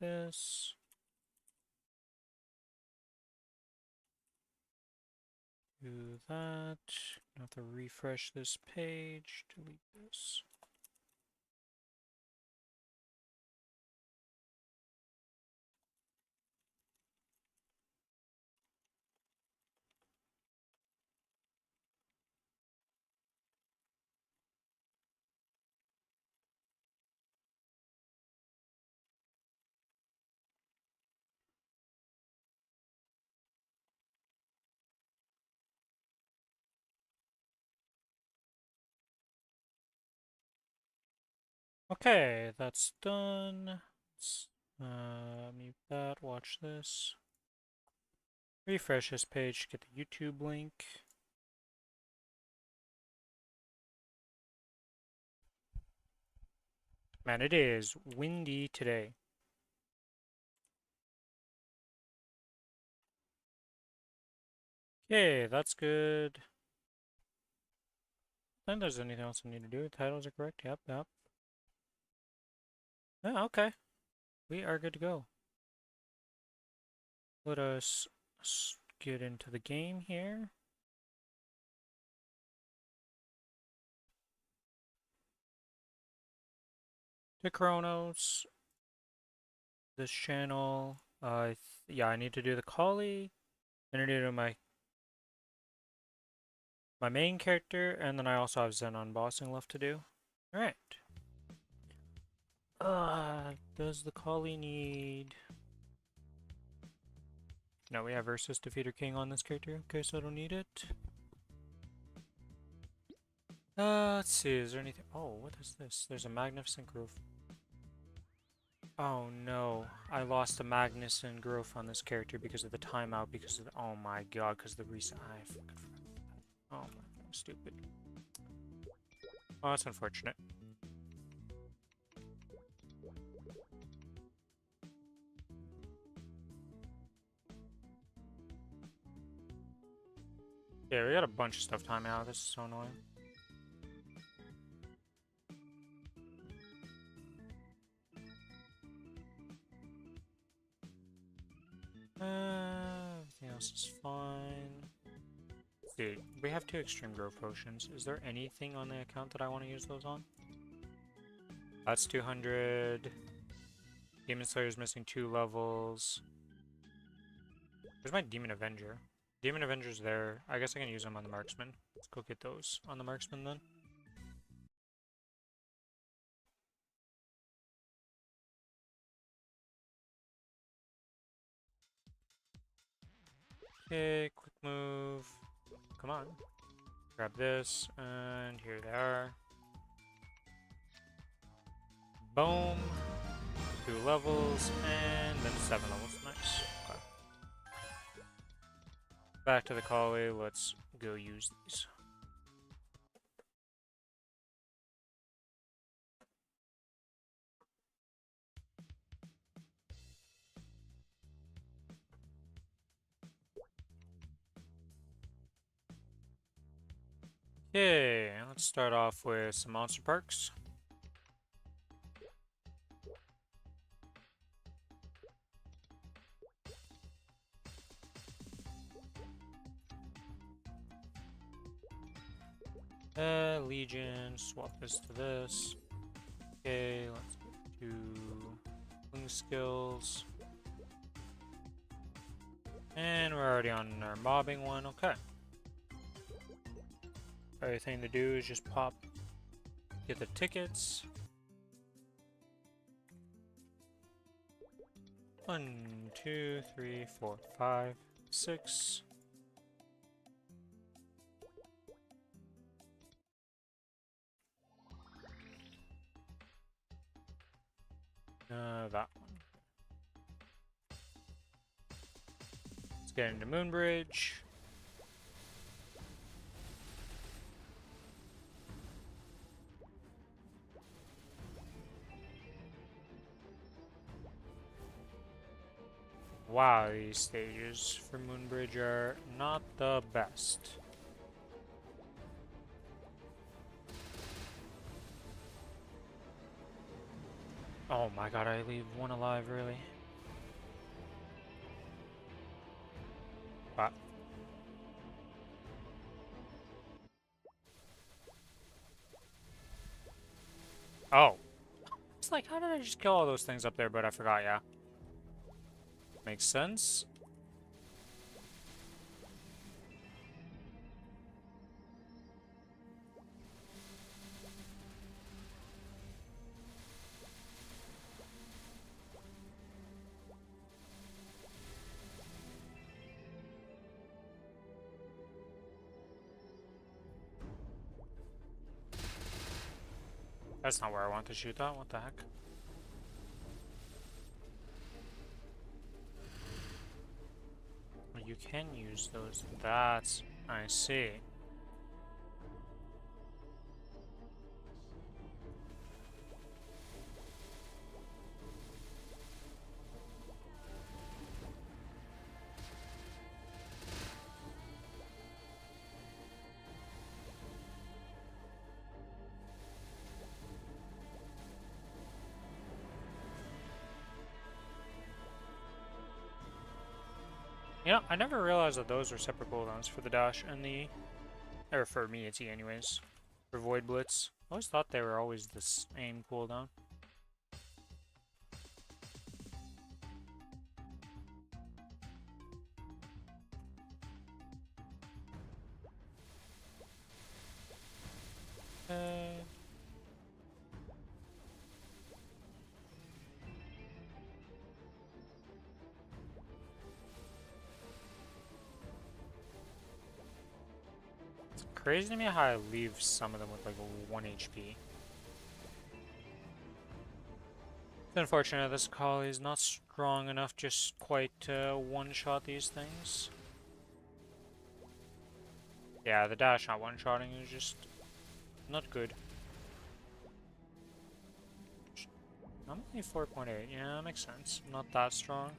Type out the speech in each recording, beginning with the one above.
this. Do that. Have to refresh this page. Delete this. Okay, that's done. Let's mute that, watch this. Refresh this page to get the YouTube link. Man, it is windy today. Okay, that's good. I think there's anything else I need to do. Titles are correct. Yep, yep. Yeah, okay. We are good to go. Let us get into the game here. To Kronos. This channel. Yeah, I need to do the collie. Then I need to do my main character, and then I also have Zen unbossing left to do. Alright. Does the collie need... No, we have versus Defeater King on this character. Okay, so I don't need it. Let's see, is there anything... Oh, what is this? There's a Magnificent Growth. Oh no, I lost the Magnificent Growth on this character because of the timeout, because of the... Oh my god, because of the recent... I fucking forgot. Oh my god, I'm stupid. Oh, that's unfortunate. Yeah, we got a bunch of stuff time out. This is so annoying. Everything else is fine. Dude, we have 2 extreme growth potions. Is there anything on the account that I want to use those on? That's 200. Demon Slayer's missing 2 levels. Where's my Demon Avenger? Demon Avenger's there. I guess I can use them on the Marksman. Let's go get those on the Marksman then. Okay, quick move. Come on. Grab this, and here they are. Boom. 2 levels, and then 7 levels. Nice. Okay. Back to the collie. Let's go use these. Okay, let's start off with some monster perks. Legion, swap this to this. Okay, let's go to wing skills. And we're already on our mobbing one, okay. Everything to do is just pop, get the tickets. 1, 2, 3, 4, 5, 6. That one. Let's get into Moonbridge. Wow, these stages for Moonbridge are not the best. Oh my god, I leave one alive, really? But oh. It's like, how did I just kill all those things up there, but I forgot, yeah. Makes sense. That's not where I want to shoot that, what the heck? Well, you can use those. That's... I see. You know, I never realized that those are separate cooldowns for the dash and the... Or for me, it's E anyways. For Void Blitz. I always thought they were always the same cooldown. Uh... It's crazy to me how I leave some of them with like 1 HP. It's unfortunate this Kali is not strong enough just quite to one-shot these things. Yeah, the dash not one-shotting is just not good. I'm only 4.8, yeah, that makes sense. Not that strong.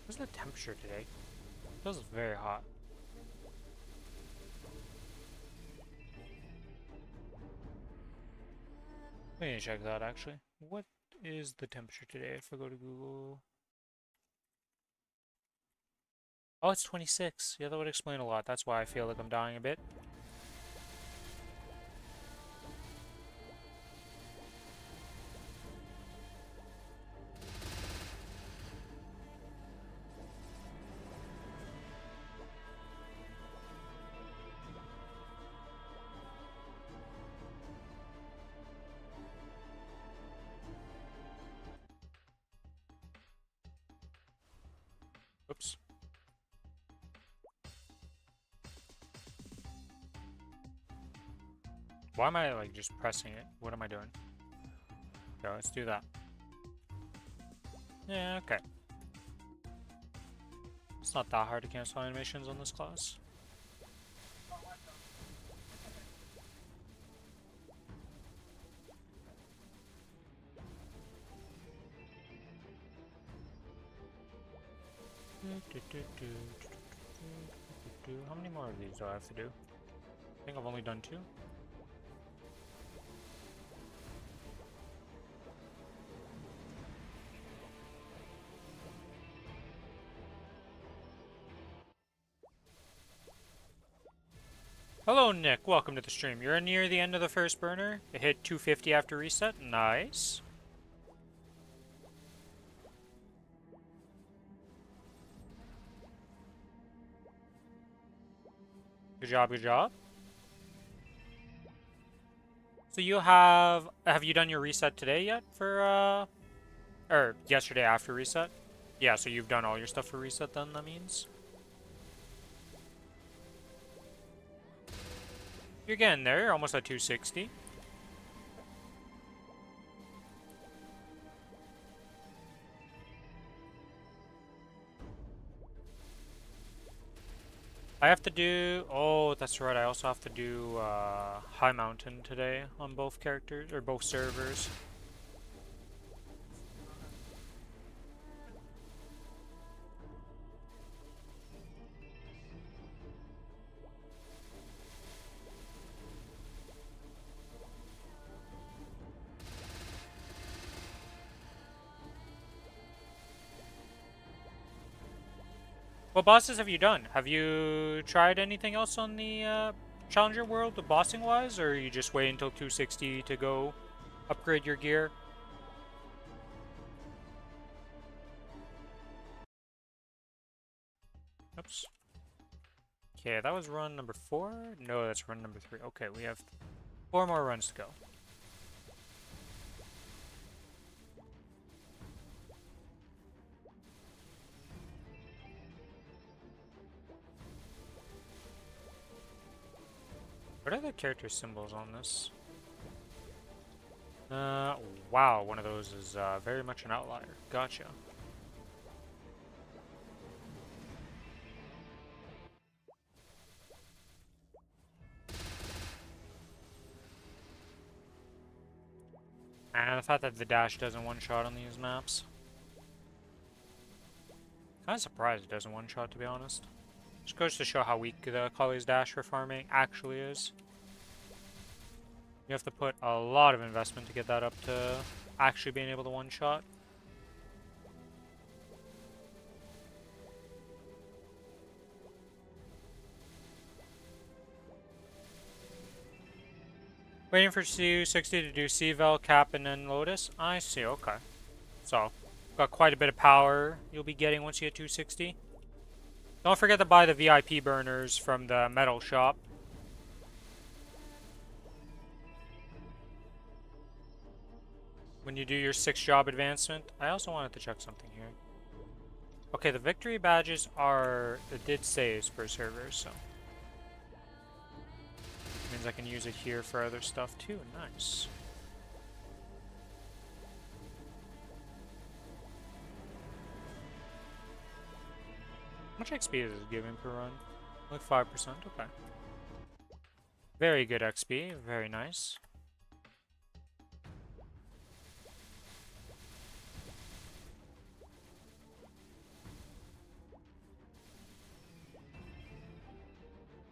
What's the temperature today? It feels very hot. We need to check that actually. What is the temperature today if I go to Google? Oh, it's 26. Yeah, that would explain a lot. That's why I feel like I'm dying a bit. Oops. Why am I like just pressing it? What am I doing? Okay, let's do that. Yeah, okay. It's not that hard to cancel animations on this class. How many more of these do I have to do? I think I've only done 2. Hello, Nick. Welcome to the stream. You're near the end of the first burner. It hit 250 after reset. Nice. Good job, good job. So you have you done your reset today yet for, or yesterday after reset? Yeah, so you've done all your stuff for reset then, that means? You're getting there, you're almost at 260. I have to do... Oh, that's right. I also have to do High Mountain today on both characters, or both servers. What bosses have you done? Have you tried anything else on the Challenger world, the bossing wise, or you just wait until 260 to go upgrade your gear? Oops. Okay, that was run number 4? No, that's run number 3. Okay, we have 4 more runs to go. What are the character symbols on this? Wow, one of those is very much an outlier. Gotcha. And the fact that the dash doesn't one-shot on these maps. Kinda surprised it doesn't one-shot, to be honest. Just goes to show how weak the Kali's dash for farming actually is. You have to put a lot of investment to get that up to actually being able to one-shot. Waiting for C60 to do C-Vel, Cap, and then Lotus? I see, okay. So, got quite a bit of power you'll be getting once you get 260. Don't forget to buy the VIP burners from the metal shop. When you do your 6 job advancement. I also wanted to check something here. Okay, the victory badges are... It did saves per server, so... Means I can use it here for other stuff too. Nice. How much XP is it giving per run? Like 5%? Okay. Very good XP. Very nice.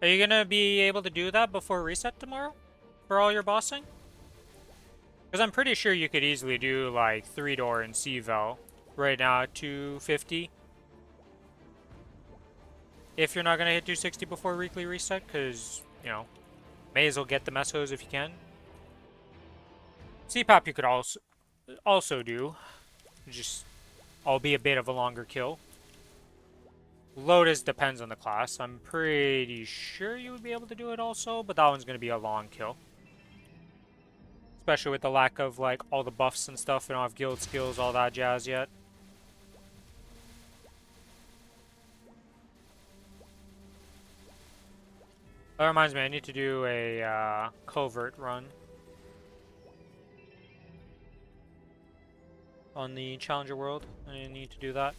Are you gonna be able to do that before reset tomorrow? For all your bossing? Because I'm pretty sure you could easily do like 3-door and C-Vel right now at 250. If you're not gonna hit 260 before weekly reset, because, you know, may as well get the mesos if you can. CPAP you could also do. Just, I'll be a bit of a longer kill. Lotus depends on the class. I'm pretty sure you would be able to do it also, but that one's going to be a long kill. Especially with the lack of, like, all the buffs and stuff. We don't have guild skills, all that jazz yet. That reminds me, I need to do a covert run. On the Challenger world. I need to do that.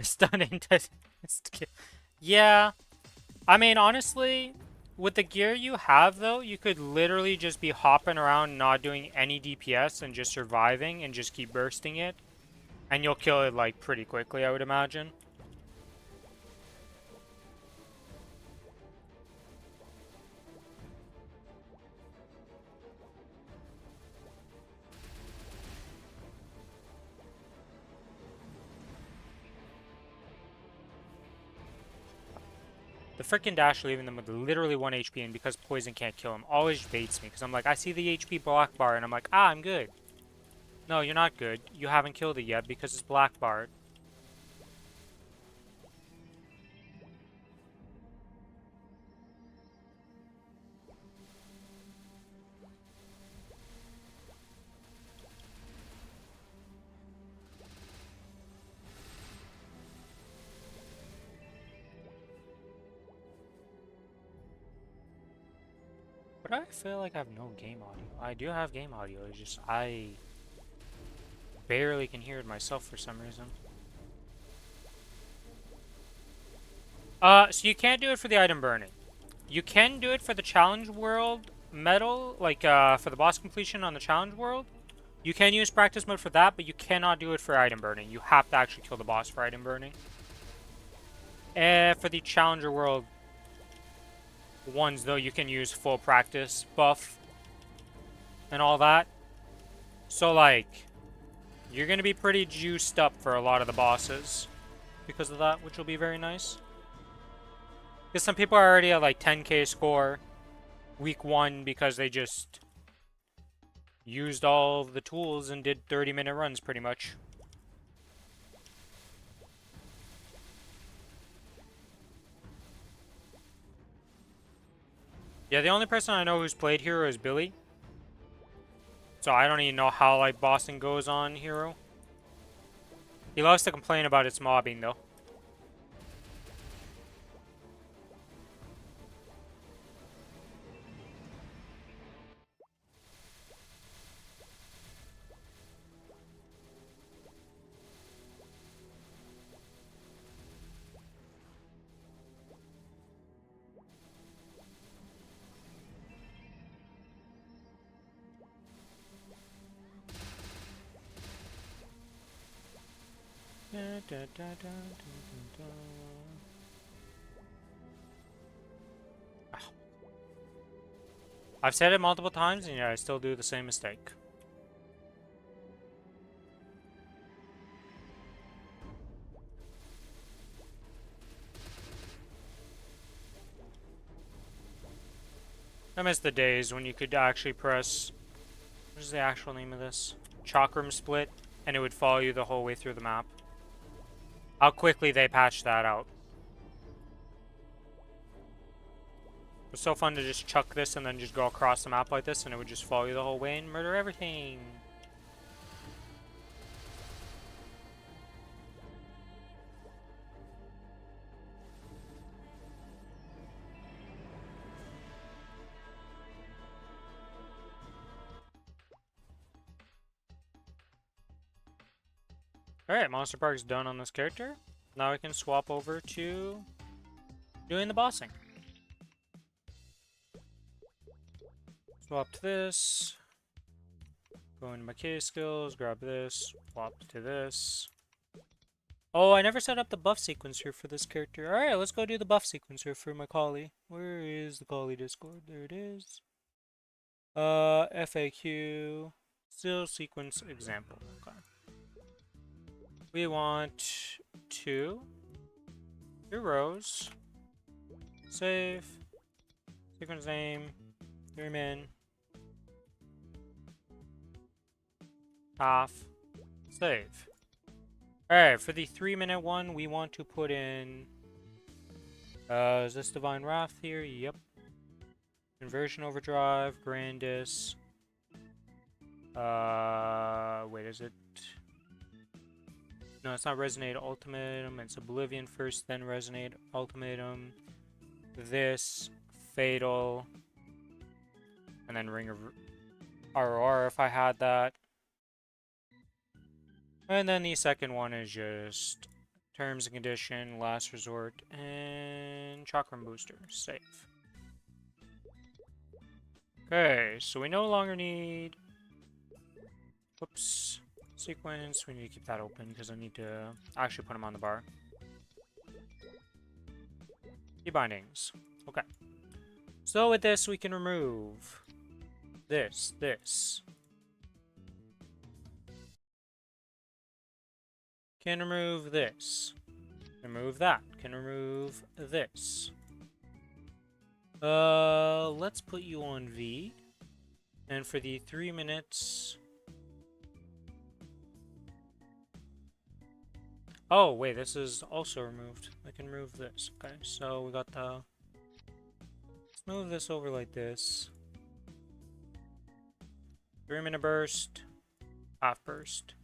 Stunning. Yeah. I mean, honestly, with the gear you have, though, you could literally just be hopping around, not doing any DPS, and just surviving, and just keep bursting it. And you'll kill it, like, pretty quickly, I would imagine. The freaking dash leaving them with literally 1 HP, and because poison can't kill him, always baits me. Because I'm like, I see the HP block bar, and I'm like, ah, I'm good. No, you're not good. You haven't killed it yet because it's black barred. But I feel like I have no game audio. I do have game audio, it's just I barely can hear it myself for some reason. So you can't do it for the item burning. You can do it for the challenge world medal, like for the boss completion on the challenge world. You can use practice mode for that, but you cannot do it for item burning. You have to actually kill the boss for item burning. For the challenger world ones, though, you can use full practice buff and all that. So, like, you're going to be pretty juiced up for a lot of the bosses because of that, which will be very nice. Because some people are already at, like, 10k score week 1 because they just used all the tools and did 30-minute runs, pretty much. Yeah, the only person I know who's played Hero is Billy. So I don't even know how, like, bossing goes on Hero. He loves to complain about its mobbing, though. I've said it multiple times, and yeah, I still do the same mistake. I miss the days when you could actually press... What is the actual name of this? Chakram split, and it would follow you the whole way through the map. How quickly they patched that out. It was so fun to just chuck this and then just go across the map like this, and it would just follow you the whole way and murder everything. Alright, Monster Park's done on this character. Now we can swap over to doing the bossing. Swap to this. Go into my K skills, grab this, swap to this. Oh, I never set up the buff sequencer for this character. Alright, let's go do the buff sequencer for my collie. Where is the collie Discord? There it is. FAQ. Still sequence example. Okay. We want two rows. Save. Sequence name. Zoom in. Half. Save. Alright, for the 3-minute one, we want to put in... is this Divine Wrath here? Yep. Conversion Overdrive, Grandis. Wait, is it... No, it's not Resonate Ultimatum. It's Oblivion first, then Resonate Ultimatum. This, Fatal. And then Ring of ROR if I had that. And then the second one is just Terms and Condition, Last Resort, and Chakram Booster. Save. Okay, so we no longer need... Whoops. Sequence, we need to keep that open because I need to actually put them on the bar. Key bindings. Okay. So with this, we can remove this. Can remove this. Remove that. Can remove this. Let's put you on V. And for the 3 minutes... Oh, wait, this is also removed. I can remove this. Okay, so we got the... Let's move this over like this. 3-minute burst, half burst.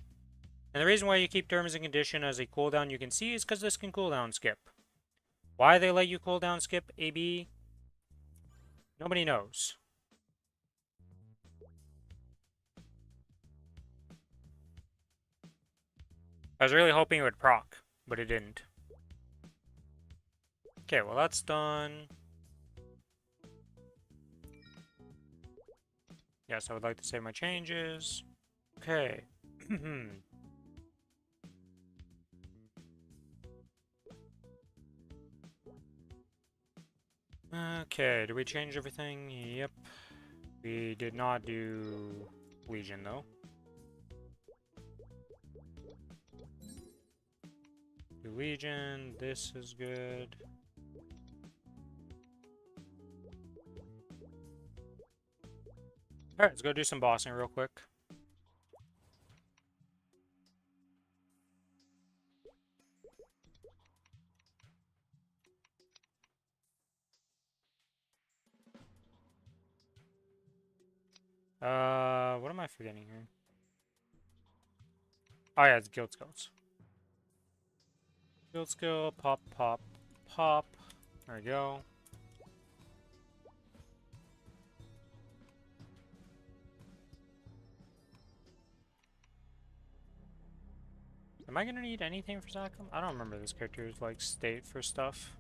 And the reason why you keep terms and condition as a cooldown you can see is because this can cooldown skip. Why they let you cooldown skip AB? Nobody knows. I was really hoping it would proc, but it didn't. Okay, well that's done. Yes, I would like to save my changes. Okay. Okay, did we change everything? Yep. We did not do Legion, though. Do Legion, this is good. Alright, let's go do some bossing real quick. What am I forgetting here? Oh yeah, it's guild skills. Guild skill, pop, pop, pop. There we go. Am I gonna need anything for Zakum? I don't remember this character's like state for stuff.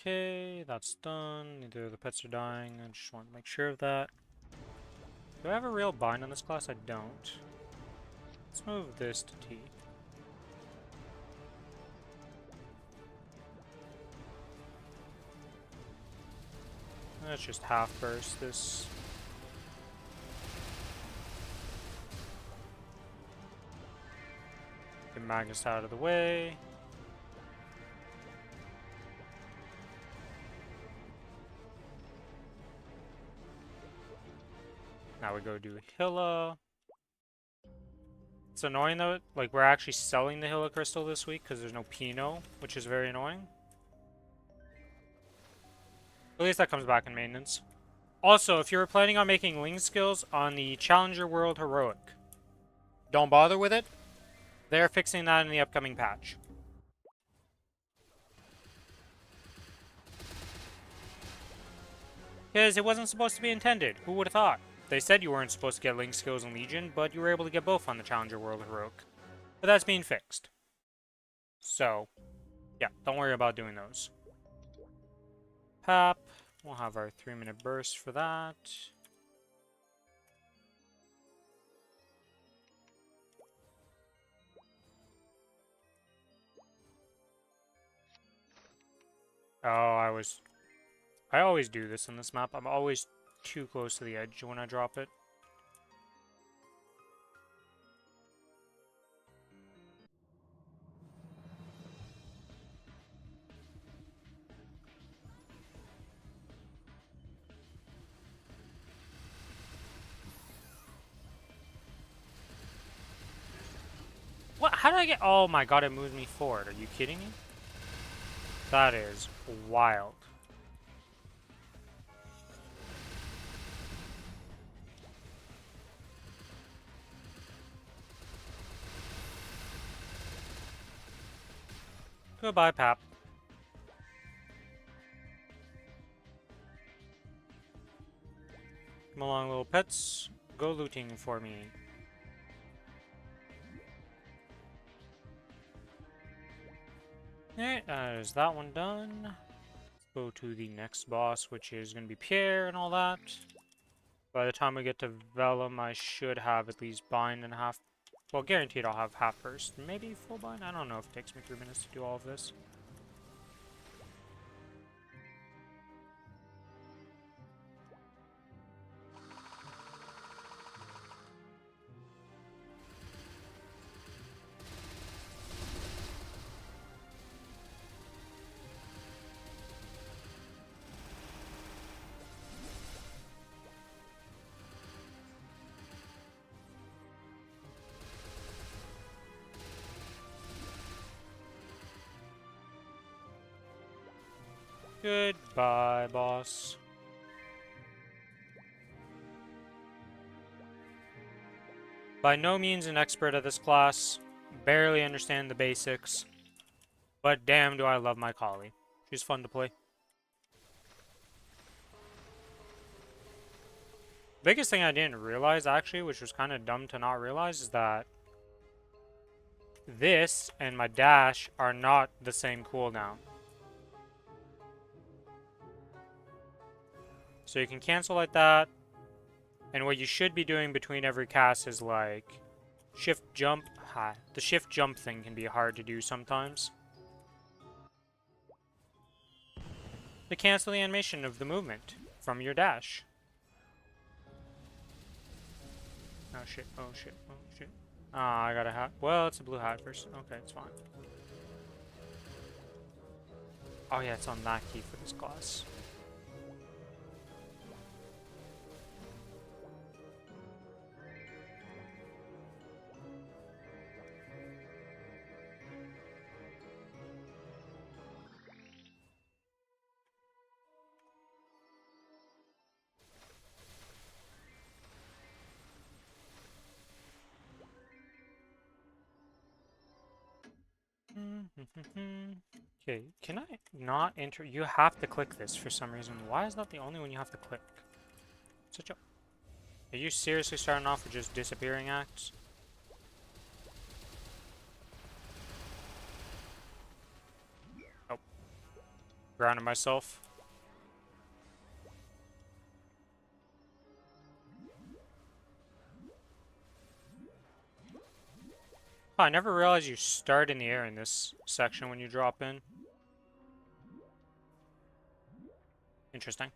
Okay, that's done. Neither of the pets are dying. I just want to make sure of that. Do I have a real bind on this class? I don't. Let's move this to T. Let's just half burst this. Get Magnus out of the way. Now we go do Hilla. It's annoying though, like we're actually selling the Hilla Crystal this week because there's no Pino, which is very annoying. At least that comes back in maintenance. Also, if you were planning on making Ling skills on the Challenger World Heroic, don't bother with it. They're fixing that in the upcoming patch. Because it wasn't supposed to be intended. Who would have thought? They said you weren't supposed to get Link skills in Legion, but you were able to get both on the Challenger World Heroic. But that's being fixed. So, yeah, don't worry about doing those. Pap. We'll have our 3-minute burst for that. Oh, I always do this in this map. I'm always too close to the edge when I drop it. What? How did I get... Oh my god, it moved me forward. Are you kidding me? That is wild. Goodbye, Pap. Come along, little pets. Go looting for me. Alright, is that one done? Let's go to the next boss, which is going to be Pierre and all that. By the time we get to Vellum, I should have at least bind and half... Well, guaranteed I'll have half burst. Maybe full bind? I don't know if it takes me 3 minutes to do all of this. Goodbye, boss. By no means an expert at this class. Barely understand the basics. But damn do I love my collie. She's fun to play. Biggest thing I didn't realize, actually, which was kind of dumb to not realize, is that this and my dash are not the same cooldown. So you can cancel like that. And what you should be doing between every cast is like shift jump. The shift jump thing can be hard to do sometimes. To cancel the animation of the movement from your dash. Oh shit, oh shit, oh shit. Ah, I got a hat. Well, it's a blue hat first. Okay, it's fine. Oh yeah, it's on that key for this class. Okay, can I not enter? You have to click this for some reason. Why is that the only one you have to click? Such a... Are you seriously starting off with just disappearing acts? Oh. Grounded myself. Oh, I never realized you start in the air in this section when you drop in. Interesting.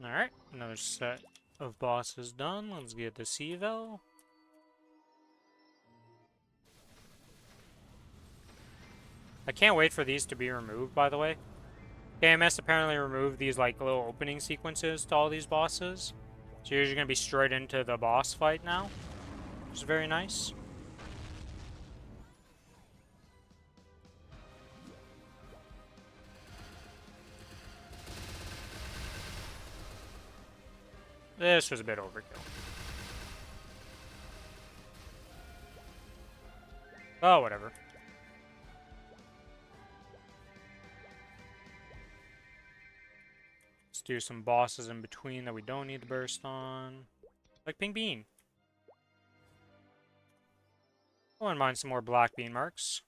Alright, another set of bosses done. Let's get the Eval. I can't wait for these to be removed, by the way. KMS apparently removed these like little opening sequences to all these bosses. So you're just gonna be straight into the boss fight now. Which is very nice. This was a bit overkill. Oh, whatever. Let's do some bosses in between that we don't need the burst on. Like Pink Bean. I wouldn't mind some more black bean marks.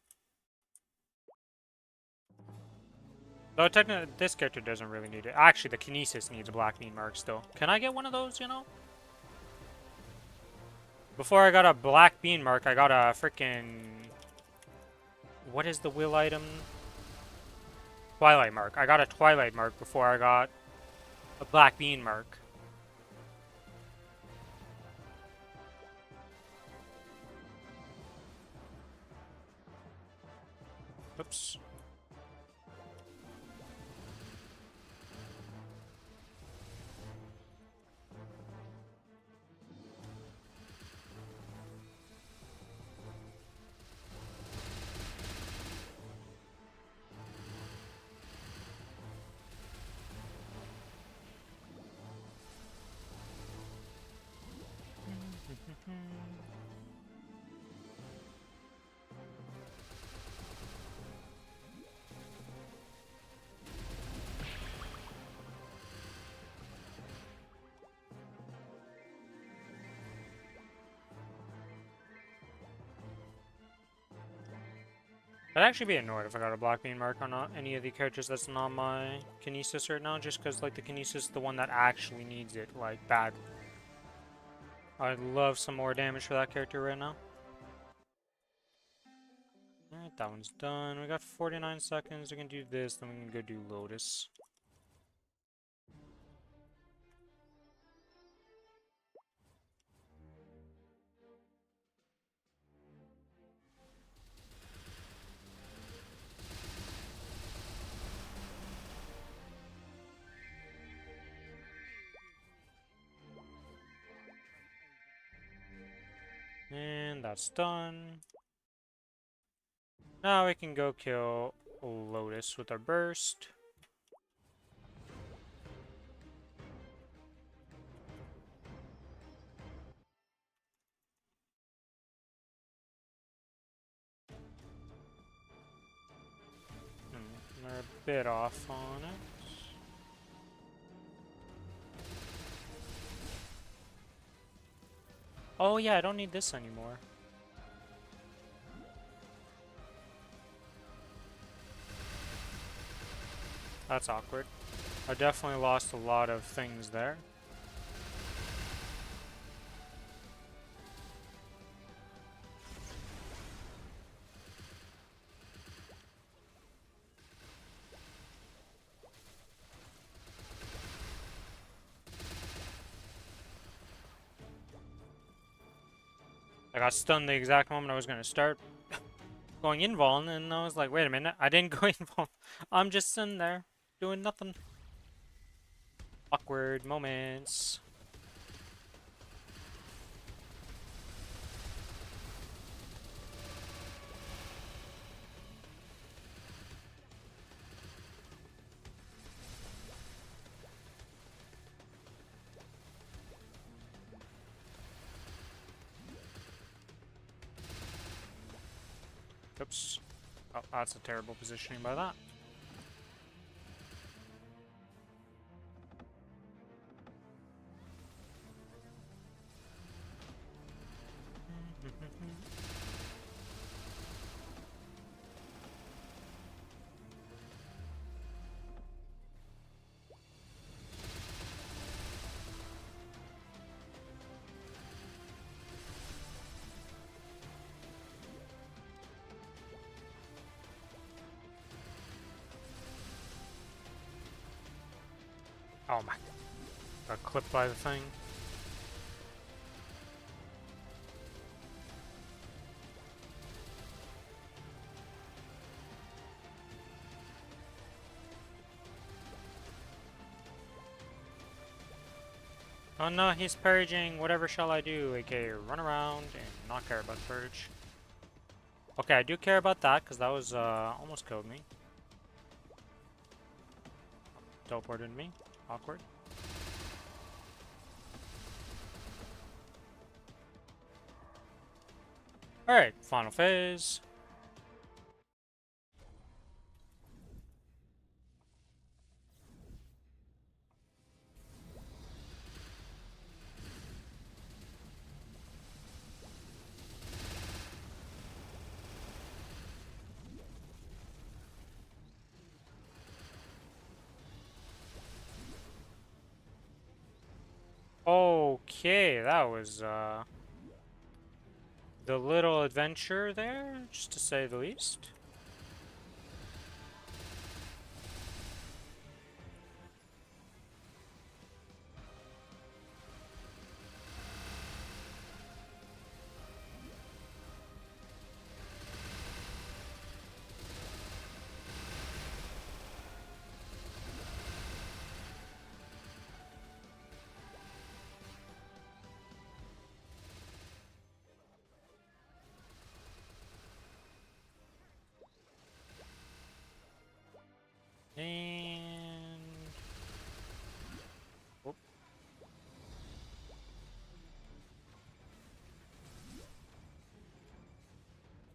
Though technically, this character doesn't really need it. Actually, the Kinesis needs a black bean mark still. Can I get one of those, you know? Before I got a black bean mark, I got a freaking... What is the will item? Twilight mark. I got a Twilight mark before I got a black bean mark. Oops. I'd actually be annoyed if I got a black bean mark on any of the characters that's not my Kinesis right now, just because, like, the Kinesis is the one that actually needs it, like, badly. I'd love some more damage for that character right now. Alright, that one's done. We got 49 seconds. We can do this, then we can go do Lotus. done. That's done. Now we can go kill Lotus with our burst. They're a bit off on it. Oh yeah, I don't need this anymore. That's awkward. I definitely lost a lot of things there. I got stunned the exact moment I was going to start going invuln, and I was like, wait a minute, I didn't go invuln. I'm just sitting there, doing nothing. Awkward moments. Oops. Oh, that's a terrible positioning by that. Oh my. Got clipped by the thing. Oh no, he's purging. Whatever shall I do? aka run around and not care about purge. Okay, I do care about that because that was almost killed me. Teleported me. Awkward. Alright, final phase. Okay, that was the little adventure there, just to say the least. And oh.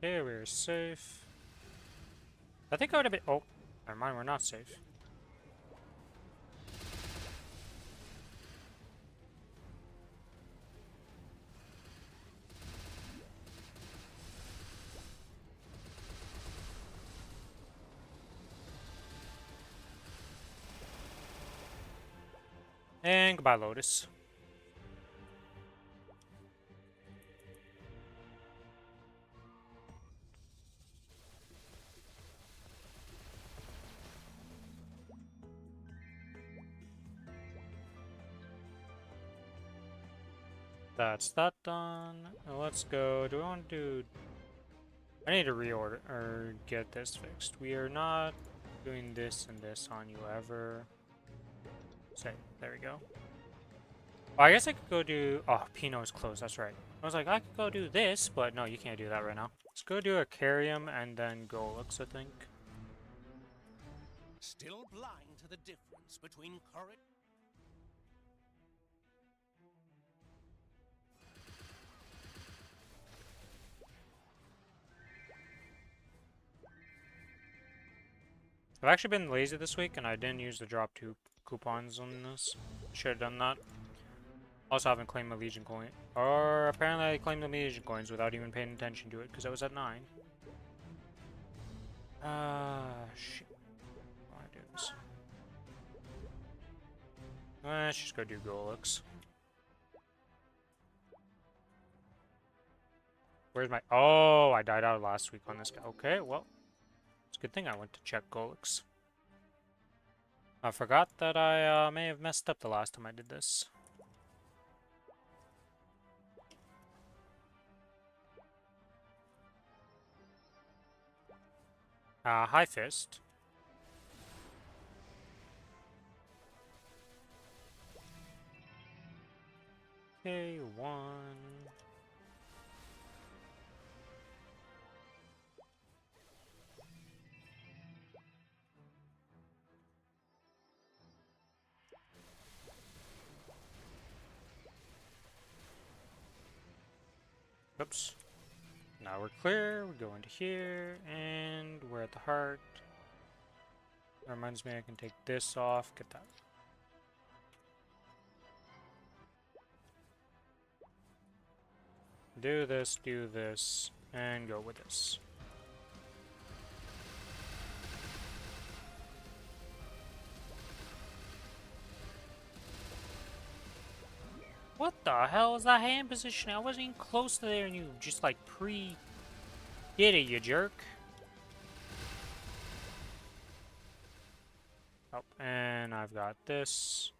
Okay, we're safe. I think I would have been. Oh, never mind, we're not safe. And goodbye, Lotus. That's that done. Now let's go. Do we want to do... I need to reorder or get this fixed. We are not doing this and this on you ever. Say, there we go. Oh, I guess I could go do... Oh, Pinot is closed, that's right. I was like, I could go do this, but no, you can't do that right now. Let's go do a Carium and then Golux, I think. Still blind to the difference between courage. I've actually been lazy this week, and I didn't use the drop 2 coupons on this. Should have done that. Also haven't claimed my Legion coin. Or apparently I claimed the Legion coins without even paying attention to it, because I was at 9. Shit. Why do this? Let's just go do Golux. Where's my... Oh, I died out last week on this guy. Okay, well. It's a good thing I went to check Golux. I forgot that I may have messed up the last time I did this. High Fist. Okay, 1. Oops. Now we're clear, we go into here, and we're at the heart. That reminds me I can take this off, get that. Do this, and go with this. What the hell is that hand position? I wasn't even close to there and you just like did it, you jerk. Oh, and I've got this.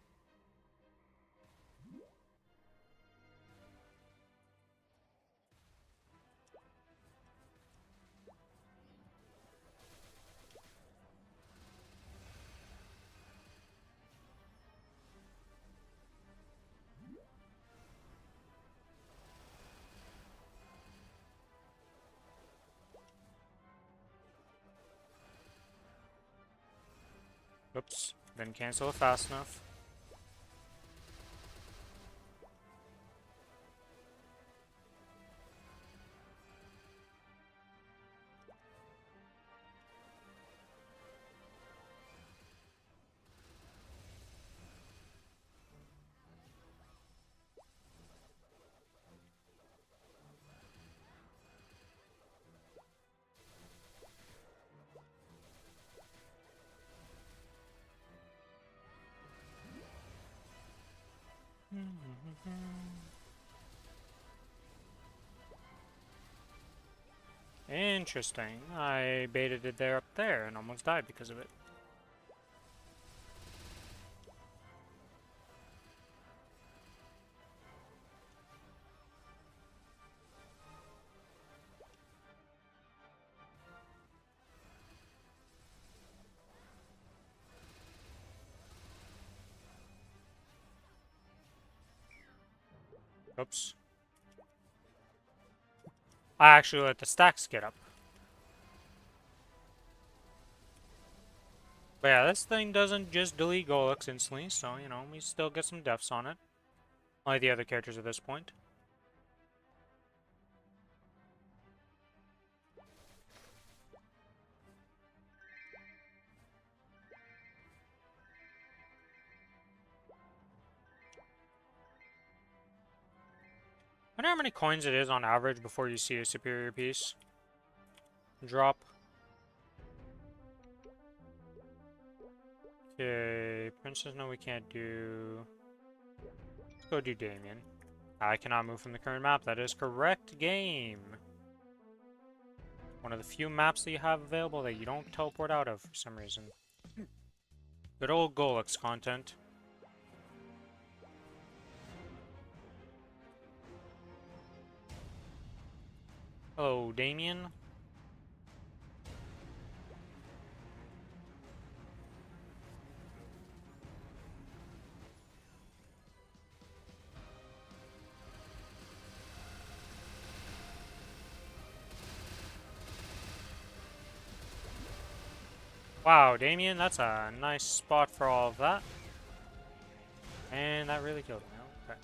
Oops, didn't cancel it fast enough. Interesting. I baited it there up there and almost died because of it. Oops. I actually let the stacks get up. But yeah, this thing doesn't just delete Golux instantly, so, you know, we still get some deaths on it. Like the other characters at this point. I wonder how many coins it is on average before you see a superior piece drop. Okay, Princess, no, we can't do. Let's go do Damien. I cannot move from the current map. That is correct, game. One of the few maps that you have available that you don't teleport out of for some reason. Good old Golux content. Hello, Damien. Wow, Damien, that's a nice spot for all of that. And that really killed me. Okay.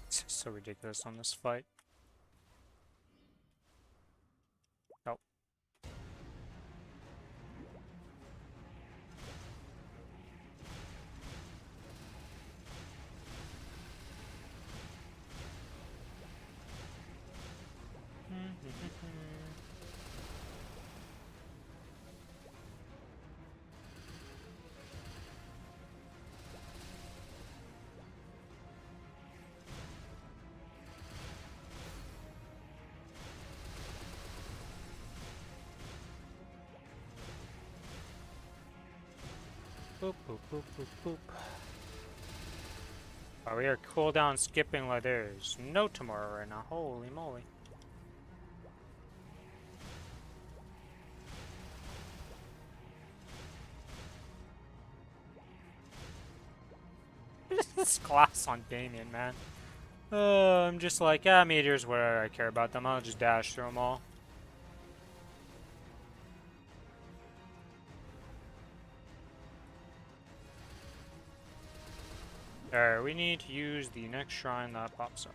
It's so ridiculous on this fight. Oh. Boop, boop, boop, boop, boop. Oh, we are cooldown skipping like there's no tomorrow right now. Holy moly. This class on Damien, man. I'm just like, yeah, meteors, whatever, I care about them. I'll just dash through them all. Alright, we need to use the next shrine that pops up.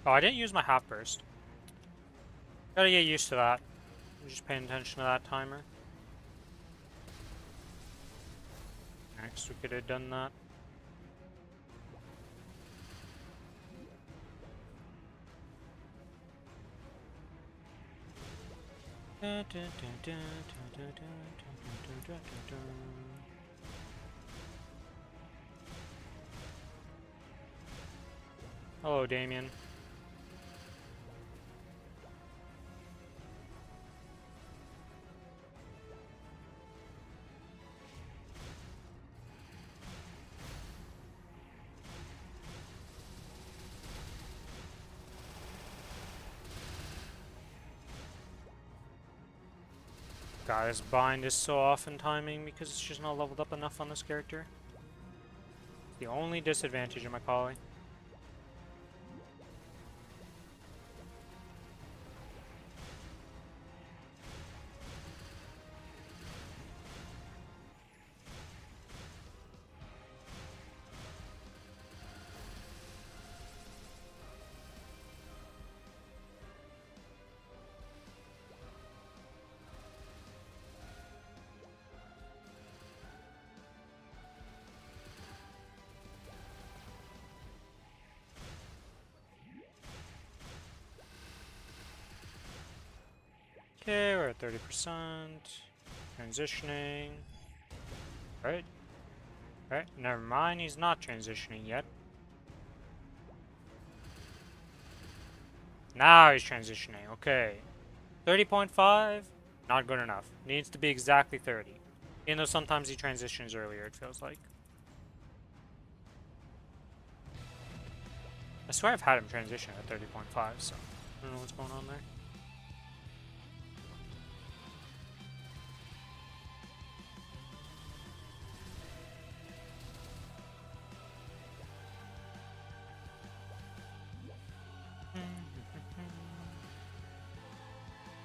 Oh, I didn't use my half burst. Gotta get used to that. I'm just paying attention to that timer. Next, we could have done that. Hello, Damien. God, this bind is so off in timing because it's just not leveled up enough on this character. It's the only disadvantage of my collie. Okay, we're at 30%. Transitioning. Right. Right, never mind, he's not transitioning yet. Now he's transitioning, okay. 30.5, not good enough. Needs to be exactly 30. Even though sometimes he transitions earlier, it feels like. I swear I've had him transition at 30.5, so I don't know what's going on there.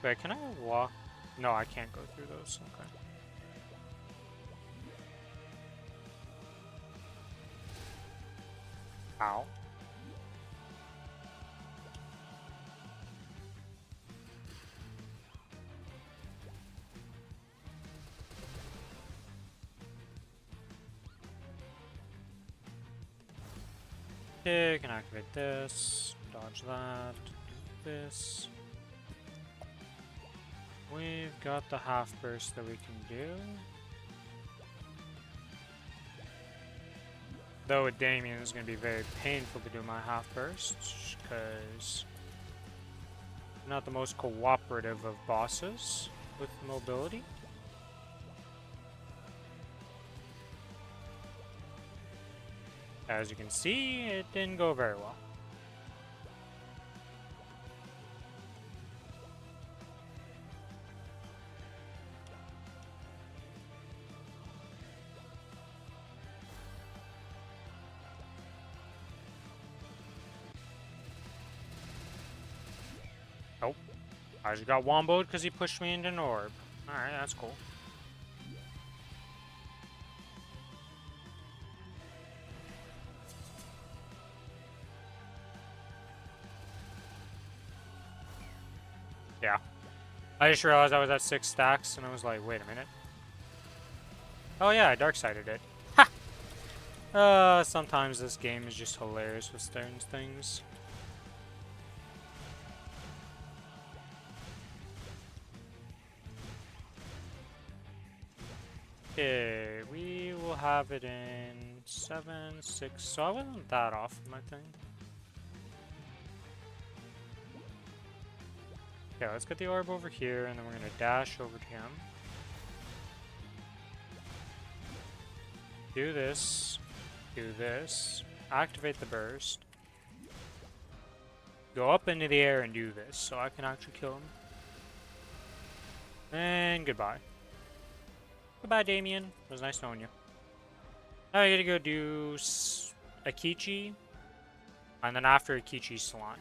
Wait, can I walk? No, I can't go through those. Okay. Ow. Okay, can activate this. Dodge that. Do this. We've got the half burst that we can do. Though with Damien, it's going to be very painful to do my half burst, because I'm not the most cooperative of bosses with mobility. As you can see, it didn't go very well. I just got womboed because he pushed me into an orb. Alright, that's cool. Yeah. I just realized I was at 6 stacks, and I was like, wait a minute. Oh yeah, I dark-sided it. Ha! Sometimes this game is just hilarious with certain things. Okay, we will have it in 7, 6, so I wasn't that off of my thing. Okay, let's get the orb over here, and then we're gonna dash over to him. Do this, activate the burst, go up into the air and do this, so I can actually kill him. And goodbye. Goodbye, Damien. It was nice knowing you. Now I gotta go do Akichi, and then after Akichi, Slime.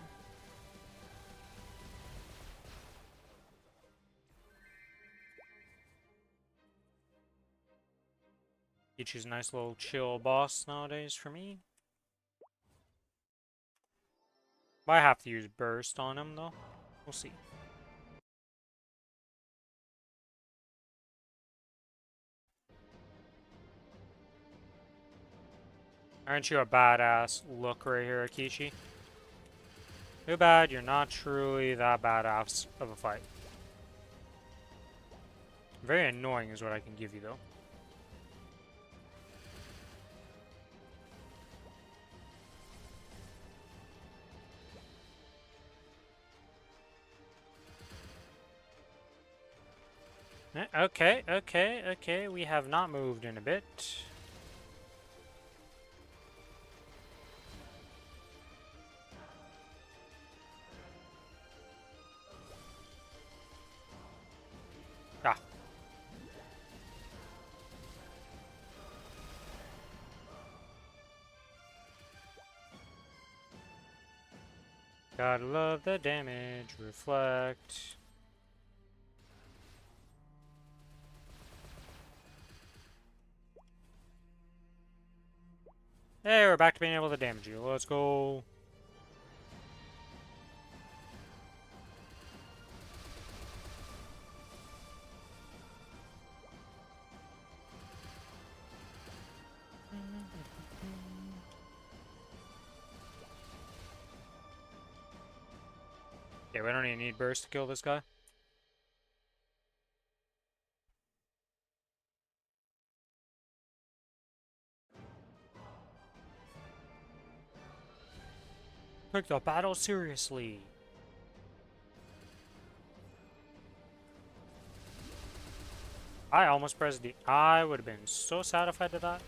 Akichi's a nice little chill boss nowadays for me. Might have to use Burst on him, though. We'll see. Aren't you a badass? Look right here, Akichi. Too bad you're not truly that badass of a fight. Very annoying is what I can give you, though. Okay, we have not moved in a bit. Ah. Gotta love the damage. Reflect. Hey, we're back to being able to damage you. Let's go. Okay, we don't even need burst to kill this guy. Took the battle seriously. I almost pressed D. I would have been so sad if I did that.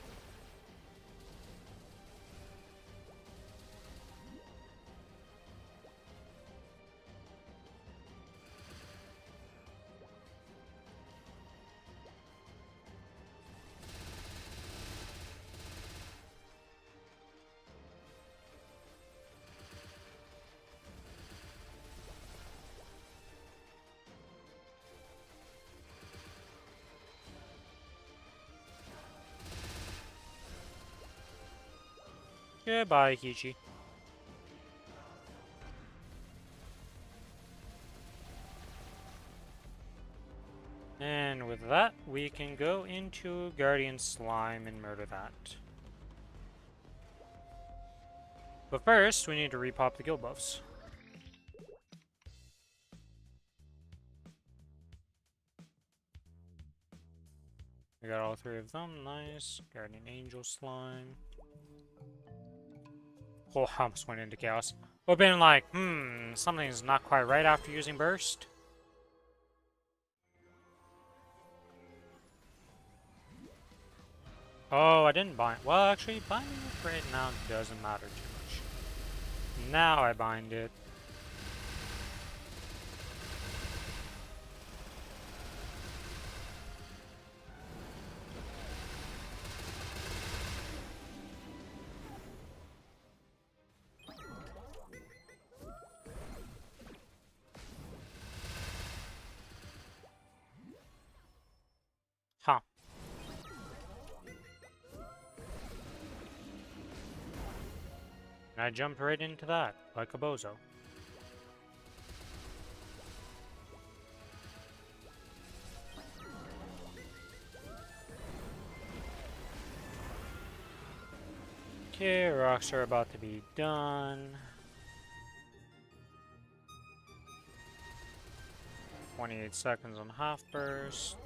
Goodbye, Kichi. And with that, we can go into Guardian Slime and murder that. But first, we need to repop the guild buffs. We got all 3 of them, nice. Guardian Angel Slime. Oh, I almost went into Chaos. But been like, something's not quite right after using Burst. Oh, I didn't bind. Well, actually, binding it right now doesn't matter too much. Now I bind it. And I jump right into that, like a bozo. Okay, rocks are about to be done. 28 seconds on half burst.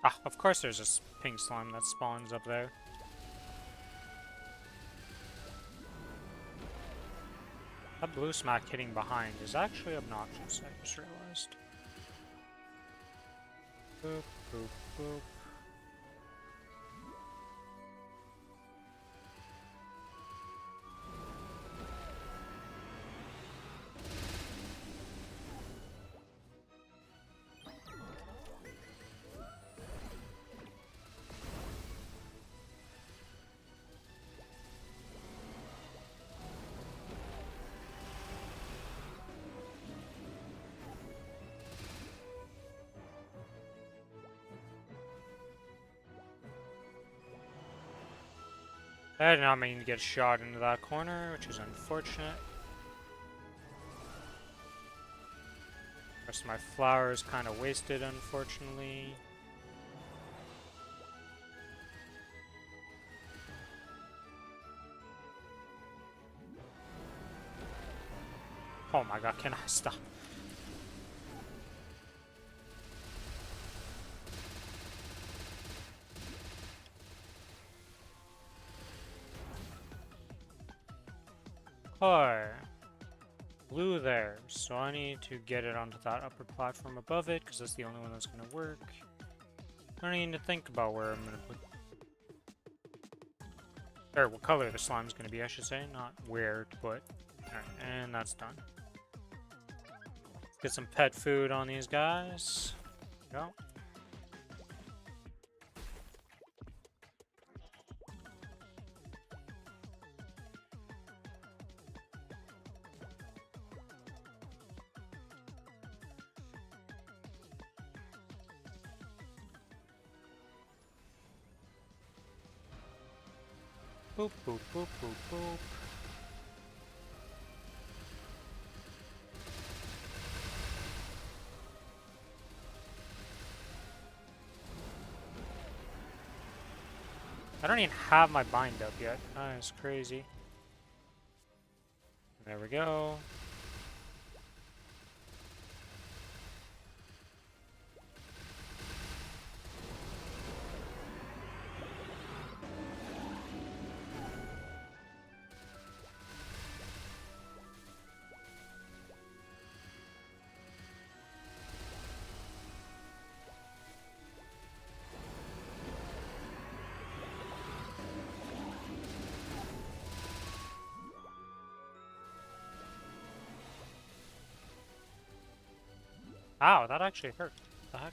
Ah, of course there's a pink slime that spawns up there. That blue smack hitting behind is actually obnoxious, I just realized. Boop, boop, boop. I did not mean to get shot into that corner, which is unfortunate. Rest of my flower is kind of wasted, unfortunately. Oh my god, can I stop? Alright. Blue there, so I need to get it onto that upper platform above it, because that's the only one that's going to work. I don't need to think about where I'm going to put... Or what color the slime's going to be, I should say, not where to put. Alright, and that's done. Let's get some pet food on these guys. There we go. Boop, boop, boop, boop, boop. I don't even have my bind up yet. That is crazy. There we go. Ow, that actually hurt. What the heck?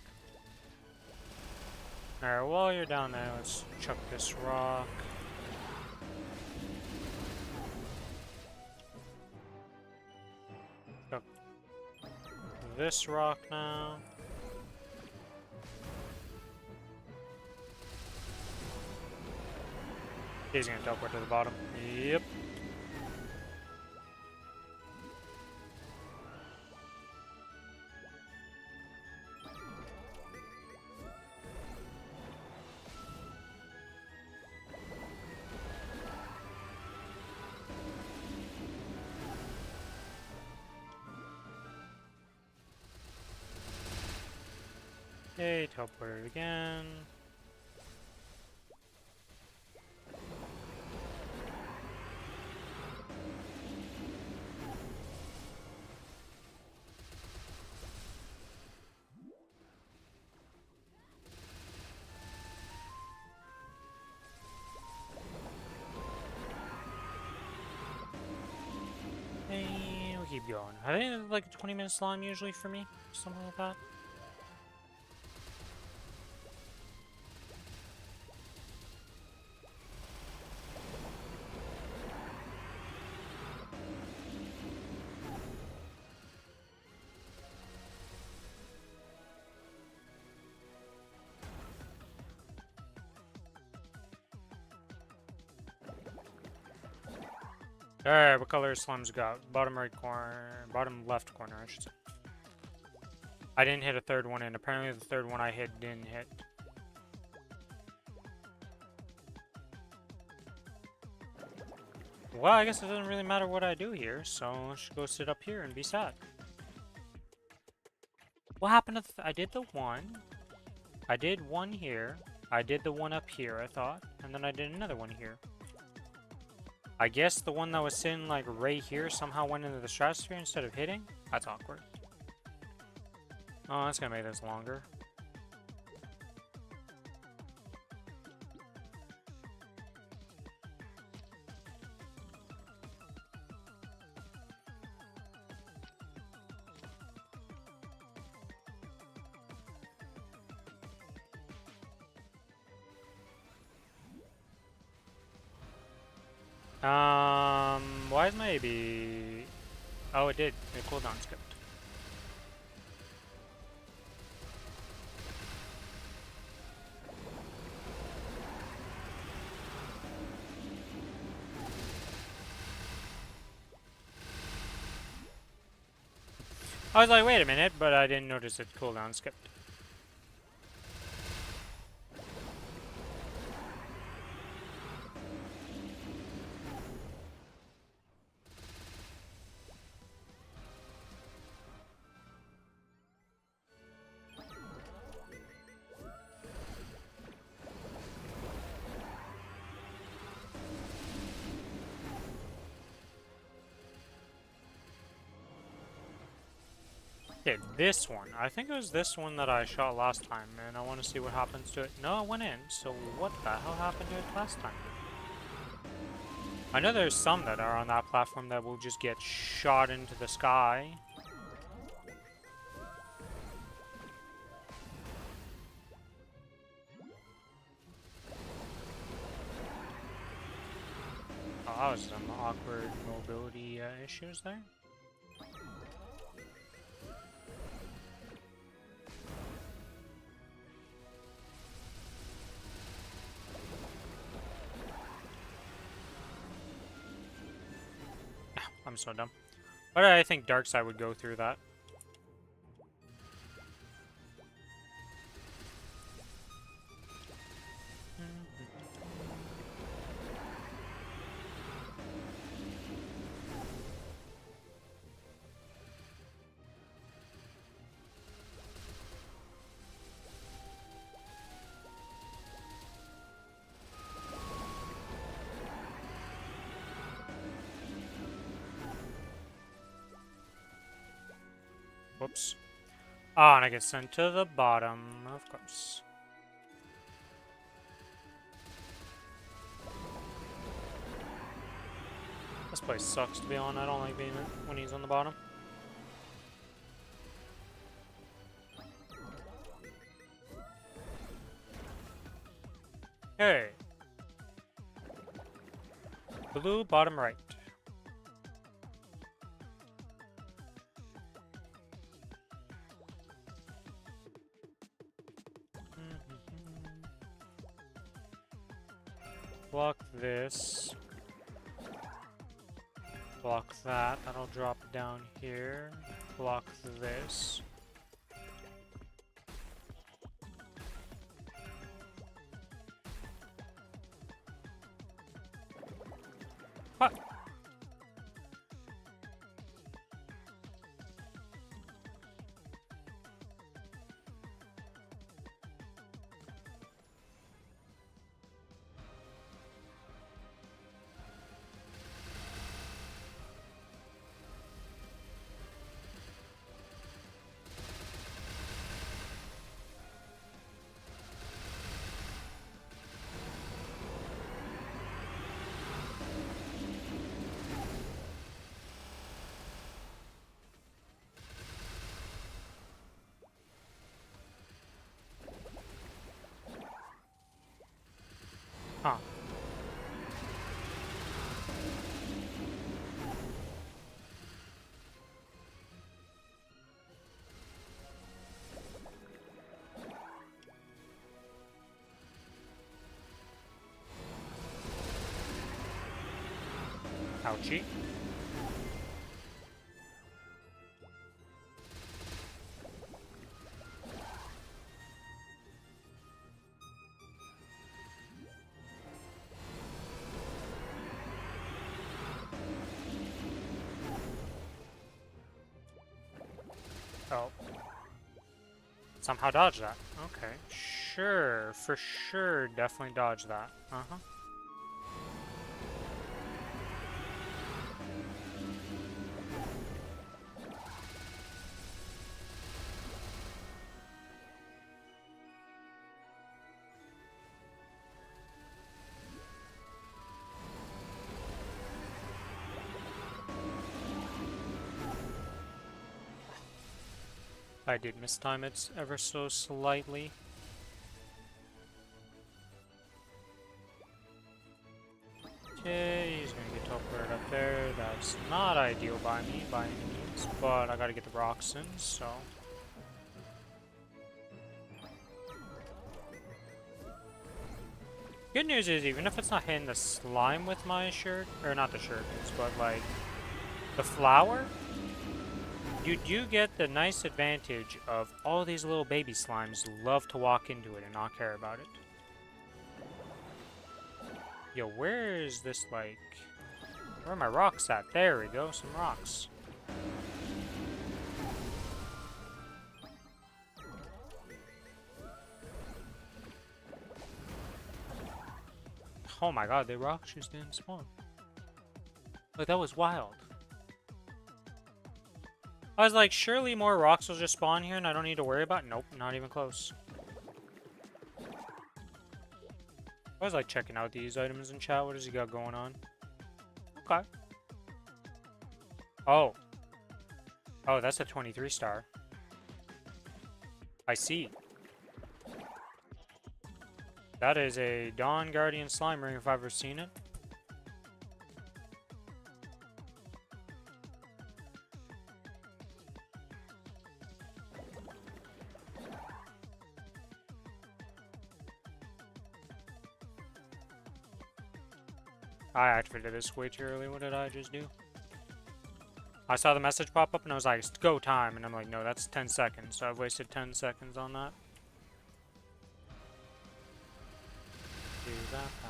Alright, while you're down there, let's chuck this rock. Chuck this rock now. He's gonna teleport to the bottom. Yep. Okay, teleported again. And we'll keep going. I think it's like a 20-minute slime usually for me, something like that. Alright, what color slimes got? Bottom right corner, bottom left corner, I should say. I didn't hit a third one, and apparently the third one I hit didn't hit. Well, I guess it doesn't really matter what I do here, so I should go sit up here and be sad. What happened to I did the one. I did one here. I did the one up here, I thought. And then I did another one here. I guess the one that was sitting like right here somehow went into the stratosphere instead of hitting? That's awkward. Oh, that's gonna make this longer. Why is my AB? Oh, it did. It cooldown skipped. I was like, wait a minute, but I didn't notice it cooldown skipped. Okay, this one. I think it was this one that I shot last time, and I want to see what happens to it. No, it went in, so what the hell happened to it last time? I know there's some that are on that platform that will just get shot into the sky. Oh, that was some awkward mobility issues there. I'm so dumb. But I think Darkside would go through that. Whoops. Ah, and I get sent to the bottom, of course. This place sucks to be on. I don't like being when he's on the bottom. Hey. Blue, bottom right. Block this. Block that. That'll drop down here. Block this. What? Huh. Ouchie. Oh. Somehow dodge that. Okay. Sure. For sure. Definitely dodge that. Uh-huh. I did mistime it ever so slightly. Okay, he's gonna get teleported up there. That's not ideal by me by any means, but I gotta get the rocks in, so. Good news is, even if it's not hitting the slime with my shirt, or not the shurikens, but like the flower, you do get the nice advantage of all these little baby slimes love to walk into it and not care about it. Yo, where is this, like... Where are my rocks at? There we go, some rocks. Oh my god, the rocks just didn't spawn. Like, that was wild. I was like, surely more rocks will just spawn here and I don't need to worry about it. Nope, not even close. I was like checking out these items in chat. What does he got going on? Okay. Oh. Oh, that's a 23 star. I see. That is a Dawn Guardian Slime Ring if I've ever seen it. I activated this way too early. What did I just do? I saw the message pop up and I was like, it's go time. And I'm like, no, that's 10 seconds. So I've wasted 10 seconds on that. Do that.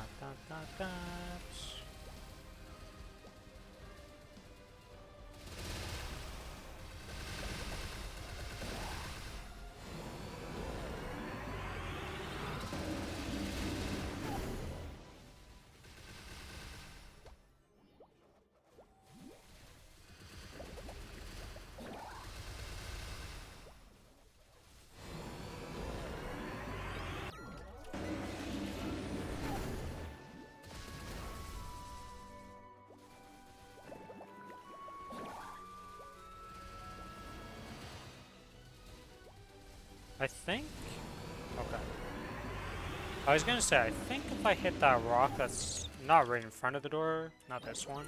I think... Okay. I was gonna say, I think if I hit that rock that's not right in front of the door, not this one,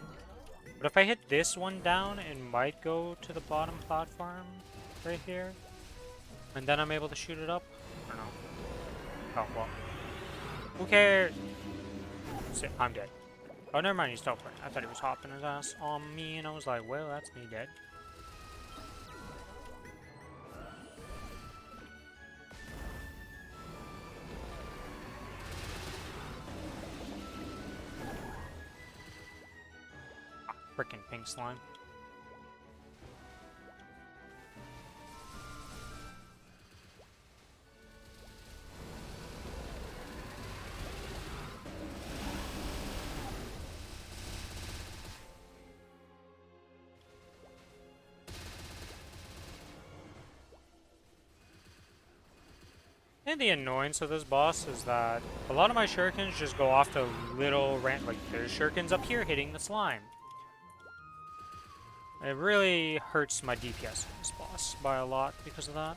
but if I hit this one down, it might go to the bottom platform right here, and then I'm able to shoot it up? I don't know. Oh, well. Who cares? I'm dead. Oh, never mind, he's teleporting. I thought he was hopping his ass on me, and I was like, well, that's me dead. Frickin' pink slime. And the annoyance of this boss is that a lot of my shurikens just go off to little like there's shurikens up here hitting the slime. It really hurts my DPS in this boss by a lot because of that.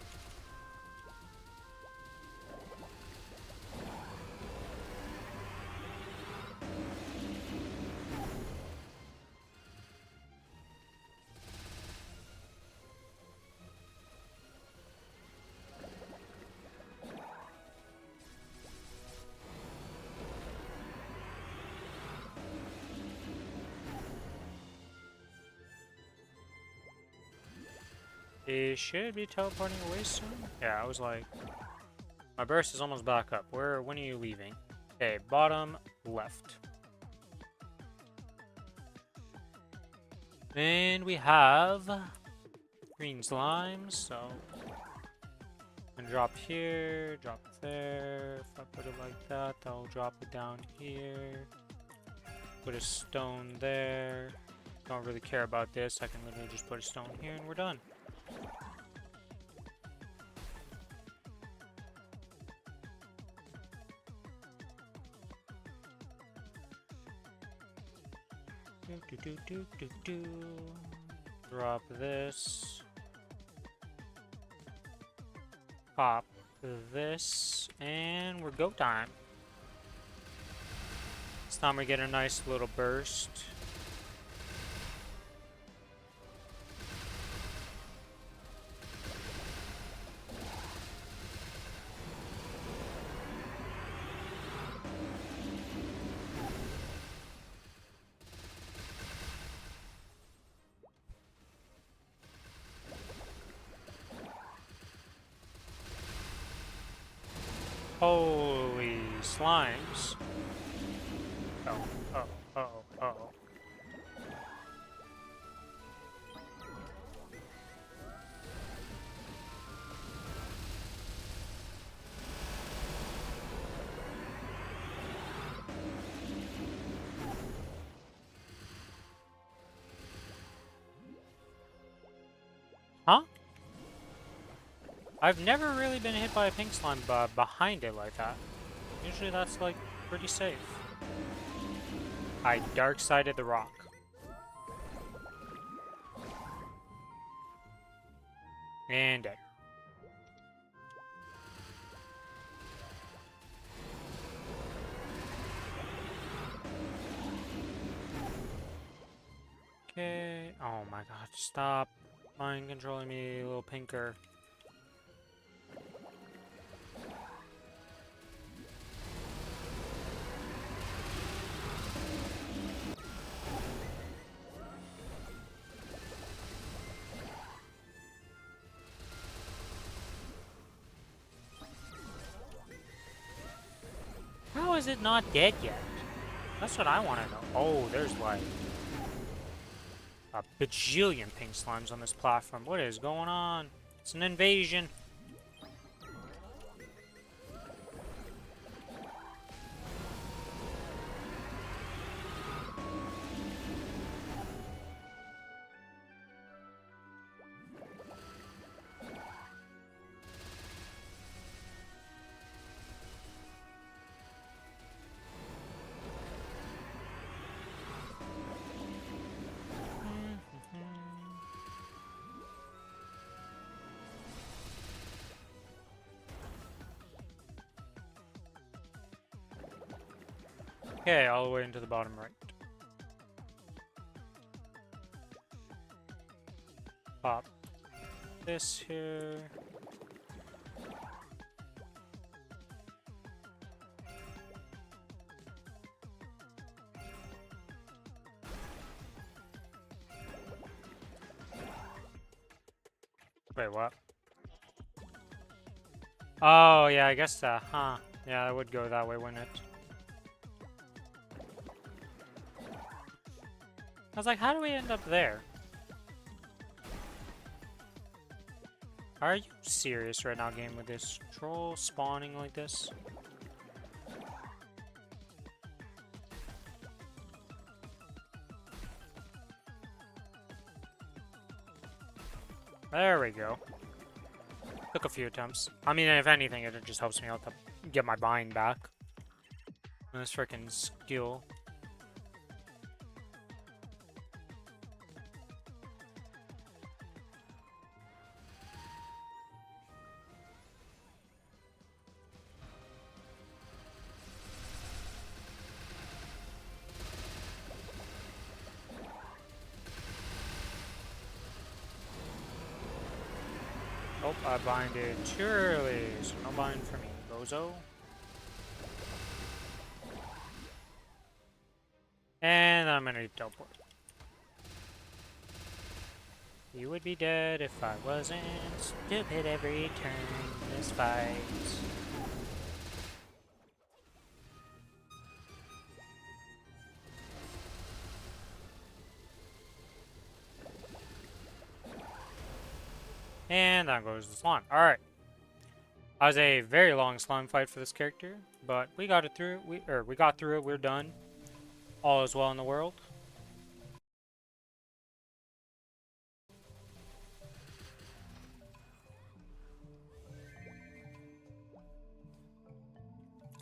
It should be teleporting away soon. Yeah, I was like, my burst is almost back up. When are you leaving? Okay, bottom left. And we have green slimes, so and drop here, drop there. If I put it like that, I'll drop it down here. Put a stone there. Don't really care about this. I can literally just put a stone here and we're done. Drop this. Pop this. And we're go time. This time we get a nice little burst. Holy slimes. Oh. Huh? I've never really been hit by a pink slime behind it like that. Usually that's like pretty safe. I dark-sided the rock. And dead. Okay. Oh my god, stop mind controlling me, little pinker. How is it not dead yet? That's what I want to know. Oh, there's like a bajillion pink slimes on this platform. What is going on? It's an invasion. Okay, all the way into the bottom right. Pop this here. Wait, what? Oh, yeah, I guess, huh. Yeah, it would go that way, wouldn't it? I was like, how do we end up there? Are you serious right now, game, with this troll spawning like this? There we go. Took a few attempts. I mean, if anything, it just helps me out to get my bind back. And this freaking skill. Oh, I binded too early, so no bind for me, bozo. And then I'm gonna teleport. You would be dead if I wasn't stupid every turn in this fight. And that goes the slime. Alright. That was a very long slime fight for this character, but we got it through. We got through it. We're done. All is well in the world.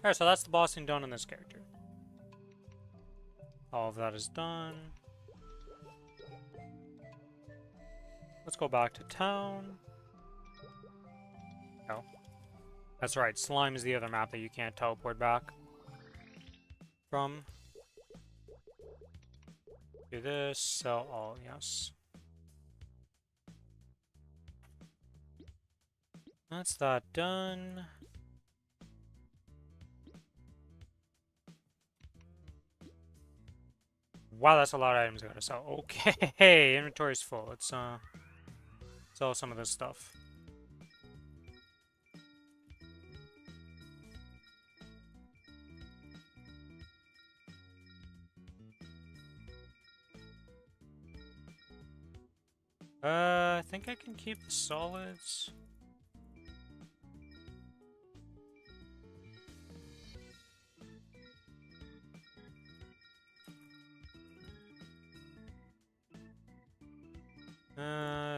Alright, so that's the bossing done on this character. All of that is done. Let's go back to town. Oh. That's right, slime is the other map that you can't teleport back from. Do this, sell all, yes. That's that done. Wow, that's a lot of items I gotta sell. Okay, inventory's full. Let's sell some of this stuff. I think I can keep the solids.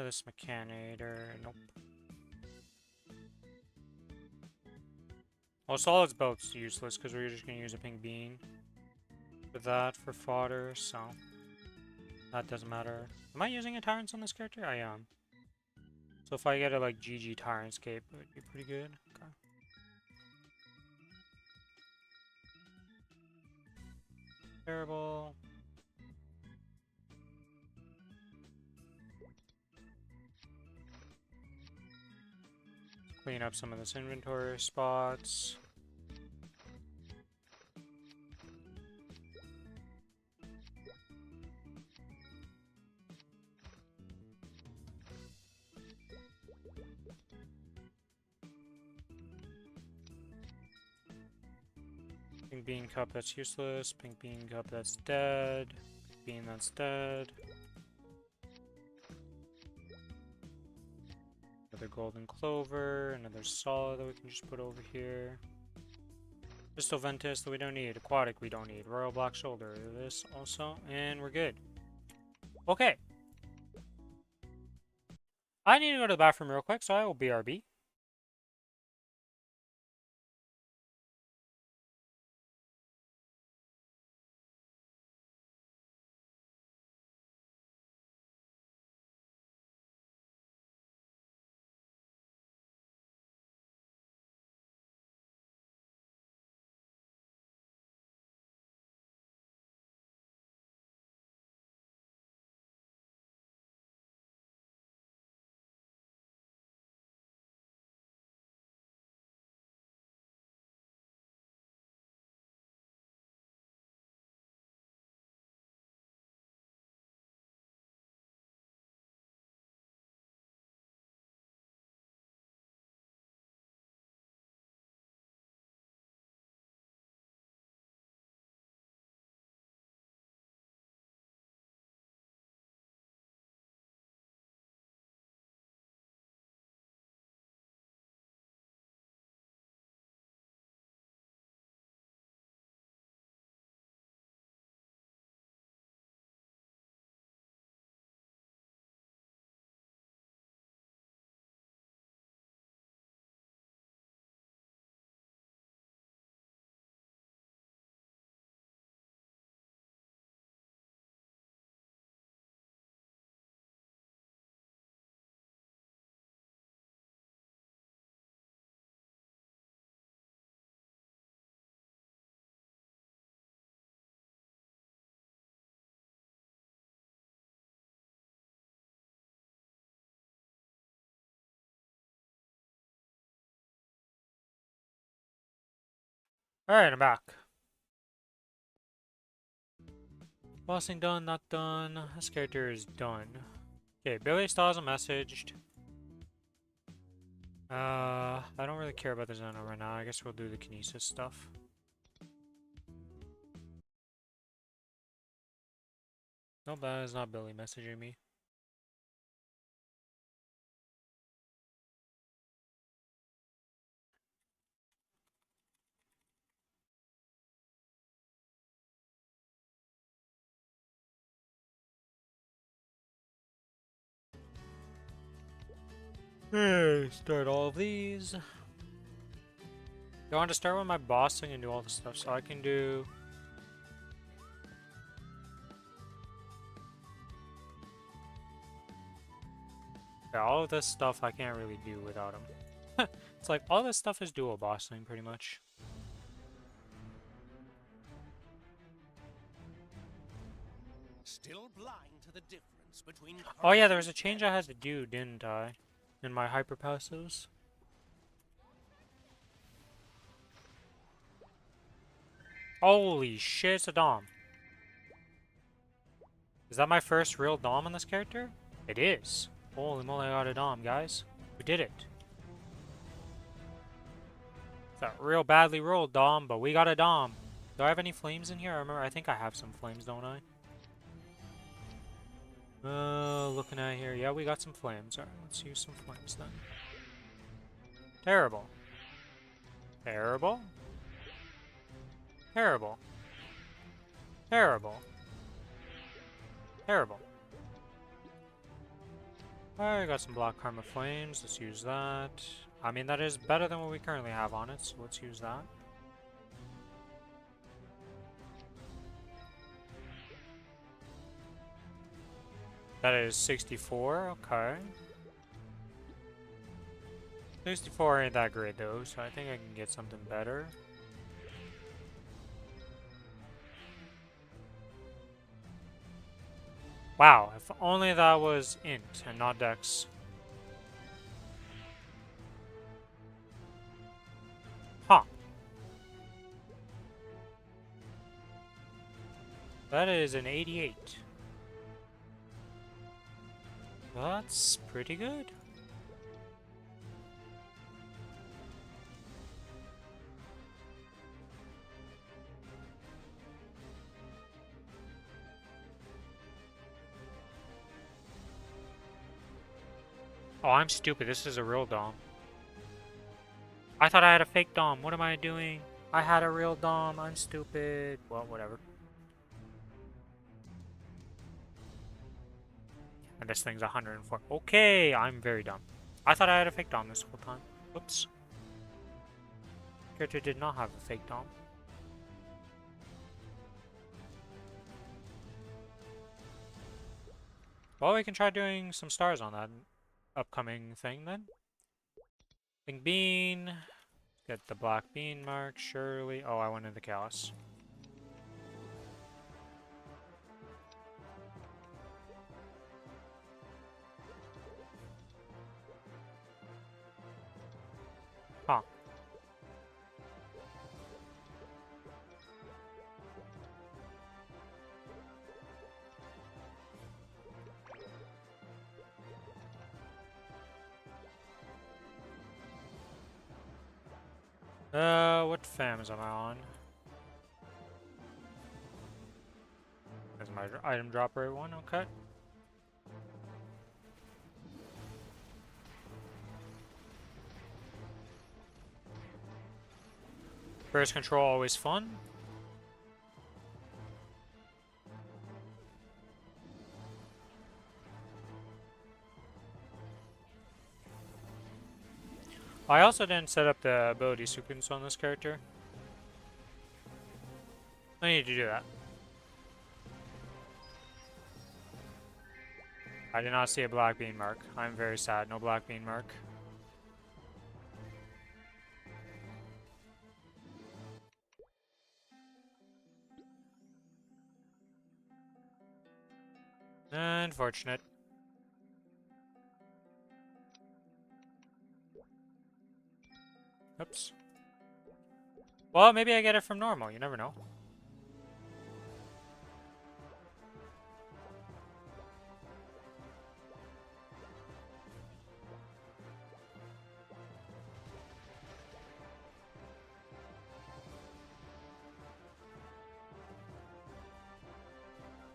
This mechanator, nope. Well, solids belt's useless because we're just gonna use a pink bean for that for fodder, so that doesn't matter. Am I using a Tyrants on this character? I am. So if I get a like GG Tyrantscape, it would be pretty good. Okay. Terrible. Clean up some of this inventory spots. Pink bean cup, that's useless. Pink bean cup, that's dead. Pink bean, that's dead. Another golden clover, another solid that we can just put over here. Crystal Ventus that we don't need. Aquatic we don't need. Royal Black Shoulder, this also, and we're good. Okay. I need to go to the bathroom real quick, so I will BRB. Alright, I'm back. Bossing done, not done. This character is done. Okay, Billy still hasn't messaged. I don't really care about the Xeno right now. I guess we'll do the Kinesis stuff. Nope, that is not Billy messaging me. Hey, start all of these. I want to start with my bossing and do all the stuff, so I can do... Yeah, all of this stuff I can't really do without him. It's like, all this stuff is dual bossing, pretty much. Still blind to the difference between Oh yeah, courage there was a and change I had to do, didn't I? In my hyper passives. Holy shit, it's a Dom. Is that my first real Dom on this character? It is. Holy moly, I got a Dom, guys. We did it. It's a real badly rolled Dom, but we got a Dom. Do I have any flames in here? I think I have some flames, don't I? Looking at here. Yeah, we got some flames. Alright, let's use some flames then. Terrible. Terrible. Terrible. Terrible. Terrible. Alright, got some Black Karma Flames. Let's use that. I mean, that is better than what we currently have on it, so let's use that. That is 64, okay. 64 ain't that great though, so I think I can get something better. Wow, if only that was int and not dex. Huh. That is an 88. That's pretty good. Oh, I'm stupid. This is a real Dom. I thought I had a fake Dom. What am I doing? I had a real Dom. I'm stupid. Well, whatever. And this thing's 104. Okay, I'm very dumb. I thought I had a fake Dom this whole time. Oops. Character did not have a fake Dom. Well, we can try doing some stars on that upcoming thing then. Pink bean. Get the black bean mark, surely. Oh, I went into chaos. Huh. What fams am I on? Is my item drop rate one? Okay. Burst control always fun. I also didn't set up the ability sequence on this character. I need to do that. I did not see a black bean mark. I'm very sad. No black bean mark. Unfortunate. Oops. Well, maybe I get it from normal. You never know.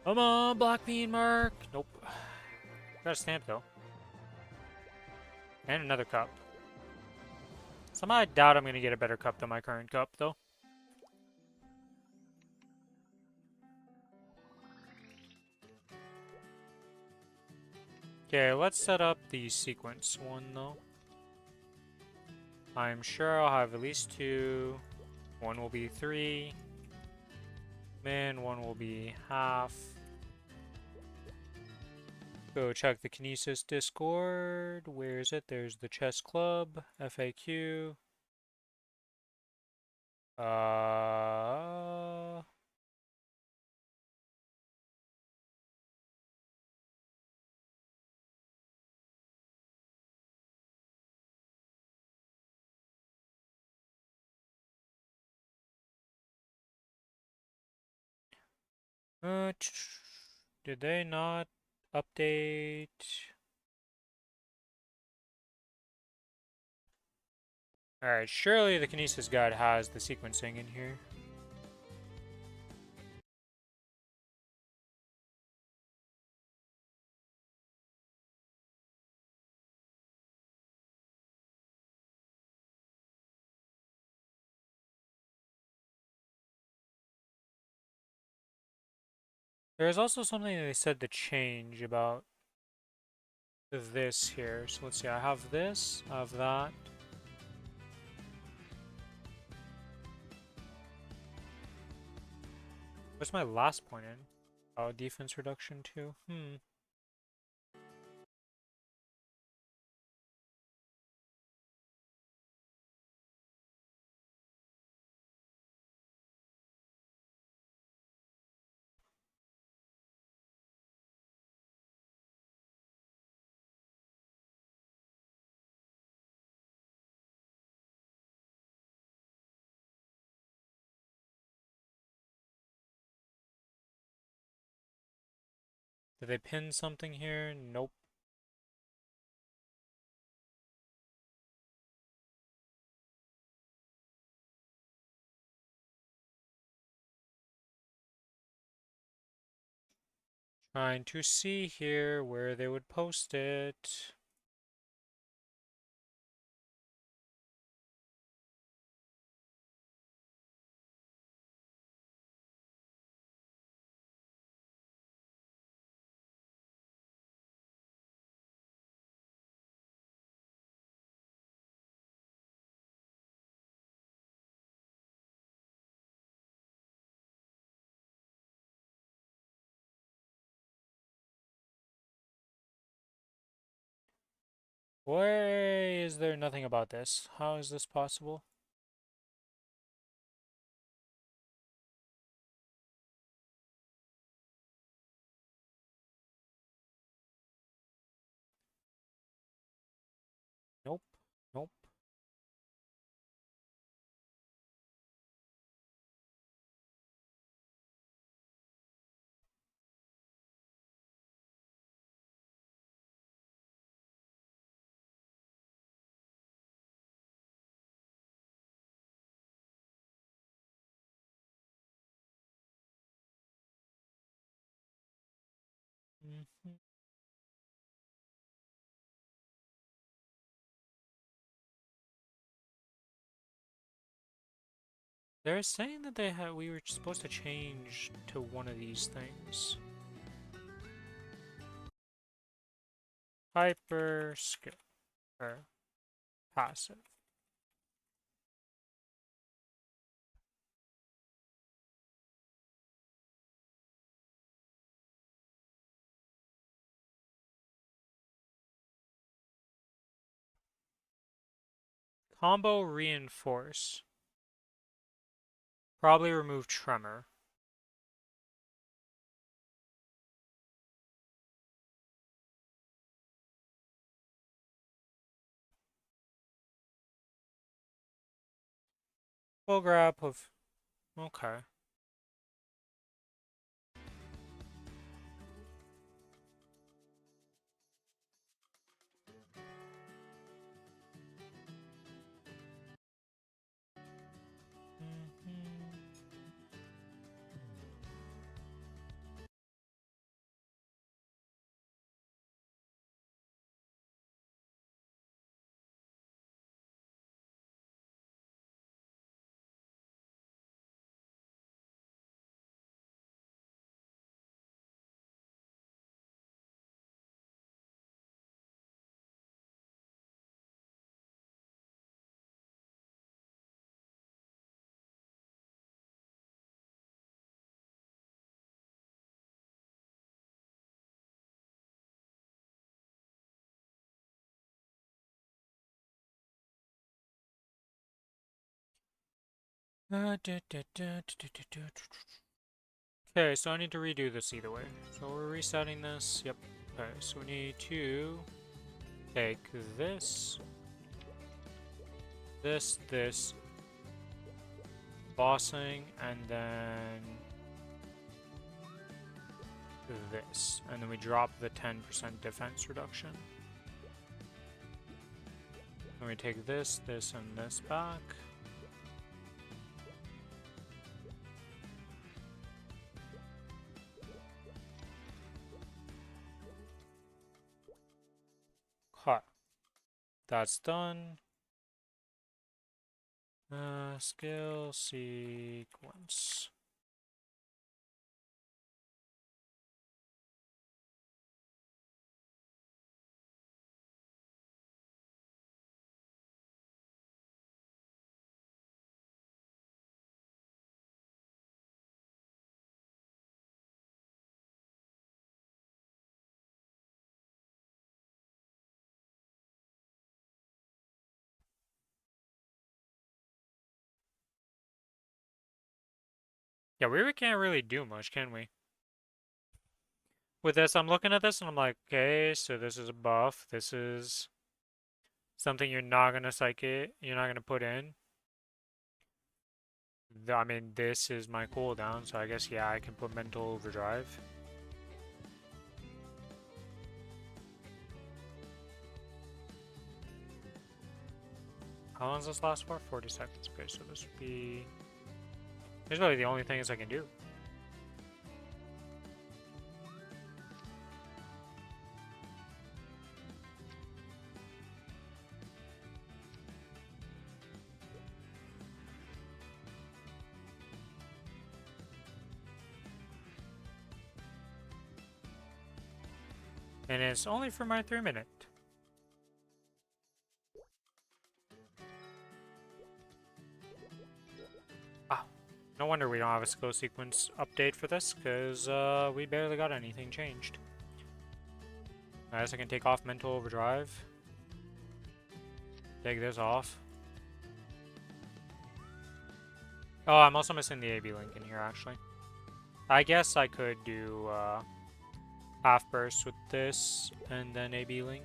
Come on, Black Bean Mark. Nope. Got a stamp though. And another cup. Somehow I doubt I'm gonna get a better cup than my current cup though. Okay, let's set up the sequence one though. I'm sure I'll have at least 2. One will be 3. Min, one will be half. Go check the Kinesis Discord. Where is it? There's the Chess Club, FAQ. Did they not update? Alright, surely the Kinesis guide has the sequencing in here. There's also something they said to change about this here. So let's see, I have this, I have that. What's my last point in? Oh, defense reduction too? Did they pin something here? Nope. Trying to see here where they would post it. Why is there nothing about this? How is this possible? Nope. Nope. Mhm. They're saying that we were supposed to change to one of these things. Hyper skill or passive. Combo reinforce. Probably remove tremor. Full grab of. Okay. Mhm. Okay, so I need to redo this either way. So we're resetting this. Yep. Okay, so we need to take this, this, bossing, and then this. And then we drop the 10% defense reduction. Then we take this, this, and this back. Cut. That's done. Skill sequence. Yeah, we really can't really do much, can we? With this, I'm looking at this and I'm like, okay, so this is a buff. This is something you're not gonna you're not gonna put in. I mean, this is my cooldown, so I guess, yeah, I can put mental overdrive. How long does this last for? 40 seconds. Okay, so this would be... There's really the only things I can do. And it's only for my 3-minute. Ah, no wonder we don't have a skill sequence update for this, because we barely got anything changed. I guess I can take off mental overdrive. Take this off. Oh, I'm also missing the AB link in here, actually. I guess I could do half burst with this, and then AB link.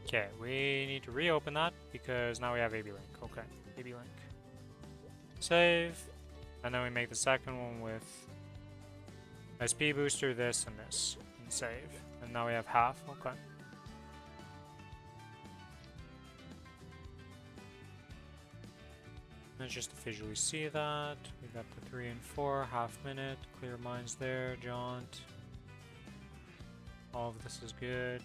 Okay, we need to reopen that because now we have AB link. Okay, AB link. Save. And then we make the second one with SP booster, this, and this. And save. And now we have half. Okay. And just to visually see that. We got the 3 and 4, half minute. Clear minds there, jaunt. All of this is good.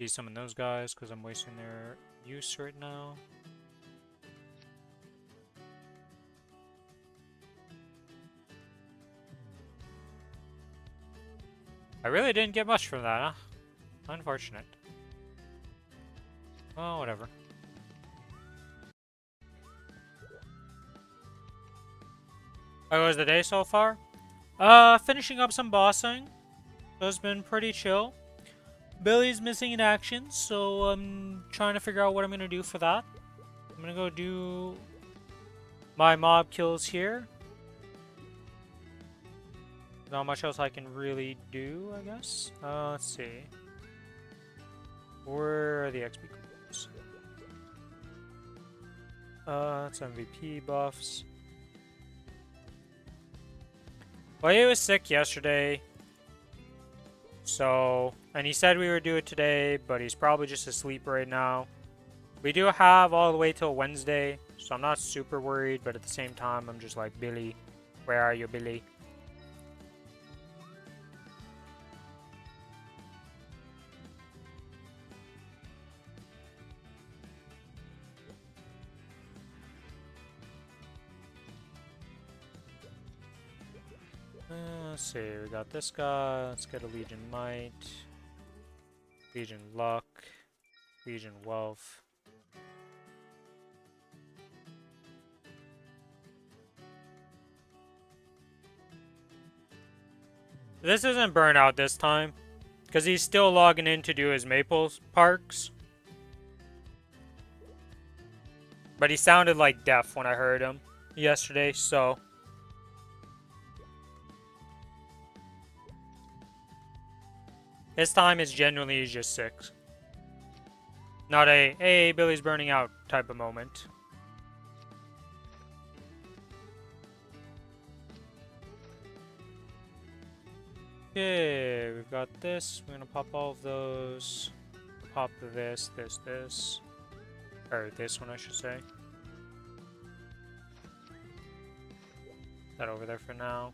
Summon those guys because I'm wasting their use right now. I really didn't get much from that, huh? Unfortunate. Oh, whatever. How was the day so far? Finishing up some bossing. So it's been pretty chill. Billy's missing in action, so I'm trying to figure out what I'm going to do for that. I'm going to go do my mob kills here. Not much else I can really do, I guess. Let's see. Where are the XP codes? That's MVP buffs. Well, he was sick yesterday. So, and he said we would do it today, but he's probably just asleep right now. We do have all the way till Wednesday, so I'm not super worried, but at the same time, I'm just like, Billy, where are you, Billy? Let's see, we got this guy. Let's get a Legion Might, Legion Luck, Legion Wealth. This isn't Burnout this time, because he's still logging in to do his Maple Parks. But he sounded like deaf when I heard him yesterday, so... This time is genuinely just 6. Not a, hey, Billy's burning out type of moment. Okay, we've got this. We're gonna pop all of those. Pop this, this. Or this one, I should say. That over there for now.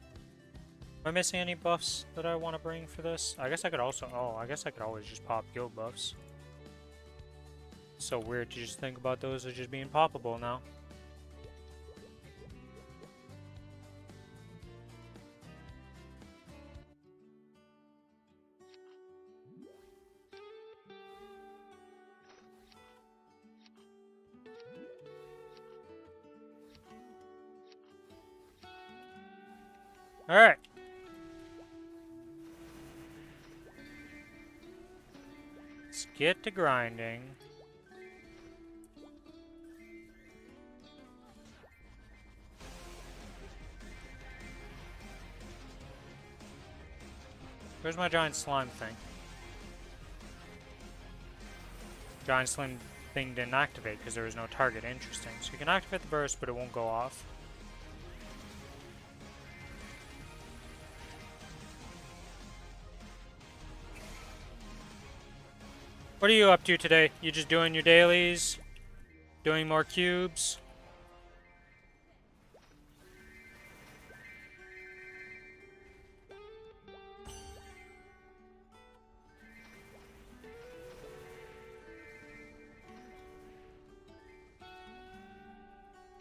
Am I missing any buffs that I want to bring for this? I guess I could also... Oh, I guess I could always just pop guild buffs. So weird to just think about those as just being poppable now. Alright. Let's get to grinding. Where's my giant slime thing? Giant slime thing didn't activate because there was no target. Interesting. So you can activate the burst, but it won't go off. What are you up to today? You just doing your dailies? Doing more cubes?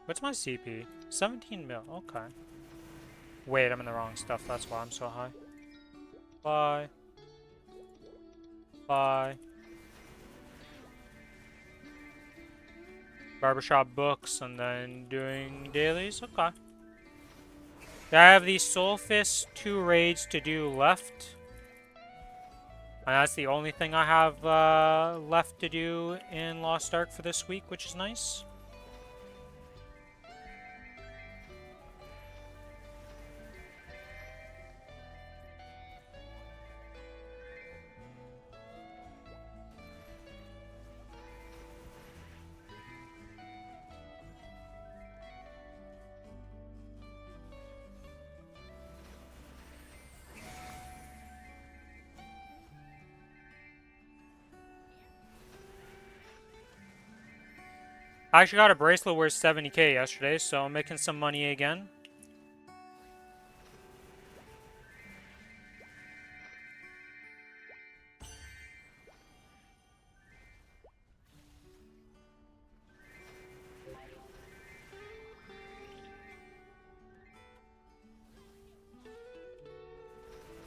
What's my CP? 17 mil. Okay. Wait, I'm in the wrong stuff. That's why I'm so high. Bye. Bye. Barbershop books and then doing dailies. Okay. I have the Soulfist 2 raids to do left. And that's the only thing I have left to do in Lost Ark for this week, which is nice. I actually got a bracelet worth 70k yesterday, so I'm making some money again.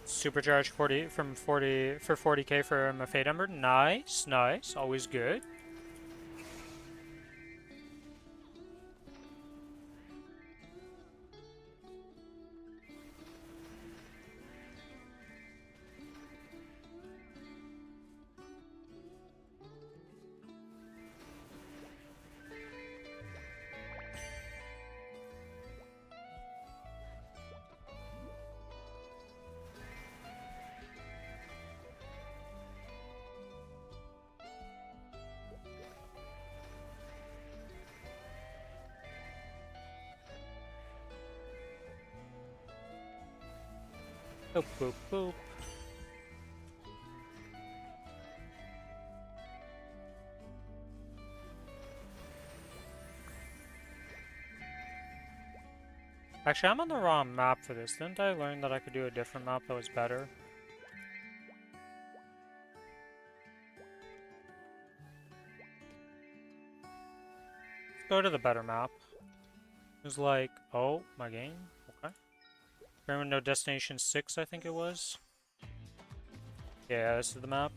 Supercharge 40 from 40 for 40k for my Fate Ember. Nice, nice, always good. Boop, boop, boop. Actually, I'm on the wrong map for this. Didn't I learn that I could do a different map that was better? Let's go to the better map. It was like, oh, my game? Okay. Remember, no Destination 6, I think it was. Yeah, this is the map.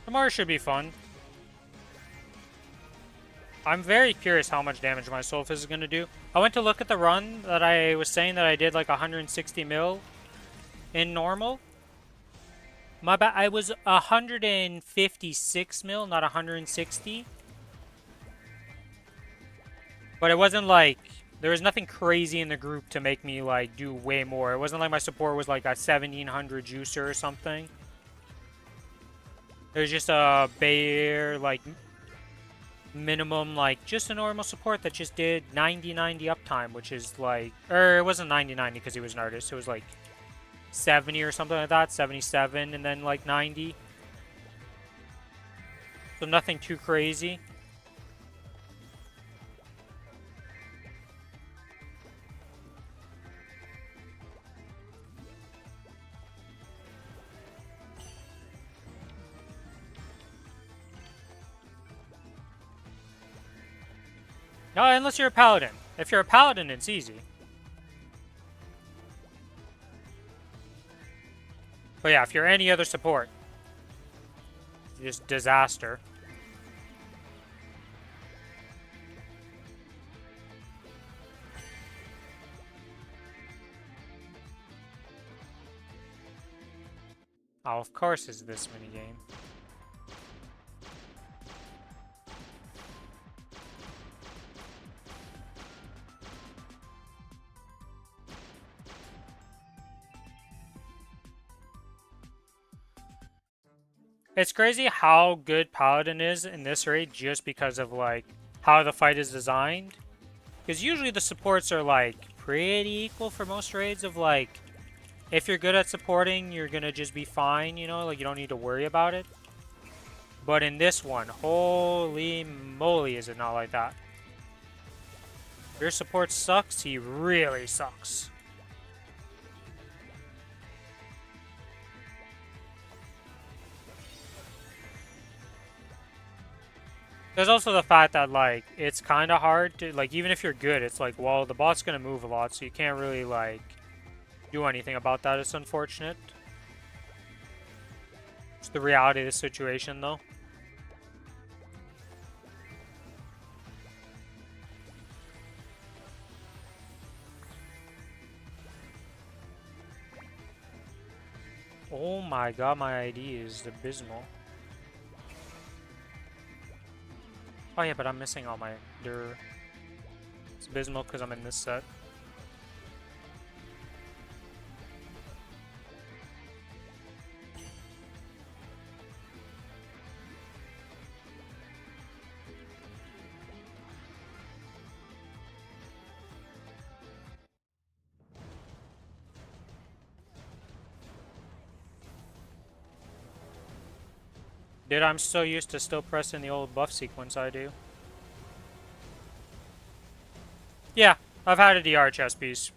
Tomorrow should be fun. I'm very curious how much damage my Soul Fizz is going to do. I went to look at the run that I was saying that I did like 160 mil in normal. My bad, I was 156 mil, not 160. But it wasn't like, there was nothing crazy in the group to make me like do way more. It wasn't like my support was like a 1700 juicer or something. It was just a bare, like, minimum, like, just a normal support that just did 90-90 uptime, which is like, or it wasn't 90-90 because he was an artist. It was like 70 or something like that, 77, and then like 90. So nothing too crazy. No, unless you're a paladin. If you're a paladin, it's easy. But yeah, if you're any other support, just disaster. Oh, of course it's this minigame. It's crazy how good Paladin is in this raid just because of, like, how the fight is designed. Because usually the supports are, like, pretty equal for most raids of, like, if you're good at supporting, you're gonna just be fine, you know? Like, you don't need to worry about it. But in this one, holy moly is it not like that. If your support sucks, he really sucks. There's also the fact that, like, it's kind of hard to, like, even if you're good, it's like, well, the bot's going to move a lot, so you can't really, like, do anything about that. It's unfortunate. It's the reality of the situation, though. Oh my god, my ID is abysmal. Oh yeah, but I'm missing all my dur. It's abysmal because I'm in this set. Dude, I'm so used to still pressing the old buff sequence I do. Yeah, I've had a DR chess piece.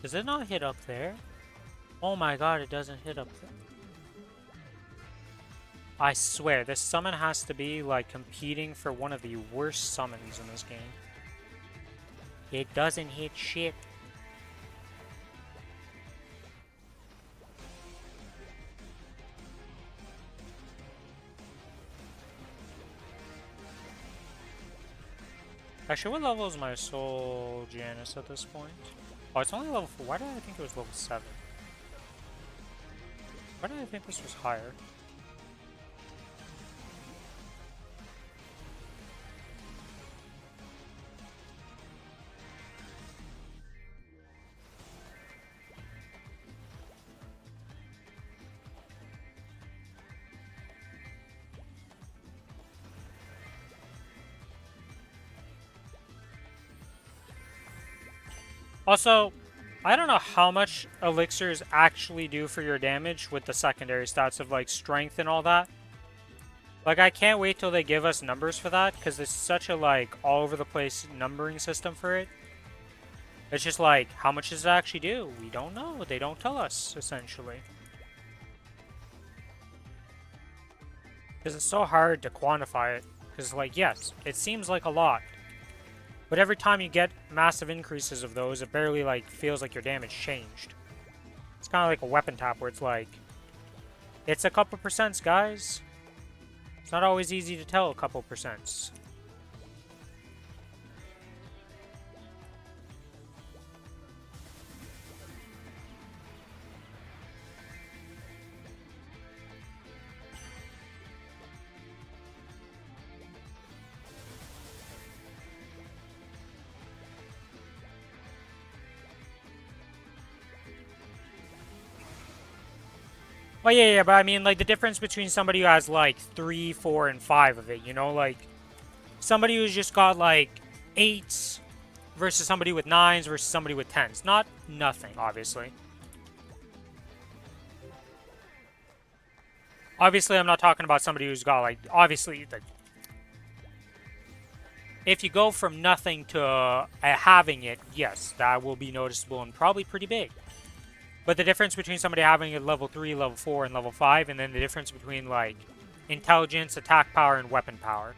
Does it not hit up there? Oh my god, it doesn't hit up there. I swear, this summon has to be, like, competing for one of the worst summons in this game. It doesn't hit shit. Actually, what level is my Soul Janus at this point? Oh, it's only level 4. Why did I think it was level 7? Why did I think this was higher? Also, I don't know how much elixirs actually do for your damage with the secondary stats of like strength and all that. Like, I can't wait till they give us numbers for that, because it's such a like all over the place numbering system for it. It's just like, how much does it actually do? We don't know. They don't tell us, essentially. Because it's so hard to quantify it. Because, like, yes, it seems like a lot. But every time you get massive increases of those, it barely, like, feels like your damage changed. It's kind of like a weapon tap where it's like, it's a couple percents, guys. It's not always easy to tell a couple percents. Well, yeah, but I mean, like, the difference between somebody who has, like, 3, 4, and 5 of it, you know? Like, somebody who's just got, like, 8s versus somebody with 9s versus somebody with 10s. Not nothing, obviously. Obviously, I'm not talking about somebody who's got, like, obviously, like, if you go from nothing to having it, yes, that will be noticeable and probably pretty big. But the difference between somebody having it level 3, level 4, and level 5, and then the difference between, like, intelligence, attack power, and weapon power.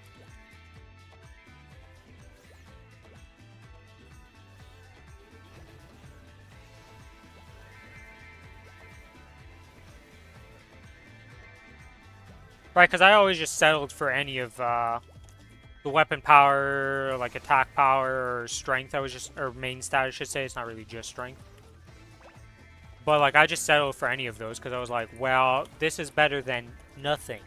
Right, because I always just settled for any of the weapon power, like attack power, or strength. I was just, or main stat, I should say. It's not really just strength. But, like, I just settled for any of those because I was like, well, this is better than nothing.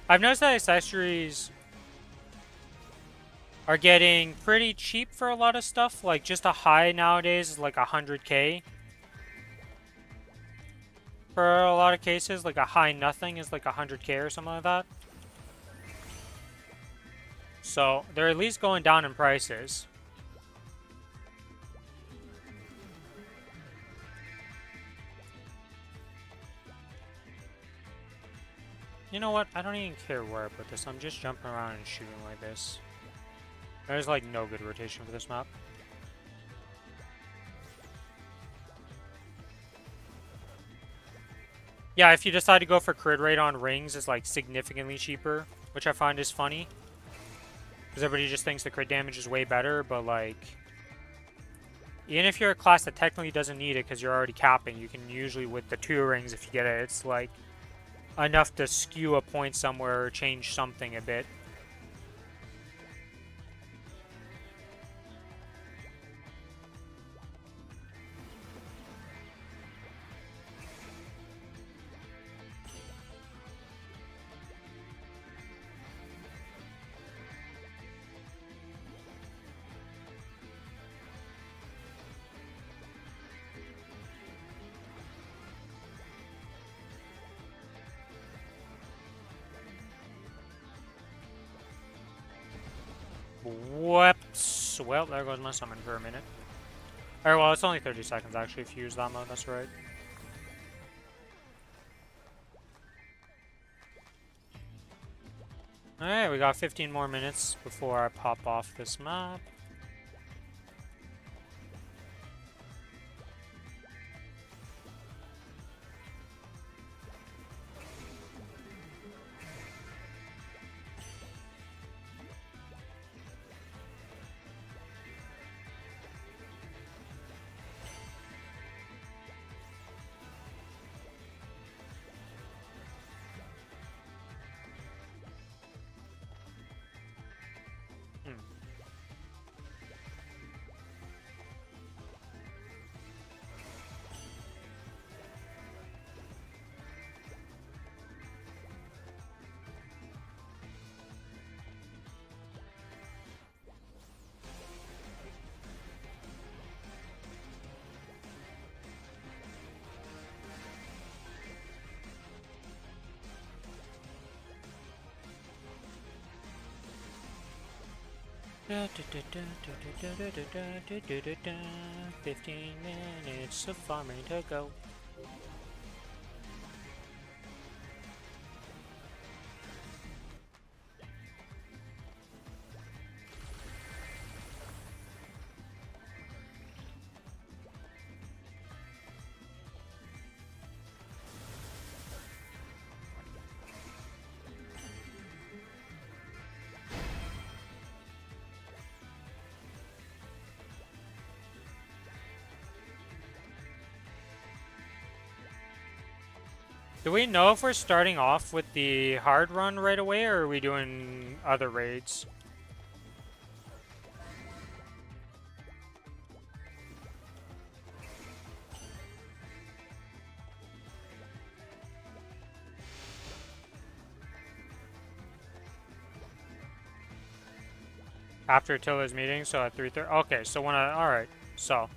I've noticed that accessories are getting pretty cheap for a lot of stuff. Like, just a high nowadays is like 100k. For a lot of cases, like a high nothing is like 100k or something like that. So, they're at least going down in prices. You know what? I don't even care where I put this. I'm just jumping around and shooting like this. There's like no good rotation for this map. Yeah, if you decide to go for crit rate on rings, it's like significantly cheaper, which I find is funny. Because everybody just thinks the crit damage is way better, but like, even if you're a class that technically doesn't need it because you're already capping, you can usually, with the 2 rings, if you get it, it's like enough to skew a point somewhere or change something a bit. Whoops. Well, there goes my summon for a minute. Alright, well, it's only 30 seconds actually if you use that mode, that's right. Alright, we got 15 more minutes before I pop off this map. 15 minutes of farming to go. Do we know if we're starting off with the hard run right away, or are we doing other raids? After Tilla's meeting, so at 3:30. Okay, so when alright, so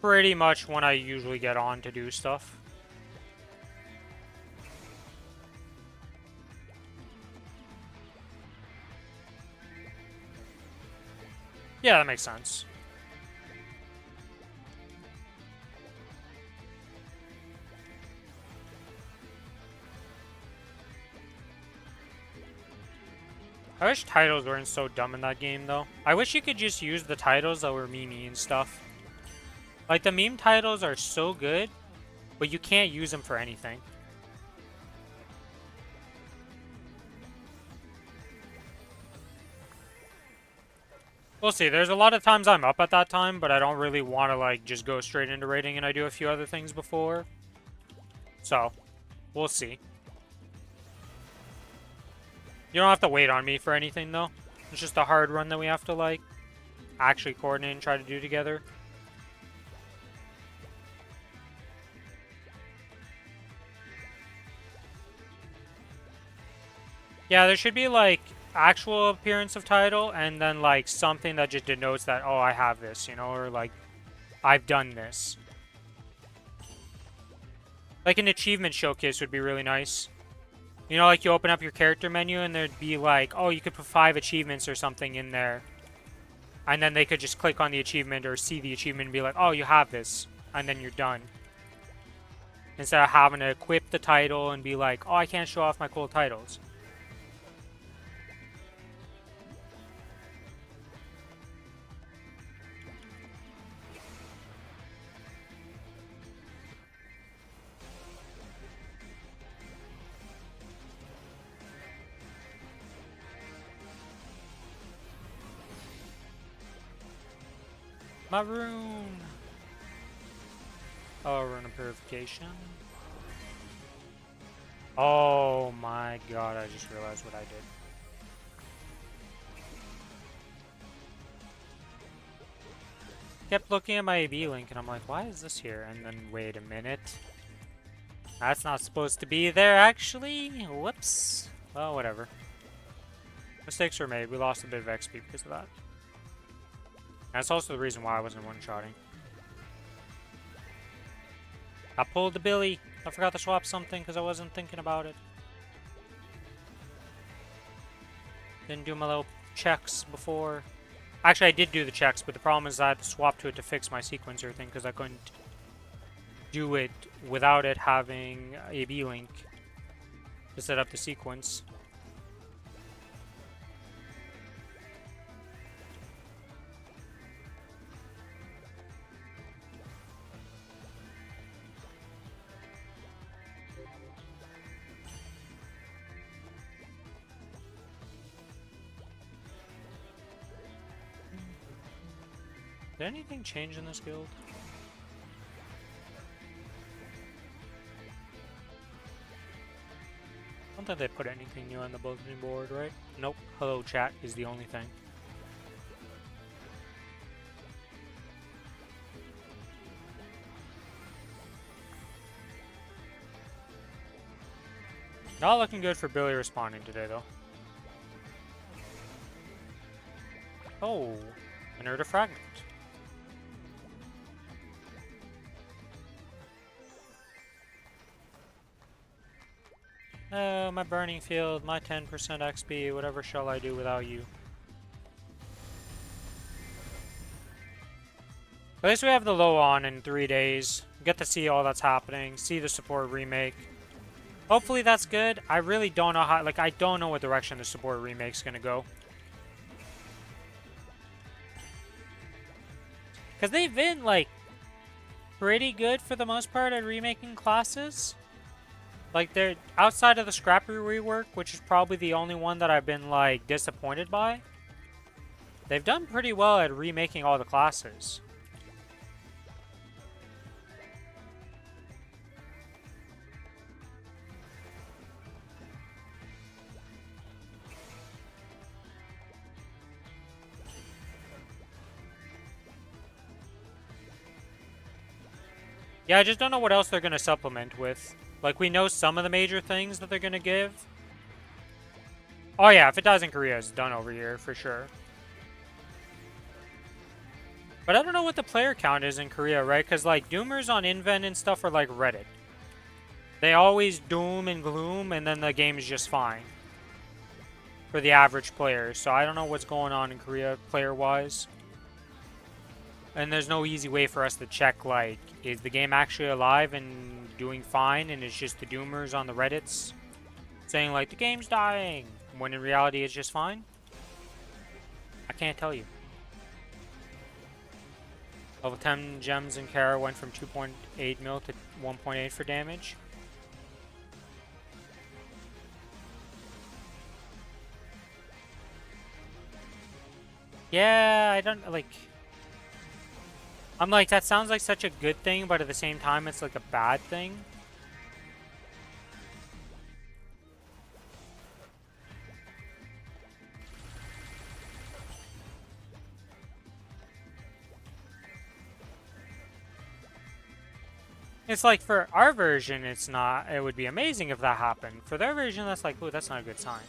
pretty much when I usually get on to do stuff. Yeah, that makes sense. I wish titles weren't so dumb in that game, though. I wish you could just use the titles that were meme and stuff. Like, the meme titles are so good, but you can't use them for anything. We'll see. There's a lot of times I'm up at that time, but I don't really want to, like, just go straight into raiding, and I do a few other things before. So, we'll see. You don't have to wait on me for anything, though. It's just a hard run that we have to, like, actually coordinate and try to do together. Yeah, there should be, like, actual appearance of title, and then, like, something that just denotes that, oh, I have this, you know, or, like, I've done this. Like, an achievement showcase would be really nice. You know, like, you open up your character menu, and there'd be, like, oh, you could put 5 achievements or something in there. And then they could just click on the achievement or see the achievement and be like, oh, you have this. And then you're done. Instead of having to equip the title and be like, oh, I can't show off my cool titles. My rune. Oh, rune of purification. Oh my god, I just realized what I did. Kept looking at my AB link and I'm like, why is this here? And then wait a minute. That's not supposed to be there actually. Whoops. Well, whatever. Mistakes were made. We lost a bit of XP because of that. That's also the reason why I wasn't one-shotting. I pulled the Billy. I forgot to swap something because I wasn't thinking about it. Didn't do my little checks before. Actually, I did do the checks, but the problem is I had to swap to it to fix my sequencer thing because I couldn't do it without it having a B-link to set up the sequence. Did anything change in this guild? I don't think they put anything new on the bulletin board, right? Nope. Hello chat is the only thing. Not looking good for Billy responding today, though. Oh, inert a fragment. Oh, my burning field, my 10% XP, whatever shall I do without you? At least we have the low on in 3 days. Get to see all that's happening. See the support remake. Hopefully that's good. I really don't know how, like, I don't know what direction the support remake's gonna go. Because they've been, like, pretty good for the most part at remaking classes. Like, they're outside of the Scrappy rework, which is probably the only one that I've been, like, disappointed by. They've done pretty well at remaking all the classes. Yeah, I just don't know what else they're going to supplement with. Like, we know some of the major things that they're going to give. Oh yeah, if it dies in Korea, it's done over here, for sure. But I don't know what the player count is in Korea, right? Because, like, Doomers on Invent and stuff are like Reddit. They always doom and gloom, and then the game is just fine. For the average player. So I don't know what's going on in Korea, player-wise. And there's no easy way for us to check, like, is the game actually alive and doing fine, and it's just the doomers on the Reddits saying, like, the game's dying, when in reality it's just fine? I can't tell you. Level 10 gems in Kara went from 2.8 mil to 1.8 for damage. Yeah, I don't, like... I'm like, that sounds like such a good thing, but at the same time, it's like a bad thing. It's like, for our version, it's not, it would be amazing if that happened. For their version, that's like, ooh, that's not a good sign.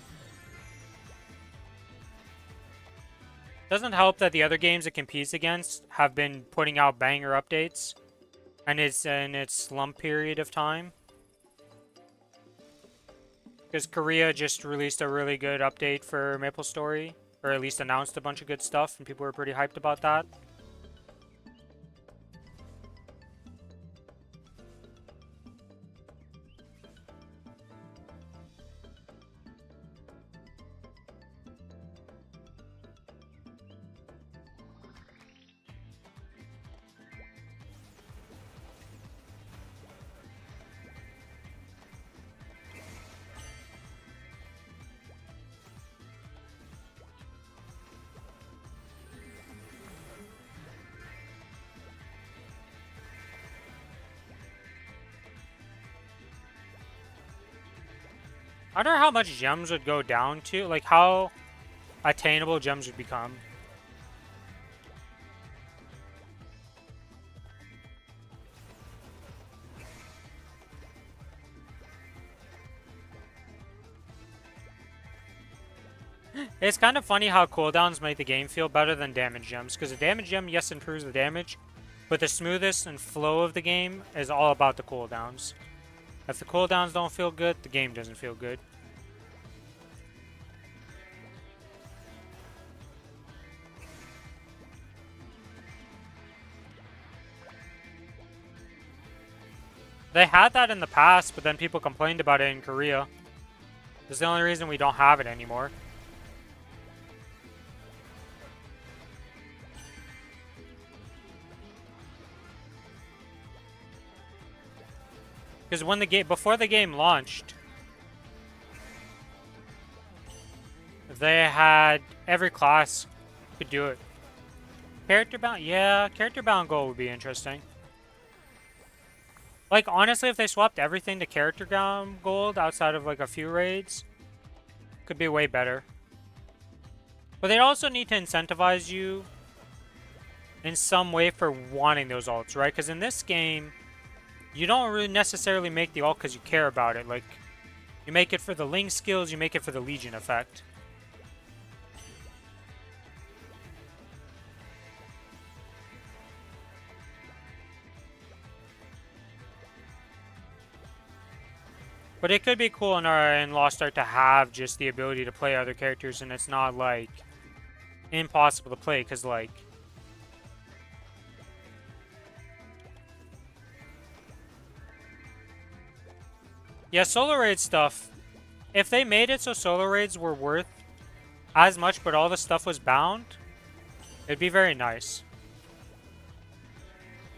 Doesn't help that the other games it competes against have been putting out banger updates, and it's in its slump period of time. Because Korea just released a really good update for Maplestory, or at least announced a bunch of good stuff, and people were pretty hyped about that. I wonder how much gems would go down to, like how attainable gems would become. It's kind of funny how cooldowns make the game feel better than damage gems, because the damage gem, yes, improves the damage, but the smoothness and flow of the game is all about the cooldowns. If the cooldowns don't feel good, the game doesn't feel good. They had that in the past, but then people complained about it in Korea. That's the only reason we don't have it anymore. Because when the game, before the game launched, they had every class could do it. Character bound, yeah, character bound gold would be interesting. Like, honestly, if they swapped everything to character bound gold outside of like a few raids, could be way better. But they also need to incentivize you in some way for wanting those ults, right? Because in this game, you don't really necessarily make the ult because you care about it. Like, you make it for the Ling skills, you make it for the Legion effect. But it could be cool in Lost Ark to have just the ability to play other characters, and it's not, like, impossible to play, because, like, Yeah, solo raid stuff. If they made it so solo raids were worth as much, but all the stuff was bound, it'd be very nice.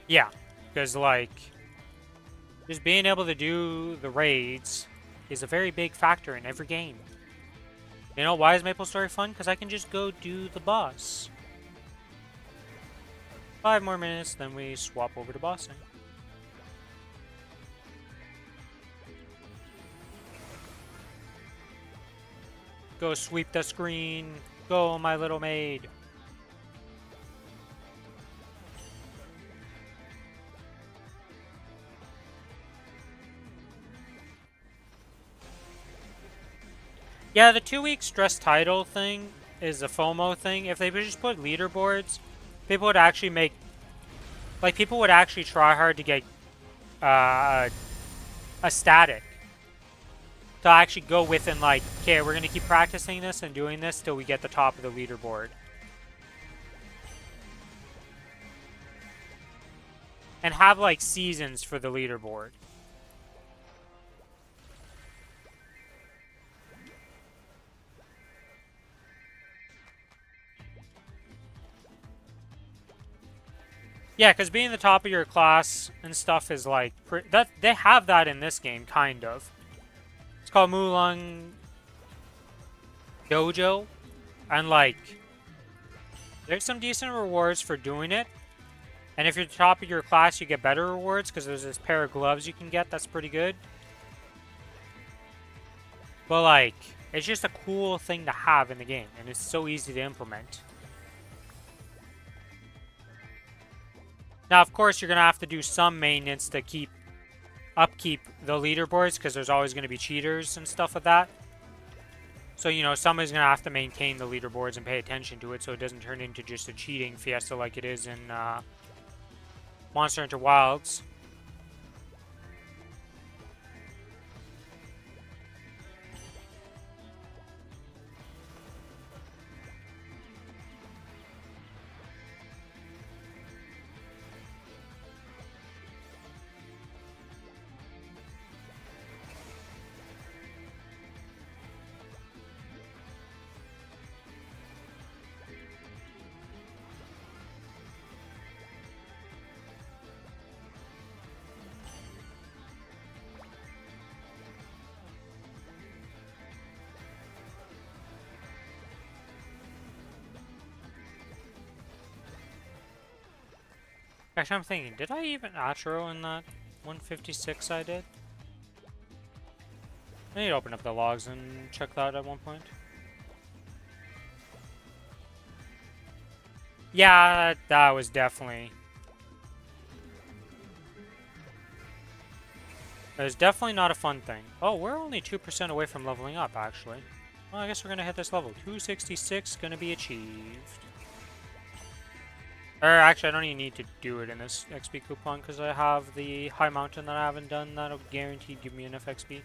Yeah, because like, just being able to do the raids is a very big factor in every game. You know, why is Maplestory fun? Because I can just go do the boss. 5 more minutes, then we swap over to bossing. Go sweep the screen. Go, my little maid. Yeah, the 2-week stress title thing is a FOMO thing. If they would just put leaderboards, people would actually make... Like, people would actually try hard to get a static. To actually go within, like, okay, we're going to keep practicing this and doing this till we get the top of the leaderboard. And have, like, seasons for the leaderboard. Yeah, because being the top of your class and stuff is, like, that they have that in this game, kind of. It's called Mulong Dojo. And, like, there's some decent rewards for doing it. And if you're the top of your class, you get better rewards because there's this pair of gloves you can get that's pretty good. But, like, it's just a cool thing to have in the game, and it's so easy to implement. Now, of course, you're going to have to do some maintenance to upkeep the leaderboards because there's always going to be cheaters and stuff like that. So, you know, somebody's going to have to maintain the leaderboards and pay attention to it so it doesn't turn into just a cheating fiesta like it is in Monster Hunter Wilds. Actually, I'm thinking, did I even outro in that 156 I did? I need to open up the logs and check that at one point. Yeah, that was definitely... It was definitely not a fun thing. Oh, we're only 2% away from leveling up, actually. Well, I guess we're going to hit this level. 266 going to be achieved. Or actually, I don't even need to do it in this XP coupon because I have the high mountain that I haven't done. That'll guaranteed give me enough XP.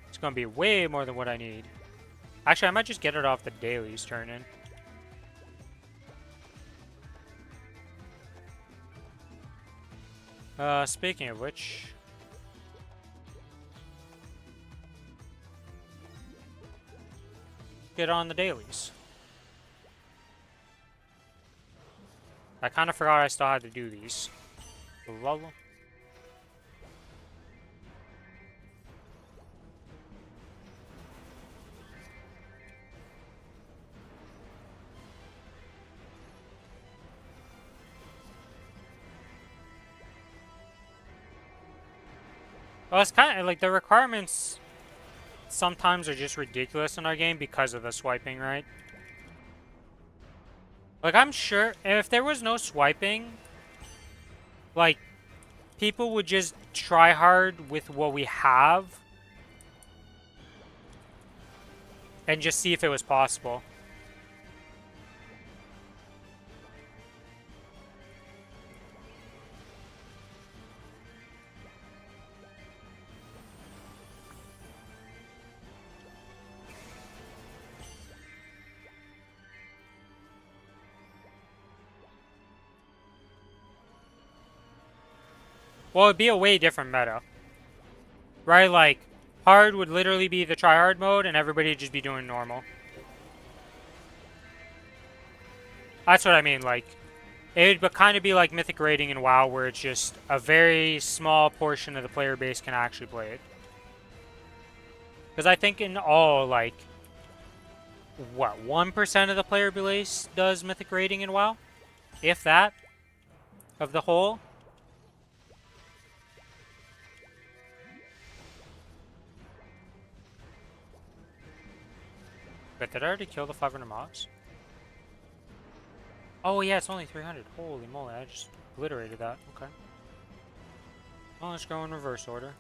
It's going to be way more than what I need. Actually, I might just get it off the dailies turn in. Speaking of which... Get on the dailies. I kind of forgot I still had to do these. Lol. Well, it's kind of like the requirements sometimes are just ridiculous in our game because of the swiping, right? Like, I'm sure if there was no swiping, like, people would just try hard with what we have and just see if it was possible. Well, it'd be a way different meta. Right? Like, hard would literally be the try-hard mode, and everybody would just be doing normal. That's what I mean, like, it would kind of be like Mythic Raiding in WoW, where it's just a very small portion of the player base can actually play it. Because I think in all, like, what, 1% of the player base does Mythic Raiding in WoW? If that, of the whole. But did I already kill the 500 mobs? Oh yeah, it's only 300. Holy moly, I just obliterated that. Okay. Well, let's go in reverse order.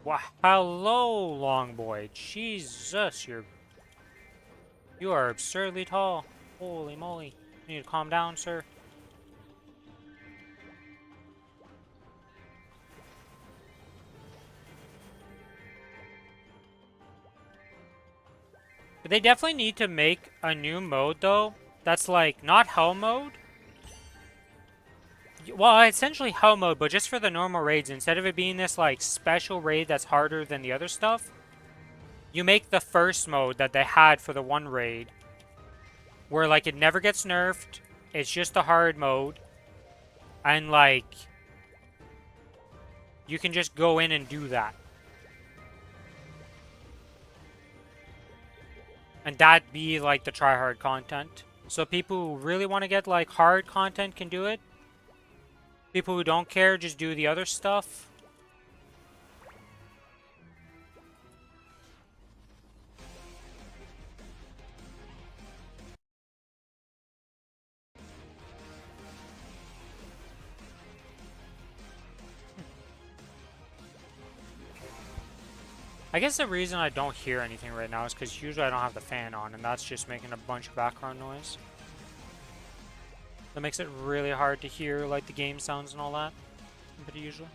Wow, hello, long boy. Jesus, you are absurdly tall. Holy moly. You need to calm down, sir. They definitely need to make a new mode, though, that's like, not hell mode. Well, essentially hell mode, but just for the normal raids. Instead of it being this, like, special raid that's harder than the other stuff, you make the first mode that they had for the one raid, where, like, it never gets nerfed. It's just the hard mode. And, like, you can just go in and do that. And that be, like, the try-hard content. So people who really want to get, like, hard content can do it. People who don't care just do the other stuff. I guess the reason I don't hear anything right now is because usually I don't have the fan on, and that's just making a bunch of background noise. That makes it really hard to hear, like, the game sounds and all that, pretty usually.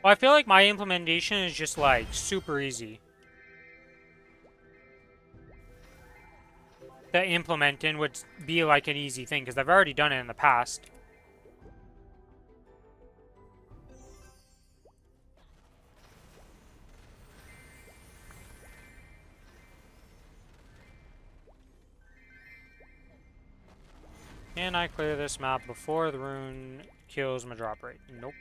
Well, I feel like my implementation is just, like, super easy to implement in would be, like, an easy thing, because I've already done it in the past. Can I clear this map before the rune kills my drop rate? Nope.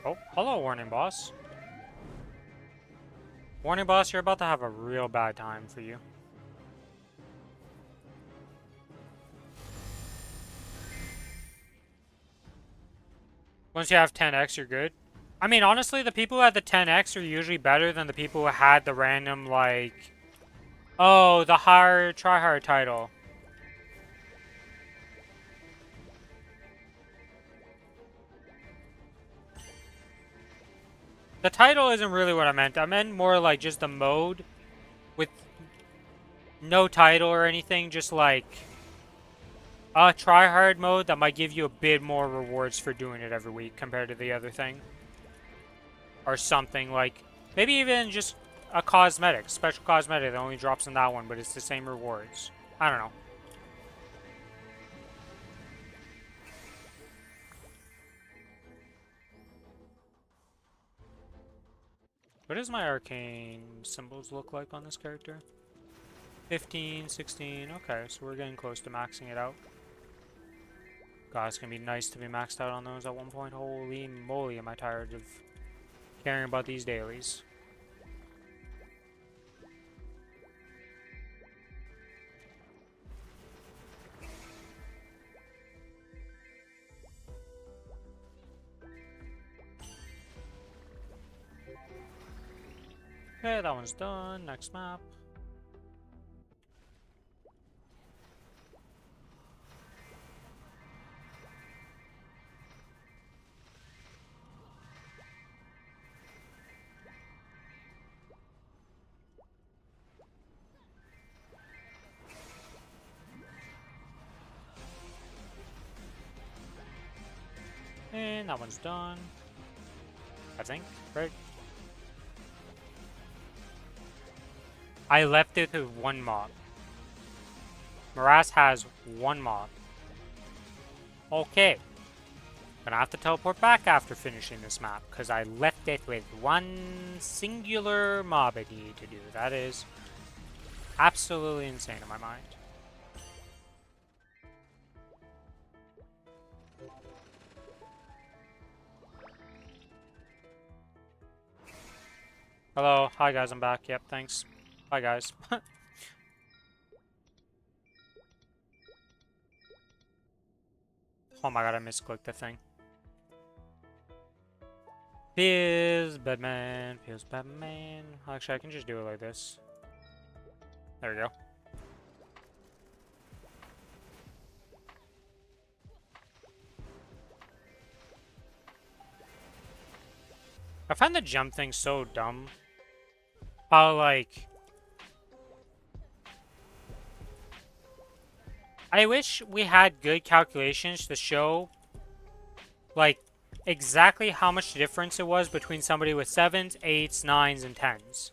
Oh, hello, Warning Boss. Warning Boss, you're about to have a real bad time for you. Once you have 10x, you're good. I mean, honestly, the people who had the 10x are usually better than the people who had the random, like... Oh, the hard, try-hard title. The title isn't really what I meant. I meant more like just the mode with no title or anything. Just like a try-hard mode that might give you a bit more rewards for doing it every week compared to the other thing. Or something like, maybe even just a cosmetic, special cosmetic that only drops in that one, but it's the same rewards. I don't know. What does my arcane symbols look like on this character? 15, 16, okay, so we're getting close to maxing it out. God, it's gonna be nice to be maxed out on those at one point. Holy moly, am I tired of caring about these dailies. Okay, that one's done. Next map. That one's done. I think, right? I left it with one mob. Morass has one mob. Okay. Gonna have to teleport back after finishing this map, because I left it with one singular mob I need to do. That is absolutely insane in my mind. Hello. Hi, guys. I'm back. Yep, thanks. Bye, guys. Oh my god, I misclicked the thing. Feels Batman. Feels Batman. Actually, I can just do it like this. There we go. I find the jump thing so dumb. How, like... I wish we had good calculations to show, like, exactly how much difference it was between somebody with 7s, 8s, 9s, and 10s.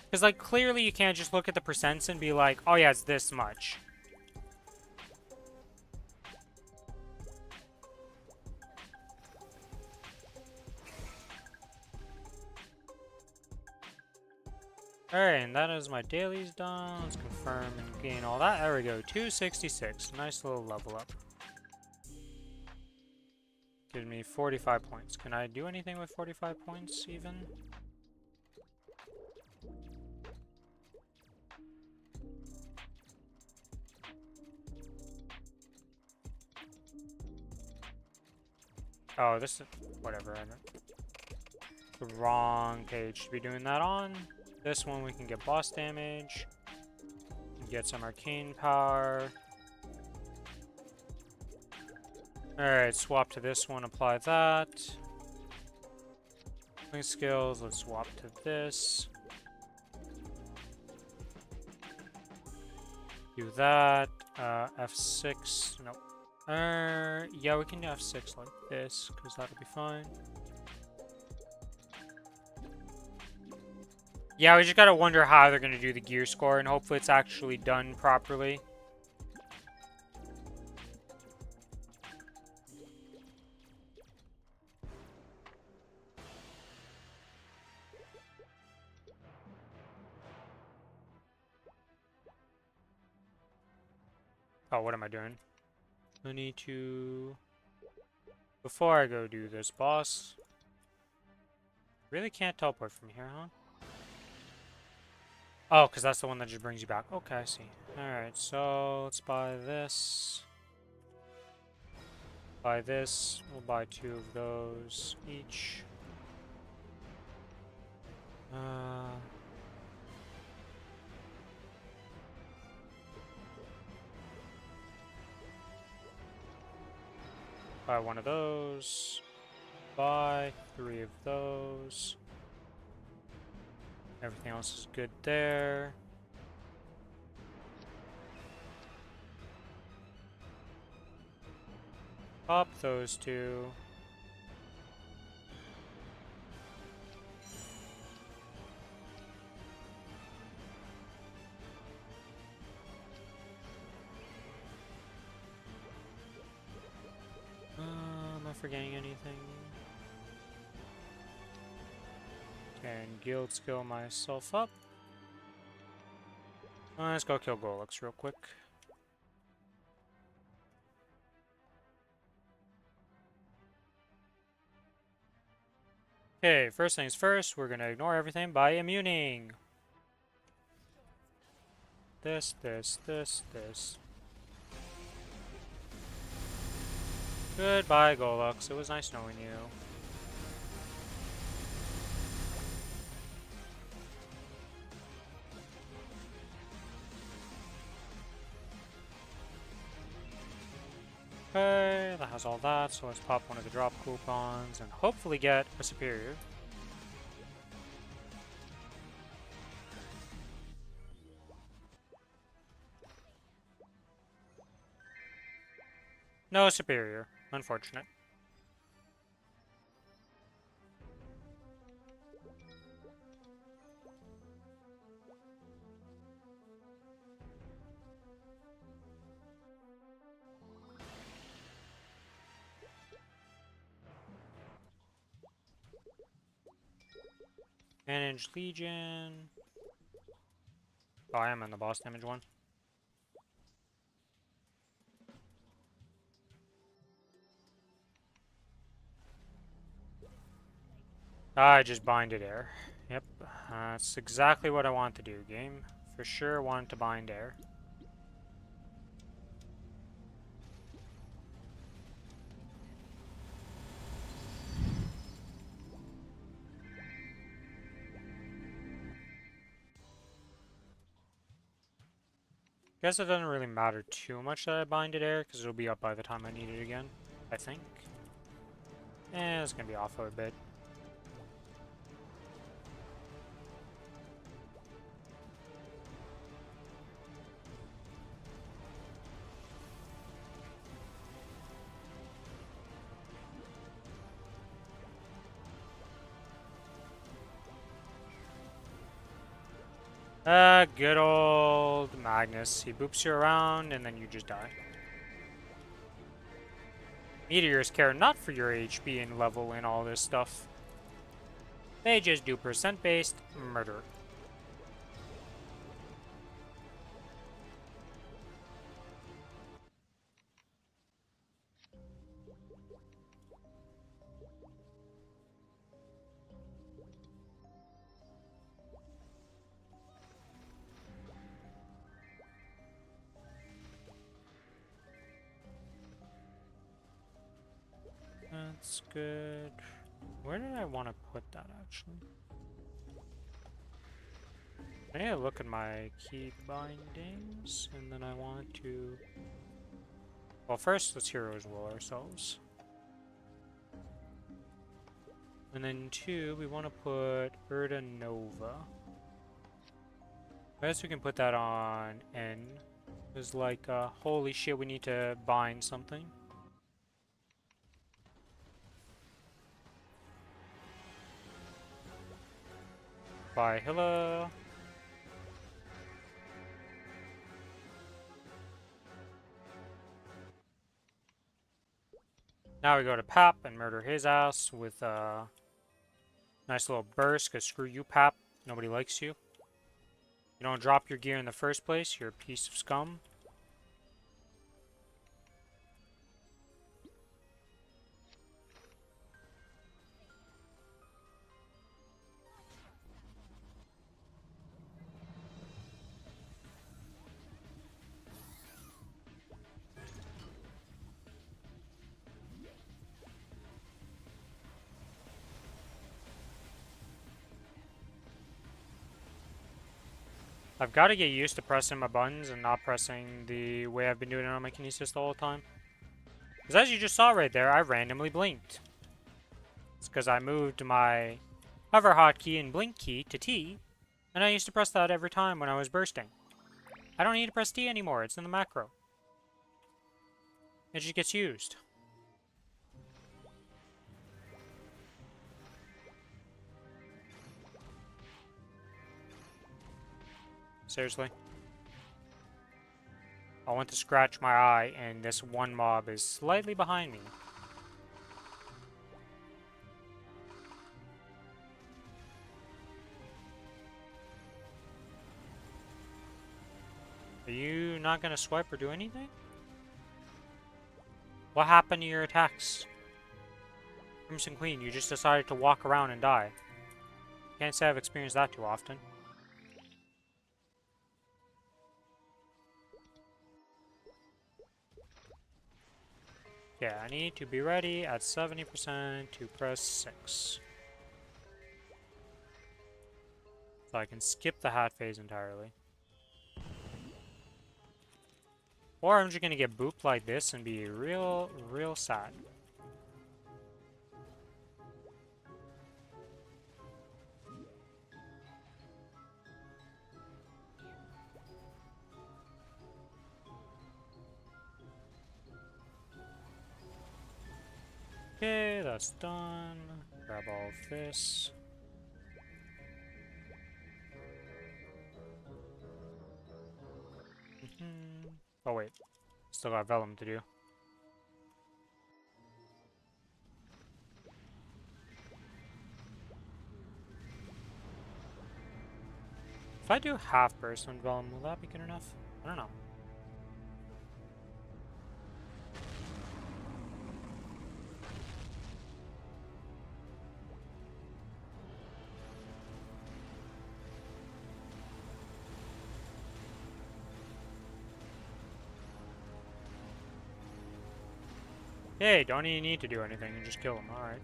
Because, like, clearly you can't just look at the percents and be like, oh yeah, it's this much. Alright, and that is my dailies done. Let's confirm and gain all that. There we go, 266. Nice little level up. Gives me 45 points. Can I do anything with 45 points, even? Oh, this is... whatever, I don't... The wrong page to be doing that on. This one we can get boss damage. Get some arcane power. Alright, swap to this one, apply that. Link skills, let's swap to this. Do that. F6, nope. Yeah, we can do F6 like this, because that'll be fine. Yeah, we just gotta wonder how they're gonna do the gear score, and hopefully it's actually done properly. Oh, what am I doing? I need to... Before I go do this boss... Really can't teleport from here, huh? Oh, because that's the one that just brings you back. Okay, I see. Alright, so let's buy this. Buy this. We'll buy 2 of those each. Buy 1 of those. Buy 3 of those. Everything else is good there. Pop those 2. Am I forgetting anything? And guild skill myself up. Let's go kill Golux real quick. Okay, first things first, we're gonna ignore everything by immuning. This. Goodbye, Golux. It was nice knowing you. Okay, that has all that, so let's pop one of the drop coupons and hopefully get a superior. No superior. Unfortunate. Manage Legion. Oh, I am in the boss damage one. I just binded air. Yep, that's exactly what I want to do, game. For sure wanted to bind air. Guess it doesn't really matter too much that I binded air, because it'll be up by the time I need it again, I think. It's gonna be off a bit. Good old Magnus. He boops you around, and then you just die. Meteors care not for your HP and level and all this stuff. They just do percent-based murder. That's good. Where did I want to put that, actually? I need to look at my key bindings, and then I want to... Well, first, let's heroes roll ourselves. And then 2, we want to put Urda Nova. I guess we can put that on N. It's like, holy shit, we need to bind something. Bye, hello. Now we go to Pap and murder his ass with a nice little burst, because screw you, Pap. Nobody likes you. You don't drop your gear in the first place, you're a piece of scum. I've got to get used to pressing my buttons and not pressing the way I've been doing it on my kinesis the whole time. Because as you just saw right there, I randomly blinked. It's because I moved my hover hotkey and blink key to T, and I used to press that every time when I was bursting. I don't need to press T anymore, it's in the macro. It just gets used. Seriously. I want to scratch my eye, and this one mob is slightly behind me. Are you not going to swipe or do anything? What happened to your attacks? Crimson Queen, you just decided to walk around and die. Can't say I've experienced that too often. Yeah, I need to be ready at 70% to press 6. So I can skip the hat phase entirely. Or I'm just gonna get booped like this and be real sad. Okay, that's done. Grab all of this. Oh wait, still got Vellum to do. If I do half burst on Vellum, will that be good enough? I don't know. Hey, don't even need to do anything, you just kill him, alright.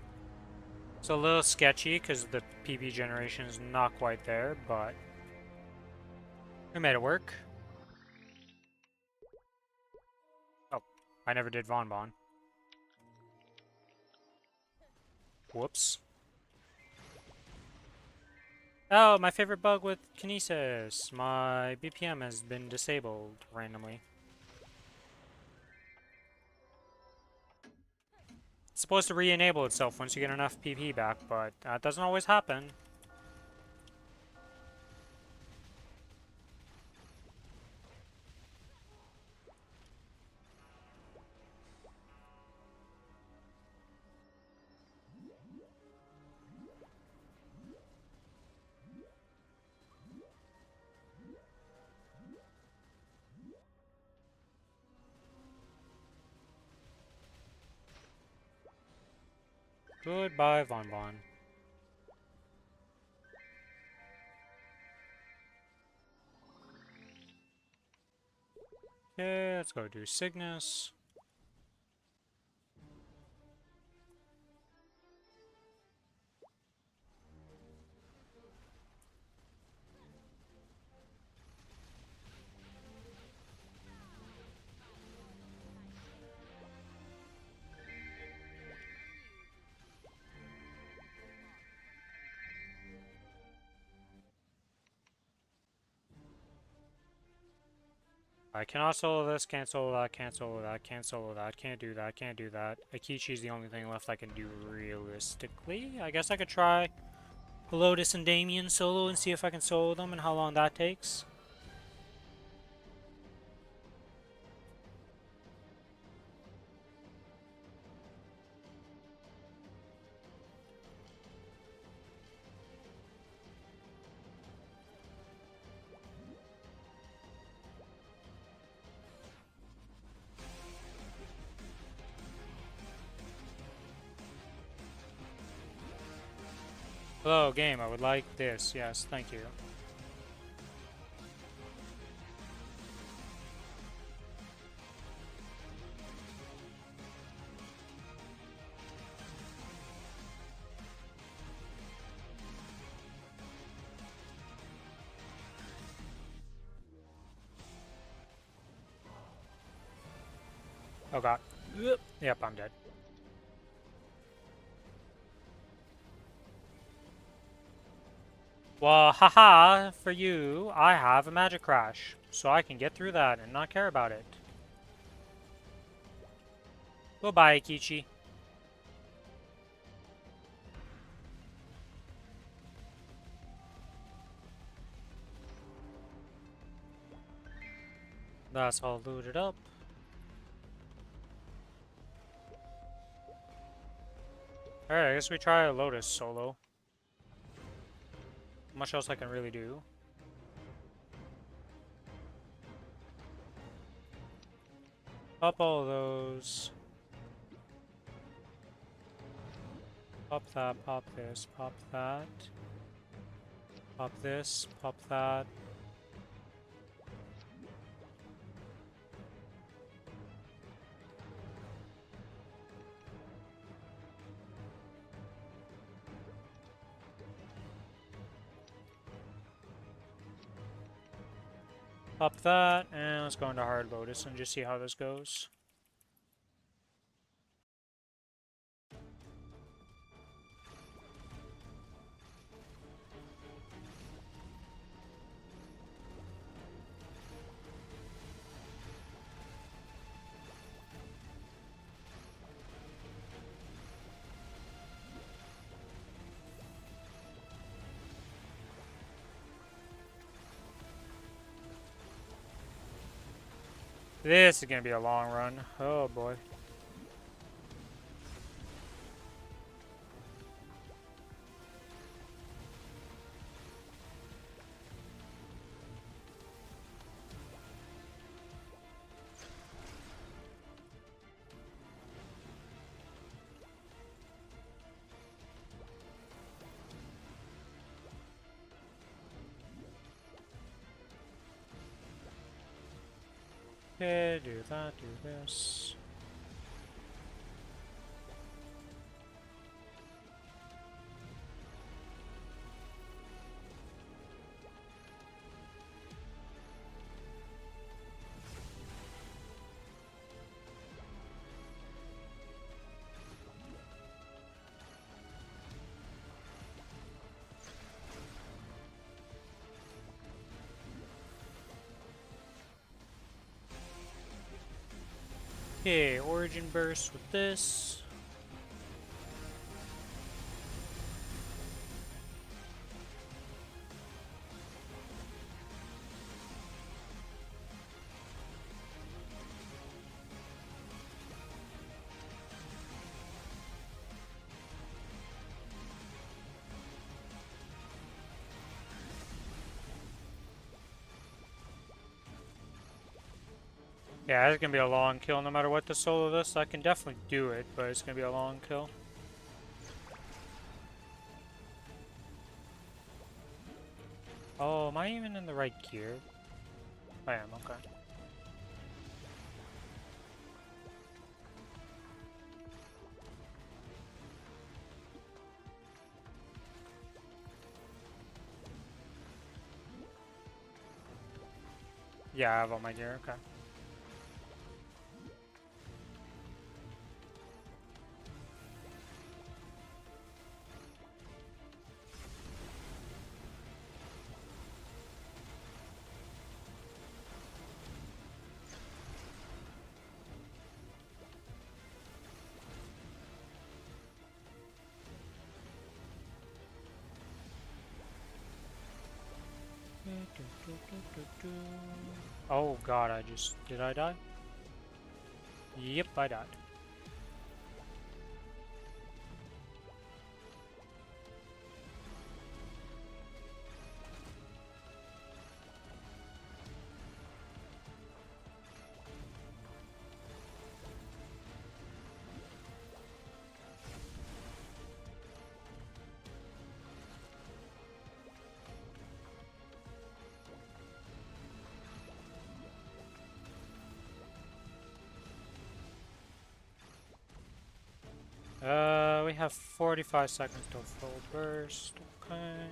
It's a little sketchy because the PP generation is not quite there, but we made it work. Oh, I never did Von Bon. Whoops. Oh, my favorite bug with Kinesis. My BPM has been disabled randomly. It's supposed to re-enable itself once you get enough PP back, but that doesn't always happen. Goodbye, Von Bon. Okay, let's go do Cygnus. I cannot solo this, can't solo that, can't solo that, can't solo that, can't do that, can't do that. Akichi's the only thing left I can do realistically. I guess I could try Lotus and Damien solo and see if I can solo them and how long that takes. Hello, game, I would like this. Yes, thank you. Oh god. Yep, I'm dead. Well, haha, for you, I have a magic crash, so I can get through that and not care about it. Goodbye, Akichi. That's all looted up. Alright, I guess we try a Lotus solo. Much else I can really do. Pop all of those. Pop that, pop this, pop that. Pop this, pop that. Pop that, and let's go into Hard Lotus and just see how this goes. This is gonna be a long run. Oh boy. Okay, do that, do this. Okay, origin burst with this. Yeah, it's gonna be a long kill no matter what the solo this. I can definitely do it, but it's gonna be a long kill. Oh, am I even in the right gear? I am, okay. Yeah, I have all my gear, okay. Oh god, did I die? Yep, I died. We have 45 seconds till full burst, okay.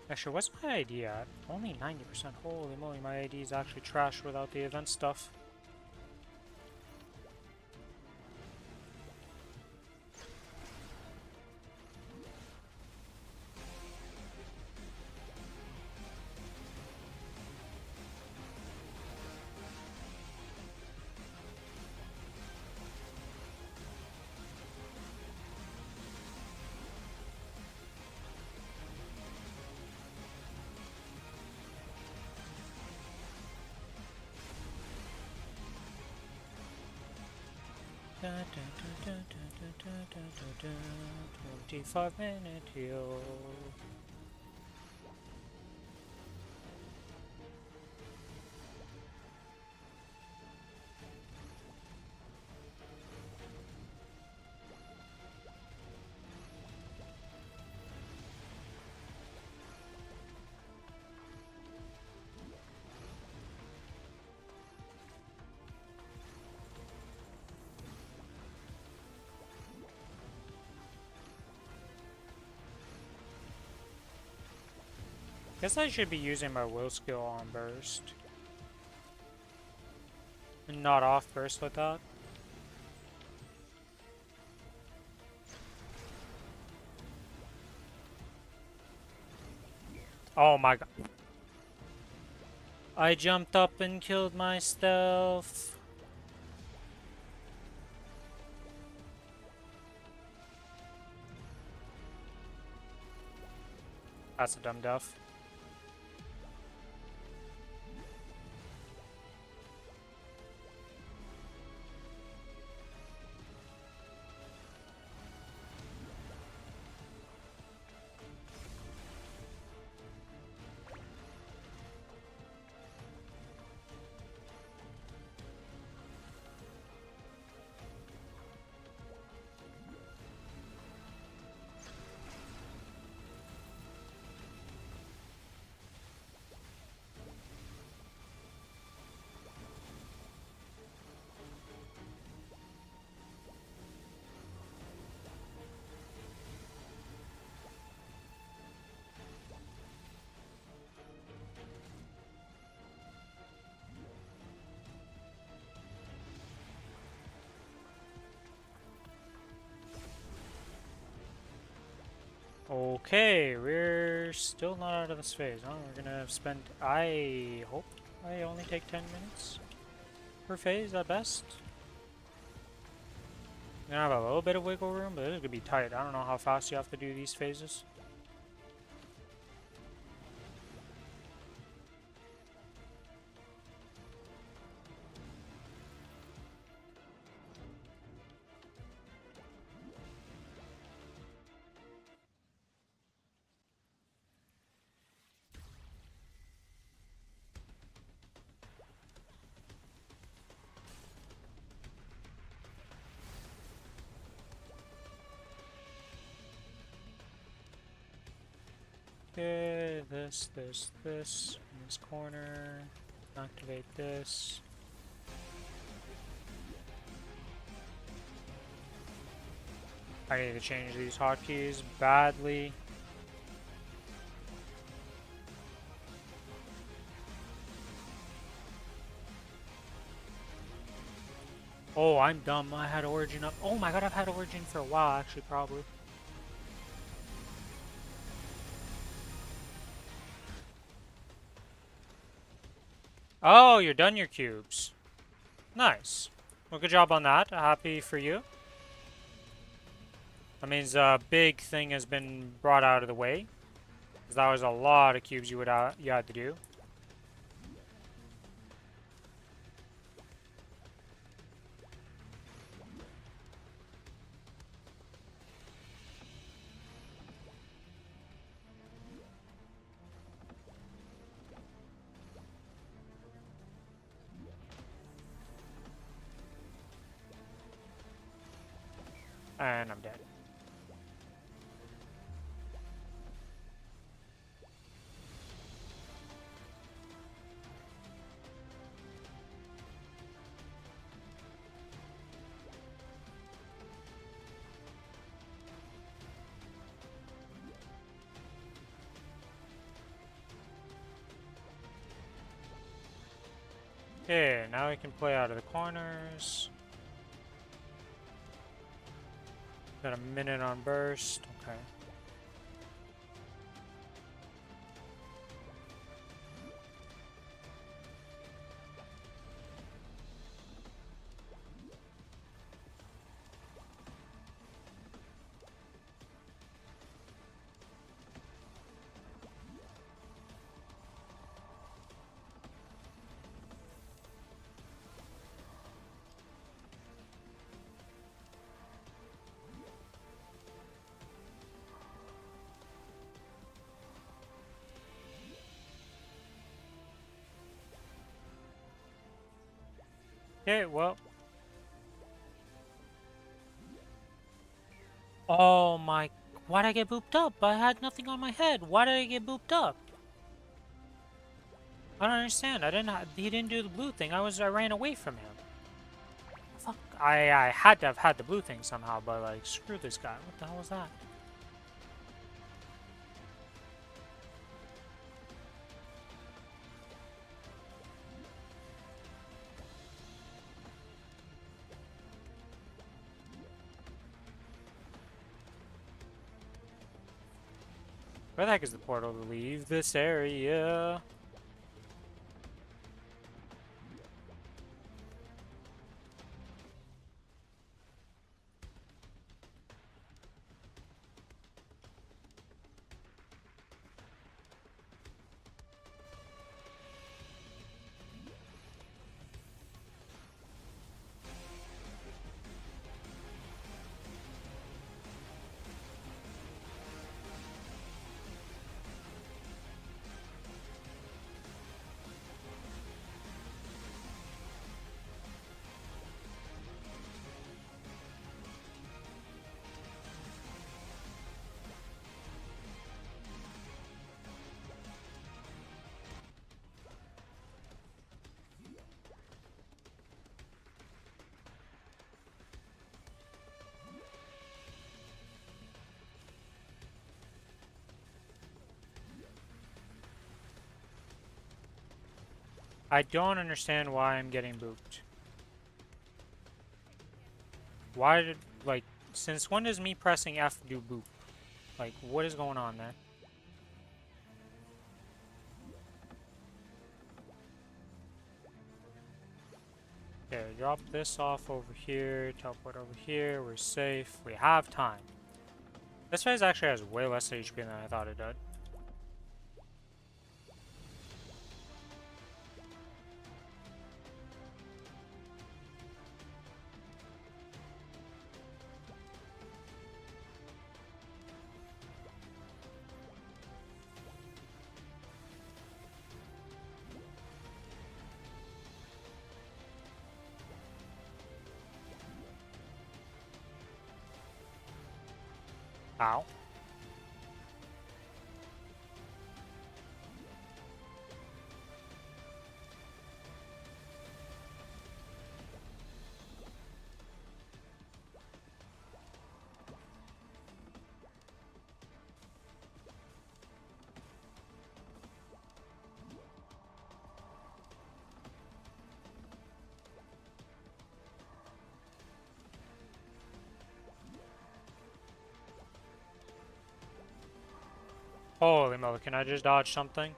Actually, what's my ID at? Only 90%. Holy moly, my ID is actually trash without the event stuff. Da, da, da, da, da, da, da, da, da. 25-minute heal. Guess I should be using my will skill on burst. Not off burst with that. Oh my god. I jumped up and killed myself. That's a dumb duff. Okay, we're still not out of this phase, huh? We're gonna spend... I hope I only take 10 minutes per phase at best. I'm gonna have a little bit of wiggle room, but it's gonna be tight. I don't know how fast you have to do these phases. Okay, this, in this corner. Activate this. I need to change these hotkeys badly. Oh, I'm dumb. I had Origin up. Oh my god, I've had Origin for a while, actually, probably. Oh, you're done your cubes. Nice. Well, good job on that. Happy for you. That means a big thing has been brought out of the way. Because that was a lot of cubes you had to do. And I'm dead. Okay, now we can play out of the corners. Got a minute on burst. Okay. Okay, well. Oh my. Why'd I get booped up? I had nothing on my head. Why did I get booped up? I don't understand. He didn't do the blue thing. I ran away from him. Fuck. I had to have had the blue thing somehow, but like, screw this guy. What the hell was that? Where the heck is the portal to leave this area? I don't understand why I'm getting booped. Why did, like, since when does me pressing F do boop? Like, what is going on there? Okay, drop this off over here, teleport over here, we're safe, we have time. This phase actually has way less HP than I thought it did. Ow. Holy moly, can I just dodge something?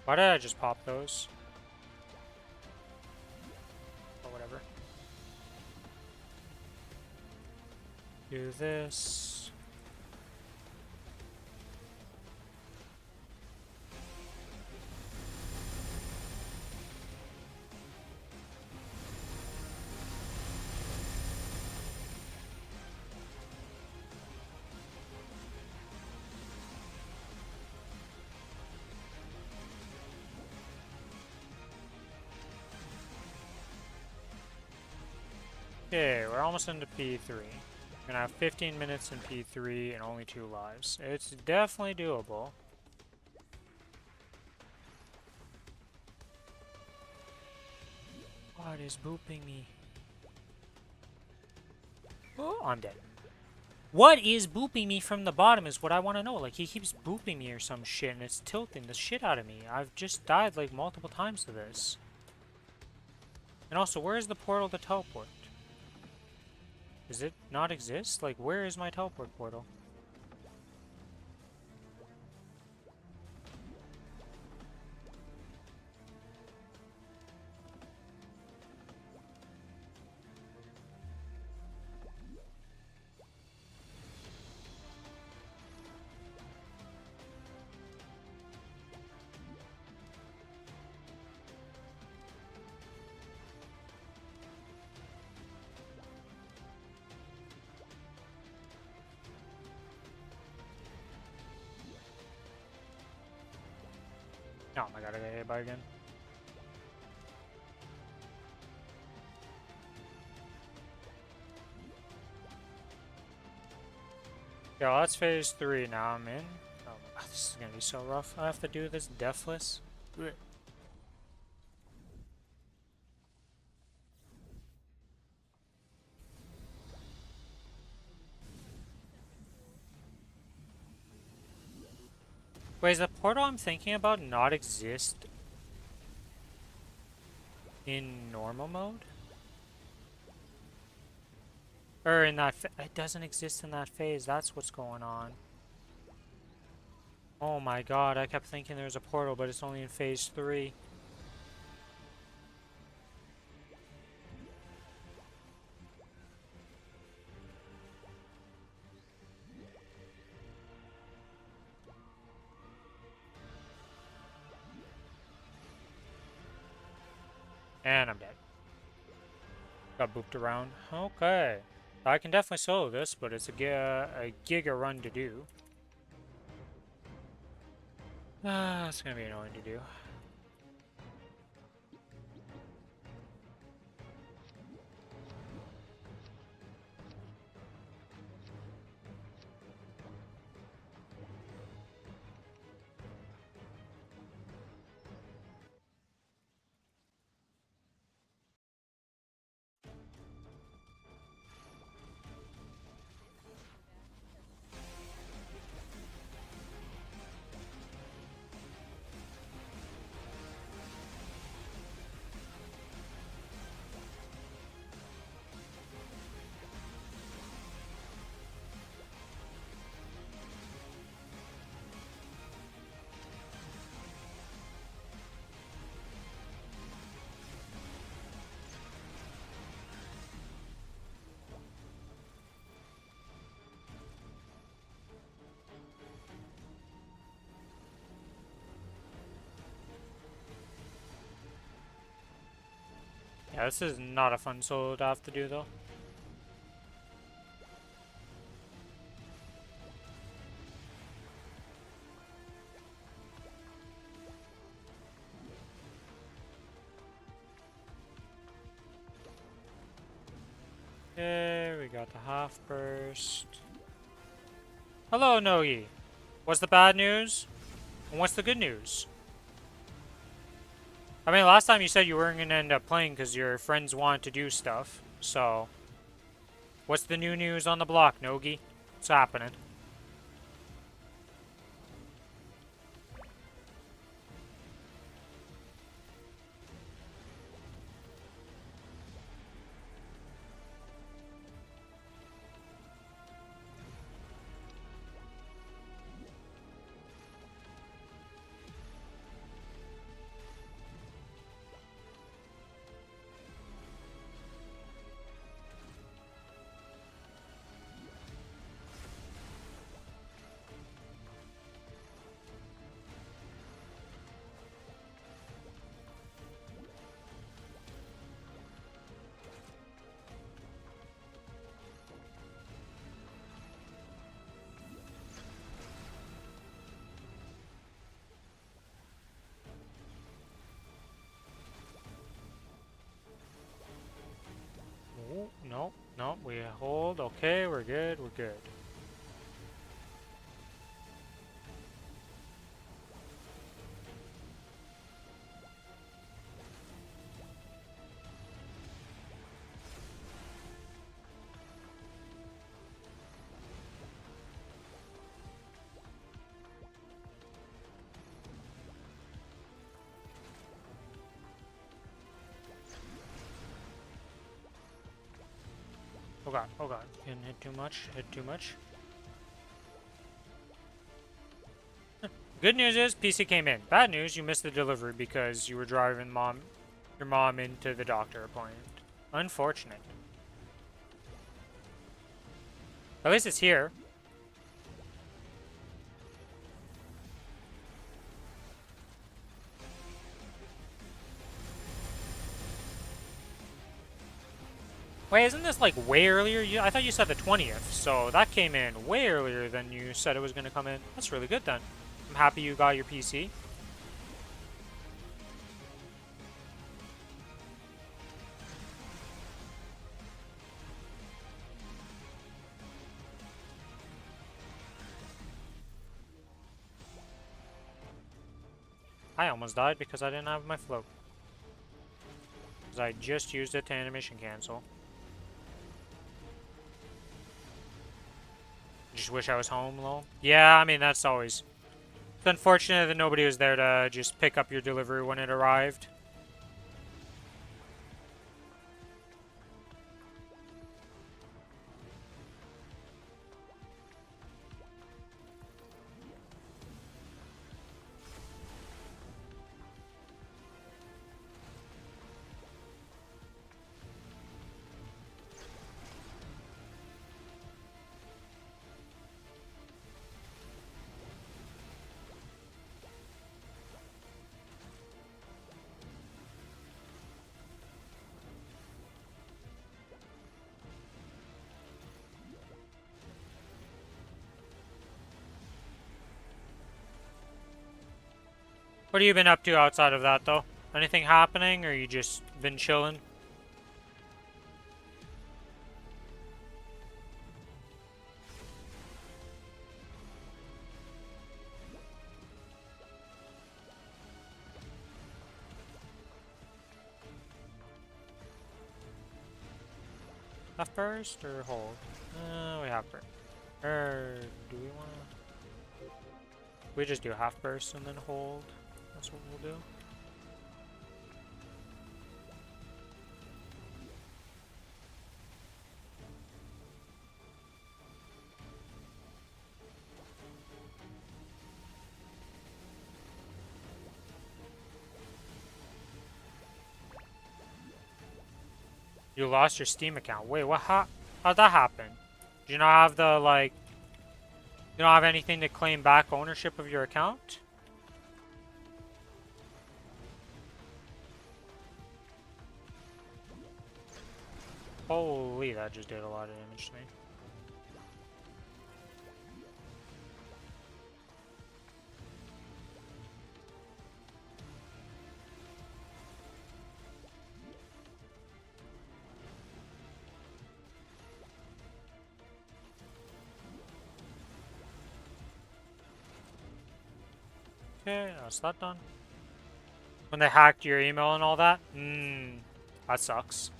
Why did I just pop those? Or whatever. Do this. Okay, we're almost into P3. We're gonna have 15 minutes in P3 and only 2 lives. It's definitely doable. What is booping me? Oh, I'm dead. What is booping me from the bottom is what I want to know. Like, he keeps booping me or some shit, and it's tilting the shit out of me. I've just died, like, multiple times to this. And also, where is the portal to teleport? Does it not exist? Like, where is my teleport portal? Oh my god, I got hit by again. Yeah, well, that's phase 3 now I'm in. Oh, This is gonna be so rough. I have to do this deathless. Blech. Wait, does the portal I'm thinking about not exist in normal mode? Or in that it doesn't exist in that phase, that's what's going on. Oh my god, I kept thinking there was a portal, but it's only in phase 3. And I'm dead. Got booped around. Okay. I can definitely solo this, but it's a giga run to do. Ah, it's gonna be annoying to do. Yeah, this is not a fun solo to have to do, though. Okay, we got the half burst. Hello, Nogi. What's the bad news? And what's the good news? I mean, last time you said you weren't gonna end up playing because your friends wanted to do stuff. So, what's the new news on the block, Nogi? What's happening? Oh, no, no, we hold. Okay, we're good, we're good. Oh god, didn't hit too much, hit too much. Good news is PC came in. Bad news, you missed the delivery because you were driving your mom into the doctor appointment. Unfortunate. At least it's here. Wait, isn't this like way earlier? I thought you said the 20th, so that came in way earlier than you said it was going to come in. That's really good then. I'm happy you got your PC. I almost died because I didn't have my float. Because I just used it to animation cancel. Just wish I was home, lol. Yeah, I mean, that's always... It's unfortunate that nobody was there to just pick up your delivery when it arrived. What have you been up to outside of that, though? Anything happening, or you just been chilling? Half burst or hold? We have burst. Do we want to... We just do half burst and then hold. That's what we'll do. You lost your Steam account. Wait, what? How'd that happen? Do you not have the, like... You don't have anything to claim back ownership of your account? Holy, that just did a lot of damage to me. Okay, that's that done. When they hacked your email and all that? That sucks.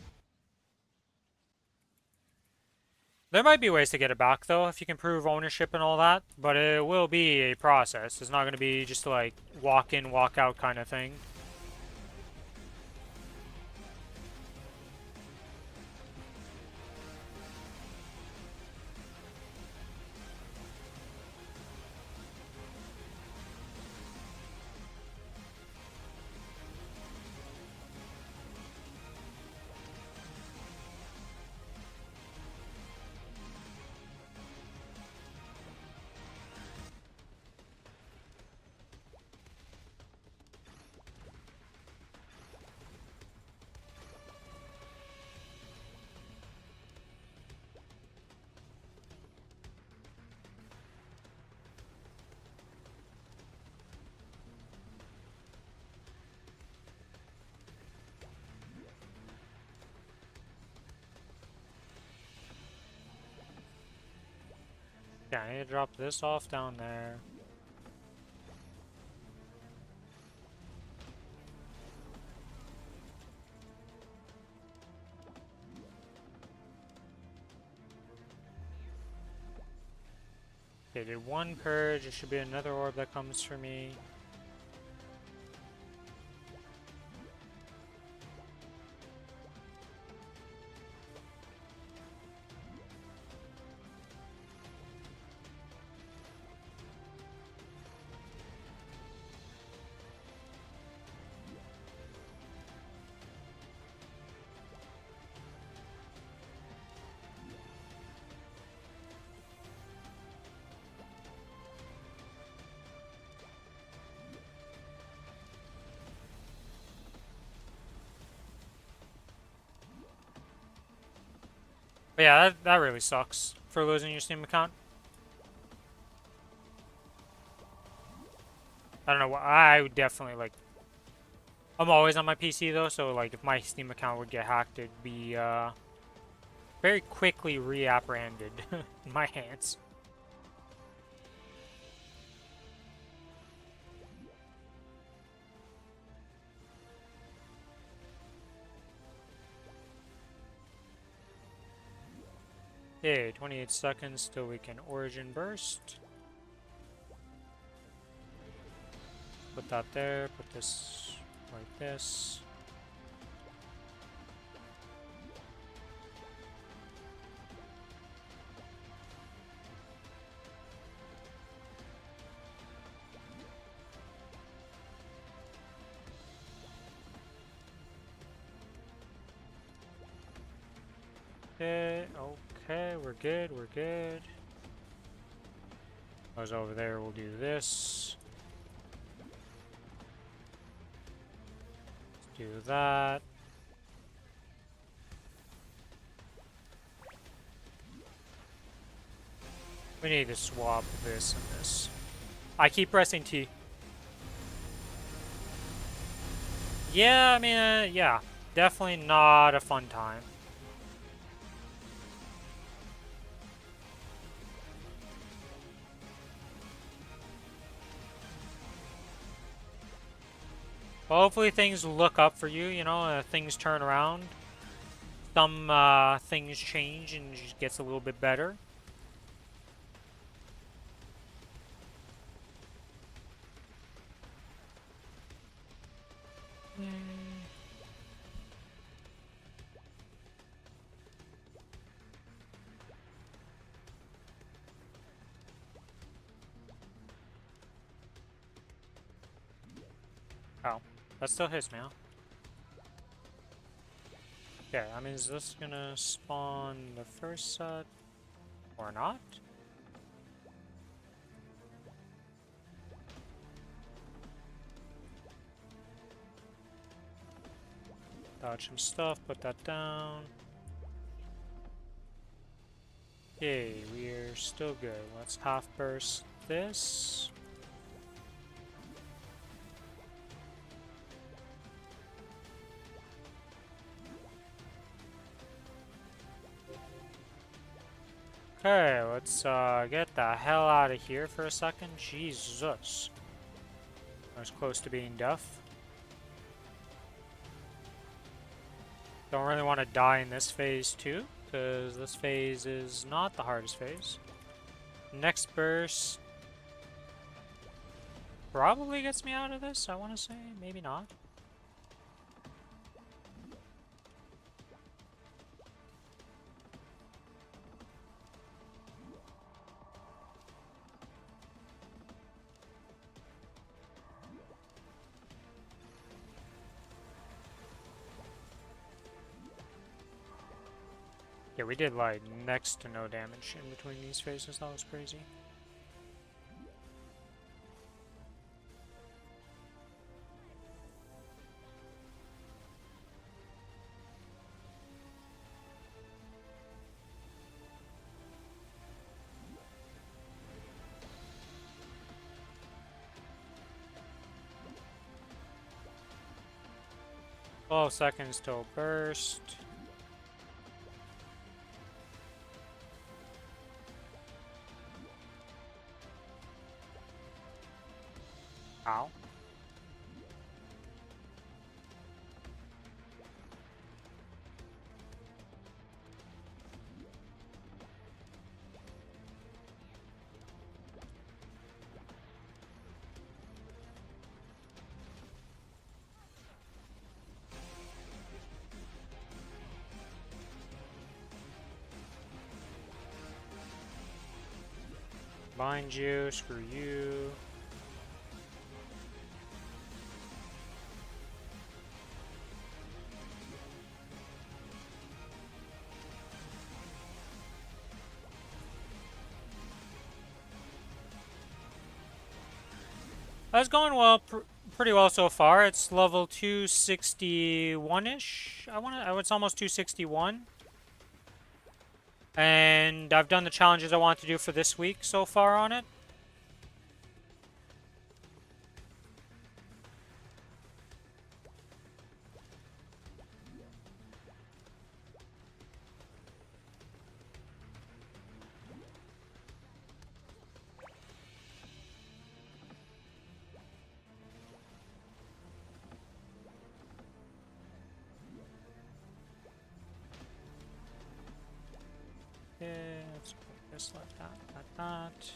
There might be ways to get it back, though, if you can prove ownership and all that, but it will be a process. It's not going to be just like walk in, walk out kind of thing. Yeah, I need to drop this off down there. Okay, did one purge. There should be another orb that comes for me. But yeah, that really sucks for losing your Steam account. I don't know, I would definitely, like... I'm always on my PC, though, so, like, if my Steam account would get hacked, it'd be, very quickly reapprehended in my hands. Okay, 28 seconds till we can origin burst. Put that there, put this like this. Okay, we're good, we're good. Goes over there, we'll do this. Let's do that. We need to swap this and this. I keep pressing T. Yeah, I mean, yeah. Definitely not a fun time. Hopefully things look up for you, you know, things turn around. Some things change and it just gets a little bit better. Oh, that still hits me, huh? Okay, I mean, is this gonna spawn the first set or not? Dodge some stuff, put that down. Okay, we're still good. Let's half burst this. Okay, let's get the hell out of here for a second. Jesus. I was close to being deaf. Don't really want to die in this phase too, because this phase is not the hardest phase. Next burst probably gets me out of this, I want to say. Maybe not. Yeah, we did like next to no damage in between these phases. That was crazy. Oh, seconds till burst. Ow. Bind you, screw you. That's going well, pretty well so far. It's level 261-ish. It's almost 261. And I've done the challenges I want to do for this week so far on it. Okay. this, like that, like that.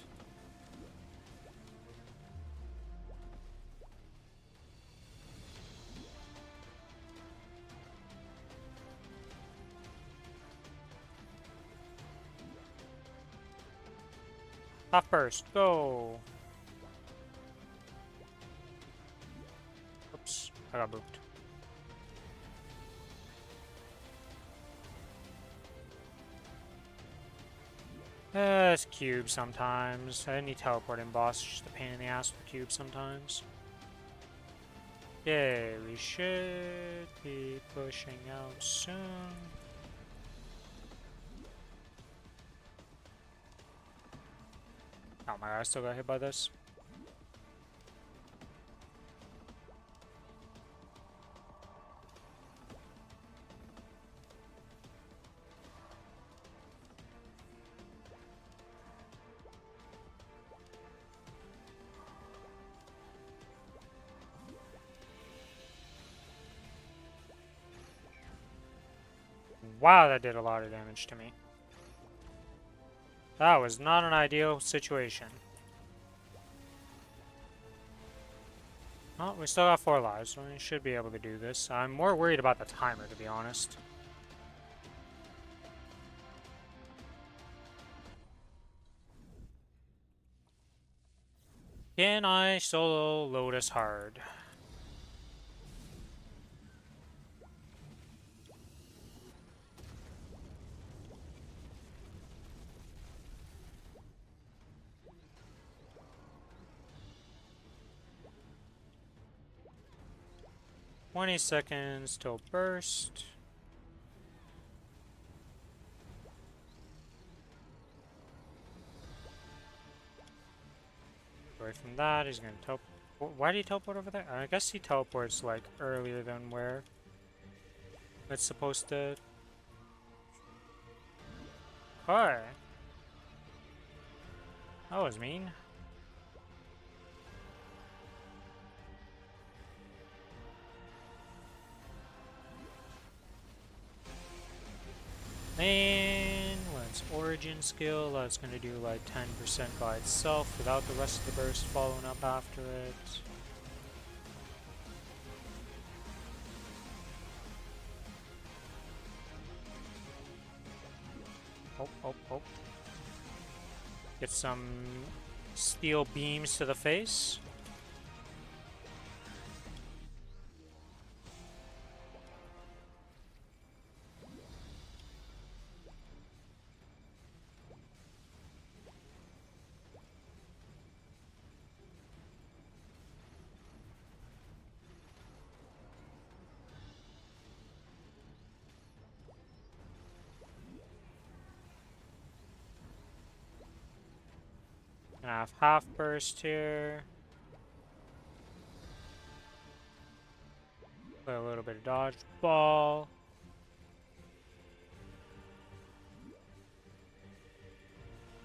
Half burst, go! Oops, I got booped. It's cube sometimes. Any teleporting boss is just a pain in the ass with cube sometimes. Yeah, we should be pushing out soon. Oh my god, I still got hit by this. Wow, that did a lot of damage to me. That was not an ideal situation. Well, we still got 4 lives, so we should be able to do this. I'm more worried about the timer, to be honest. Can I solo Lotus hard? "20 seconds till burst." Away from that, he's gonna teleport. Why did he teleport over there? I guess he teleports like earlier than where it's supposed to. Hi. That was mean. And let's origin skill. That's gonna do like 10% by itself without the rest of the burst following up after it. Oh, oh, oh. Get some steel beams to the face. Gonna have half burst here. Play a little bit of dodge ball.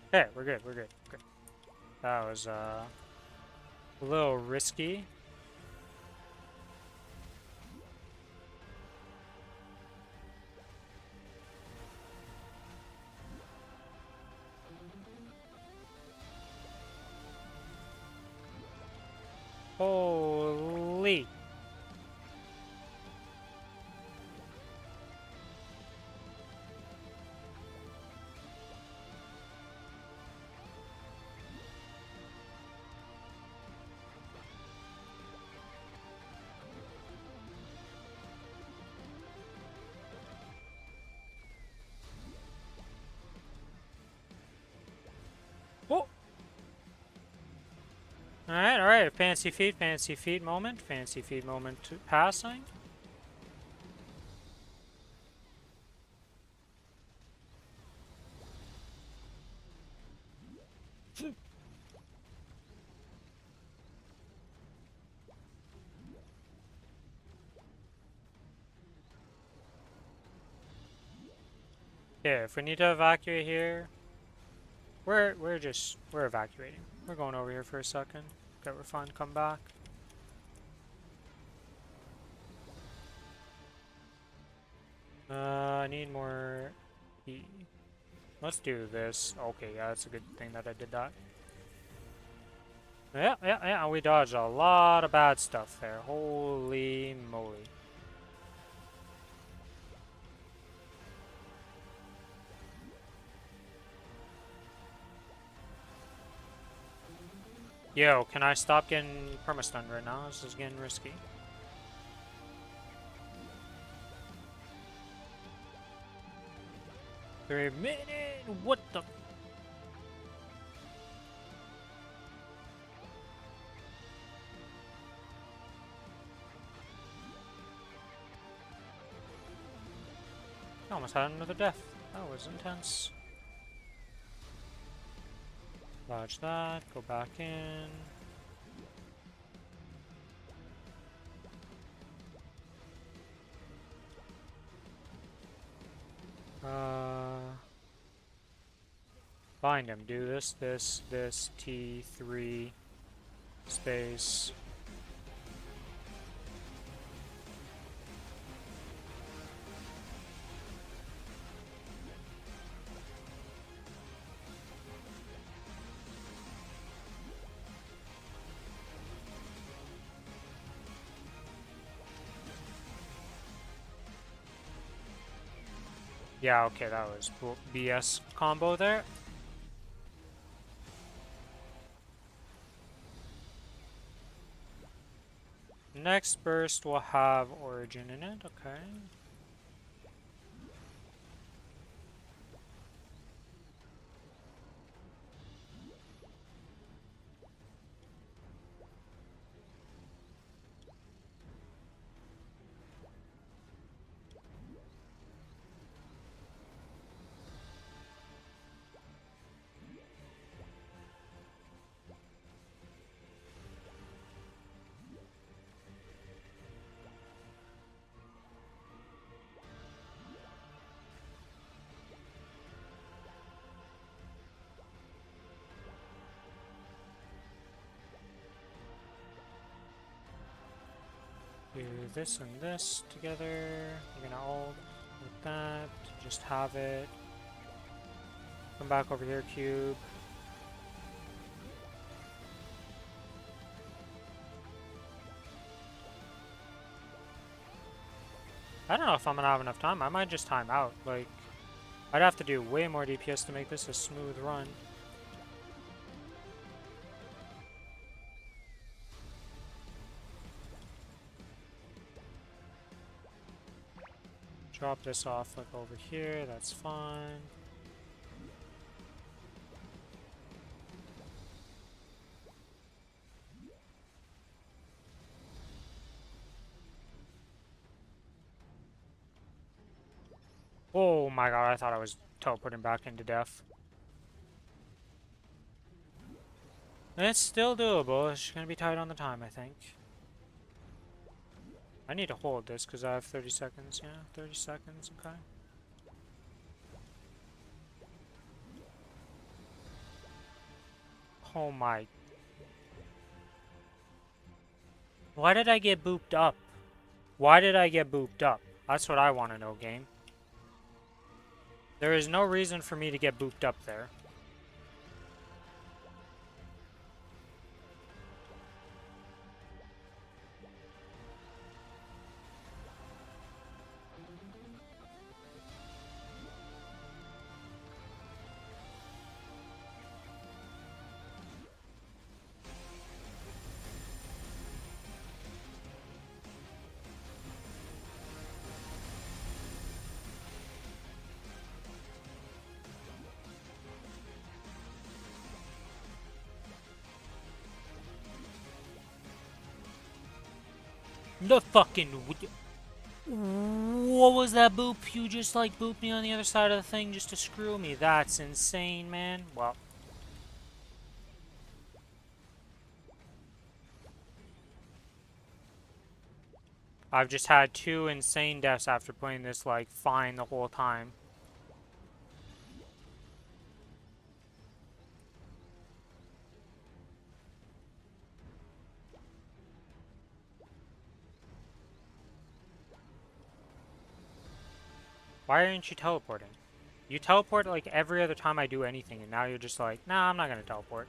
Okay, we're good, we're good. Okay. That was a little risky. Holy. Oh. Alright, alright. Fancy feet moment. Fancy feet moment passing. Yeah, if we need to evacuate here, we're evacuating. We're going over here for a second. Okay, we're fine. Come back. I need more E. Let's do this. Okay, yeah, that's a good thing that I did that. Yeah, we dodged a lot of bad stuff there. Holy moly. Yo, can I stop getting permastunned right now? This is getting risky. $3 minute! What the? I almost had another death. That was intense. Dodge that, go back in. Find him. Do this, T3, space. Yeah, okay, that was BS combo there. Next burst will have Origin in it, okay. Do this and this together. We're gonna ult with that. Just have it. Come back over here, cube. I don't know if I'm gonna have enough time. I might just time out. Like, I'd have to do way more DPS to make this a smooth run. Drop this off like over here, that's fine. Oh my god, I thought I was teleporting back into death. It's still doable, it's just gonna be tight on the time, I think. I need to hold this because I have 30 seconds, yeah, 30 seconds, okay. Oh my. Why did I get booped up? Why did I get booped up? That's what I want to know, game. There is no reason for me to get booped up there. The fucking... What was that boop? You just like booped me on the other side of the thing just to screw me. That's insane, man. Well. I've just had 2 insane deaths after playing this like fine the whole time. Why aren't you teleporting? You teleport like every other time I do anything, and now you're just like, nah, I'm not gonna teleport.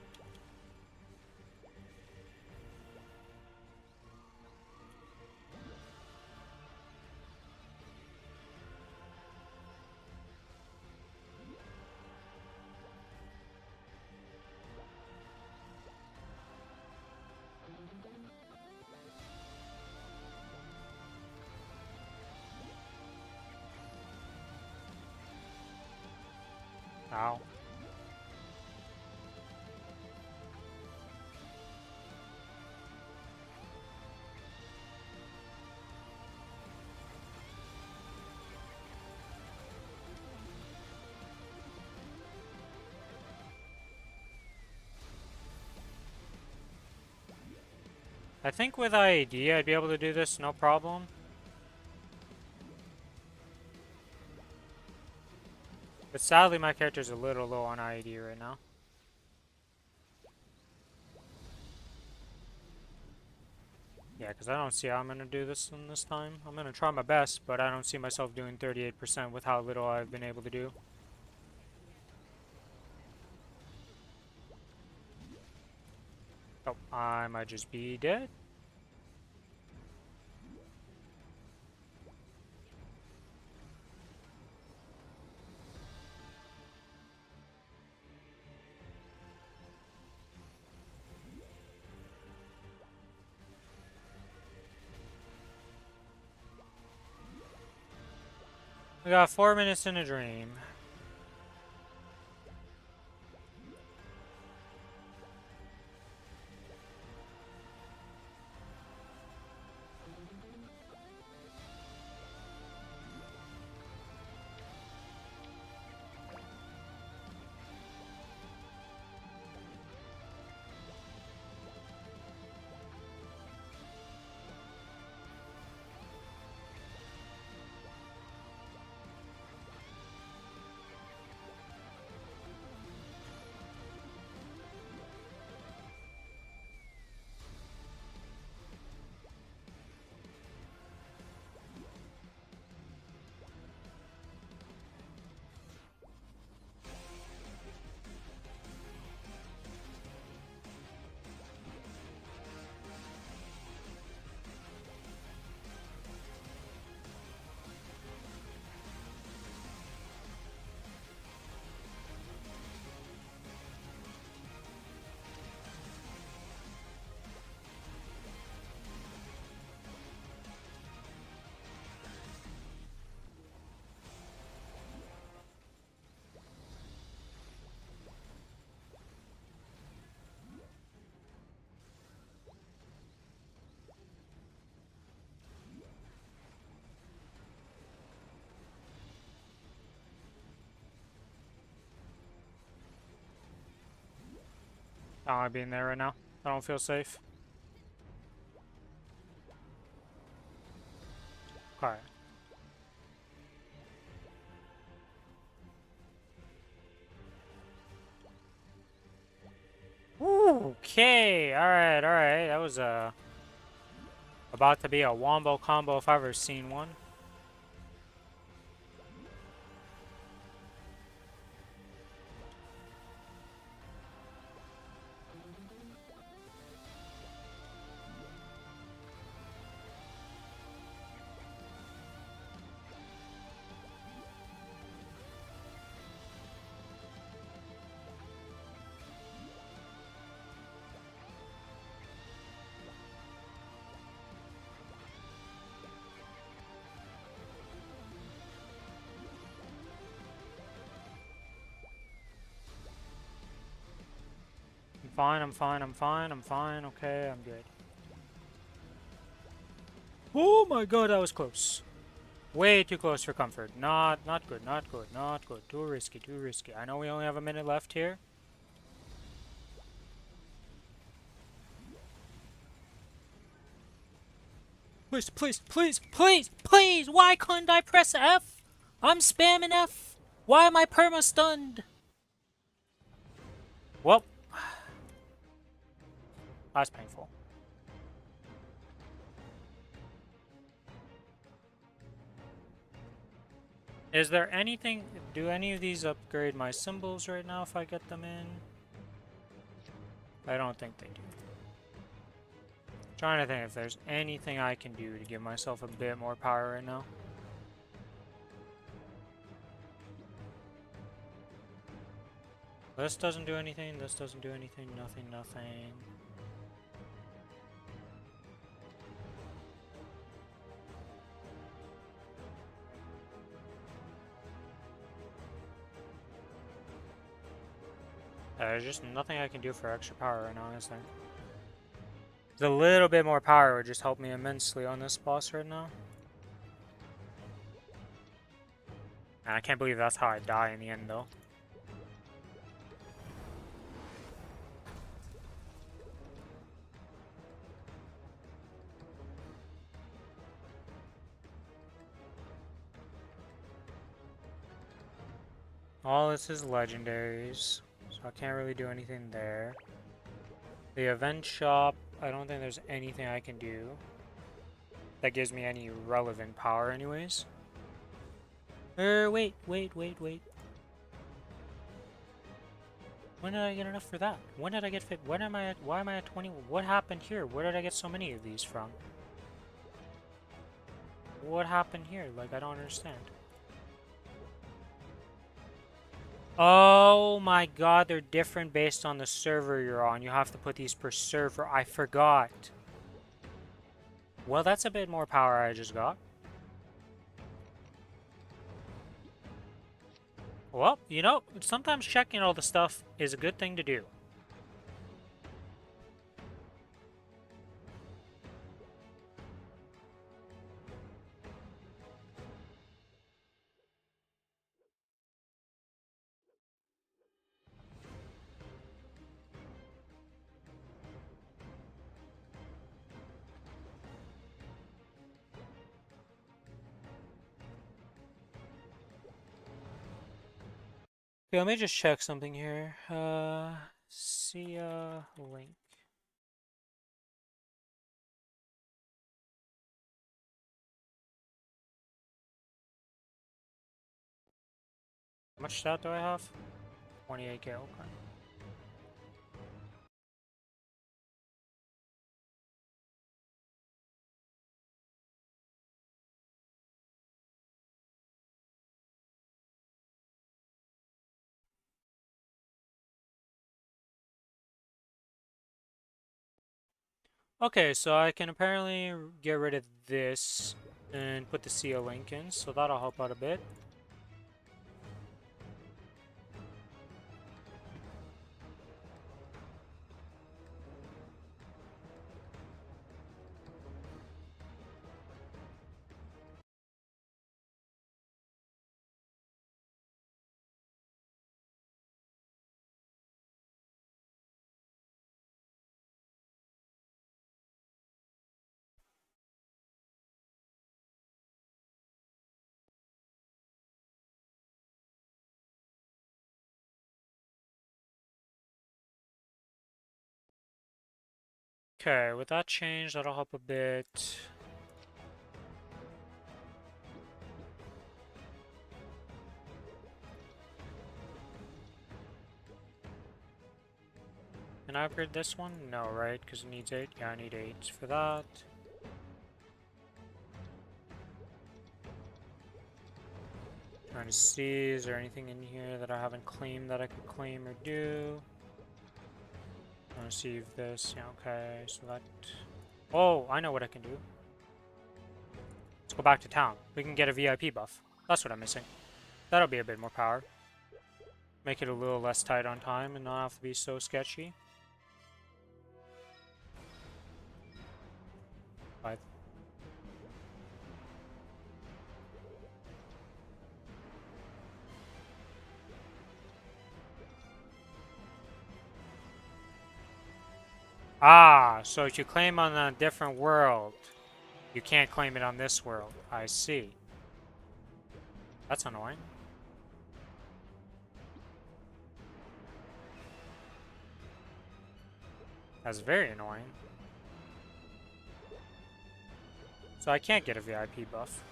Ow. I think with IAD I'd be able to do this no problem. But sadly my character's a little low on IAD right now. Yeah, because I don't see how I'm going to do this in this time. I'm going to try my best, but I don't see myself doing 38% with how little I've been able to do. Oh, I might just be dead. We got 4 minutes in a dream. I don't want to be in there right now. I don't feel safe. Alright. Okay, alright, alright. That was about to be a wombo combo if I've ever seen one. I'm fine, I'm fine, I'm fine, I'm fine. Okay, I'm good. Oh my god, that was close. Way too close for comfort. Not good, not good, not good. Too risky, too risky. I know we only have a minute left here. Please, please, please, please, please! Why couldn't I press F? I'm spamming F. Why am I perma-stunned? Well, that's painful. Is there anything... Do any of these upgrade my symbols right now if I get them in? I don't think they do. Trying to think if there's anything I can do to give myself a bit more power right now. This doesn't do anything, this doesn't do anything, nothing, nothing. There's just nothing I can do for extra power right now, is there? A little bit more power would just help me immensely on this boss right now. And I can't believe that's how I die in the end, though. All this is legendaries, so I can't really do anything there. The event shop, I don't think there's anything I can do that gives me any relevant power anyways. Wait. When did I get enough for that? When did I get fit? When am I at, why am I at 20? What happened here? Where did I get so many of these from? What happened here? Like, I don't understand. Oh my god, they're different based on the server you're on. You have to put these per server. I forgot. Well, that's a bit more power I just got. Well, you know, sometimes checking all the stuff is a good thing to do. Okay, let me just check something here. See link. How much stat do I have? 28k, okay. Okay, so I can apparently get rid of this and put the CO link in, so that'll help out a bit. Okay, with that change, that'll help a bit. Can I upgrade this one? No, right? Because it needs 8? Yeah, I need 8 for that. Trying to see, is there anything in here that I haven't claimed that I could claim or do? I want to see if this, yeah, okay, so that... Oh, I know what I can do. Let's go back to town. We can get a VIP buff. That's what I'm missing. That'll be a bit more power. Make it a little less tight on time and not have to be so sketchy. 5. Ah, so if you claim on a different world, you can't claim it on this world. I see. That's annoying. That's very annoying. So I can't get a VIP buff.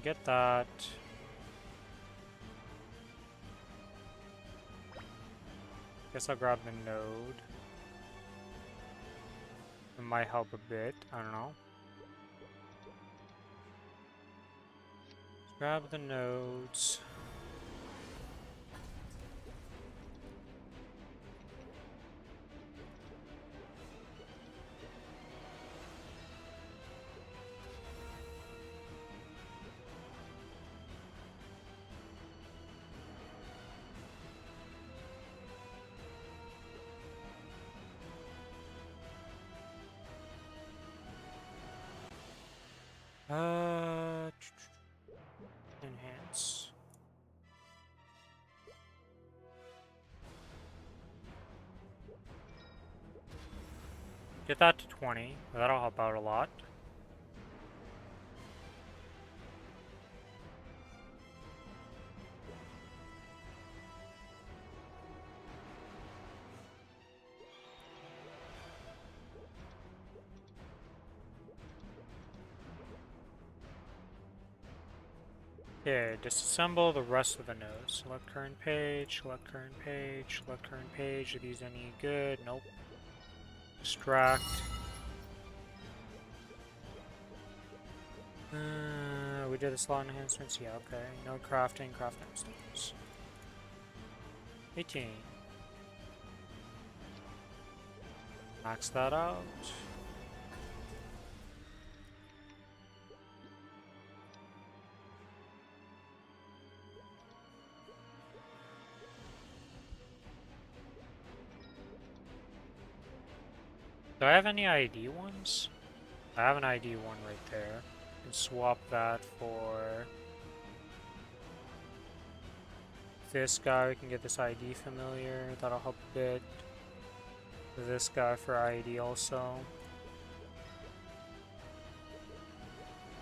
Get that. Guess I'll grab the node. It might help a bit. I don't know. Grab the nodes. Enhance. Get that to 20. That'll help out a lot. Okay, disassemble the rest of the nodes. Select current page, select current page, select current page. Are these any good? Nope. Extract. We did the slot enhancements. Yeah, okay. Node crafting, craft stones. 18. Max that out. Do I have any ID ones? I have an ID one right there. I can swap that for this guy. We can get this ID familiar. That'll help a bit. This guy for ID also.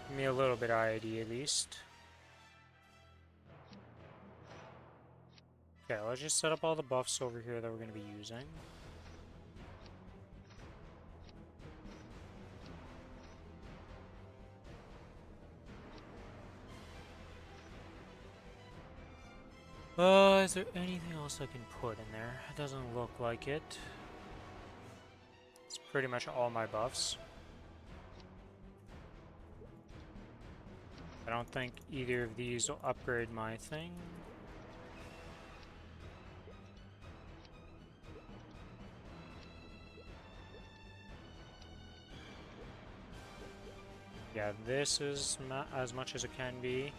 Give me a little bit of ID at least. Okay, let's just set up all the buffs over here that we're going to be using. Is there anything else I can put in there? It doesn't look like it. It's pretty much all my buffs. I don't think either of these will upgrade my thing. Yeah, this is as much as it can be.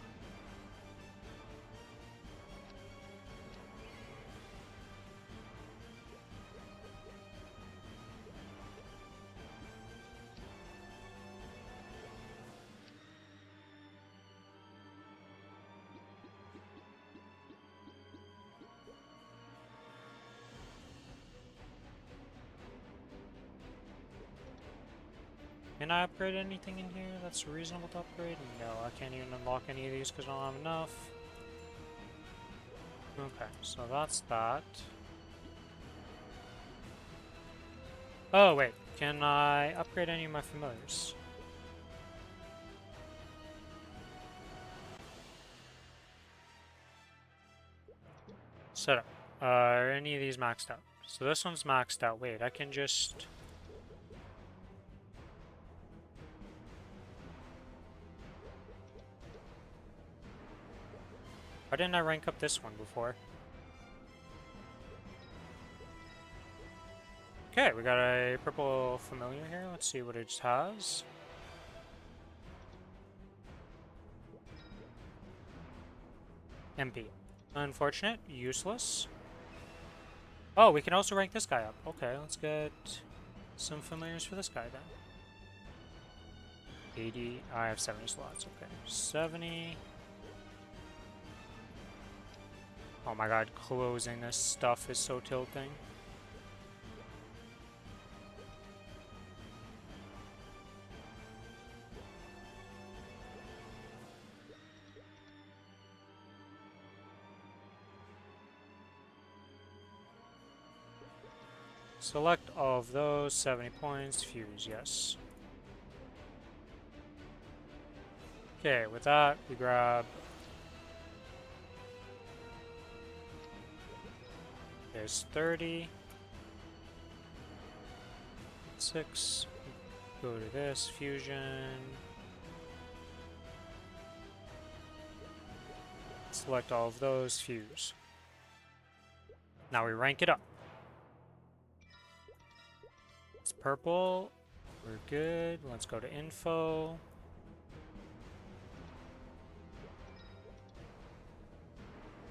Can I upgrade anything in here that's reasonable to upgrade? No, I can't even unlock any of these because I don't have enough. Okay, so that's that. Oh, wait. Can I upgrade any of my familiars? Setup. Are any of these maxed out? So this one's maxed out. Wait, I can just... Why didn't I rank up this one before? Okay, we got a purple familiar here. Let's see what it has. MP. Unfortunate. Useless. Oh, we can also rank this guy up. Okay, let's get some familiars for this guy then. 80. I have 70 slots. Okay. 70. Oh my god, closing this stuff is so tilting. Select all of those, 70 points, fuse, yes. Okay, with that, we grab... There's 30. 6. Go to this, fusion. Select all of those, fuse. Now we rank it up. It's purple. We're good. Let's go to info.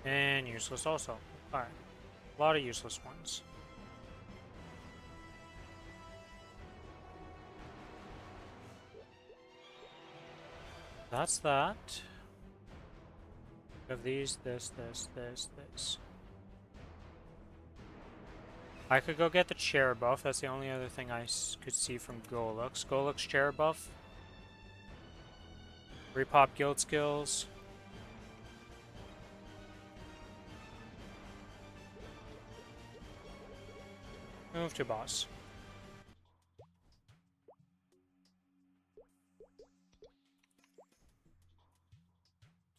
And useless also. Alright. A lot of useless ones. That's that. Of these, this. I could go get the chair buff. That's the only other thing I could see from Golux. Golux chair buff. Repop guild skills. Move to boss.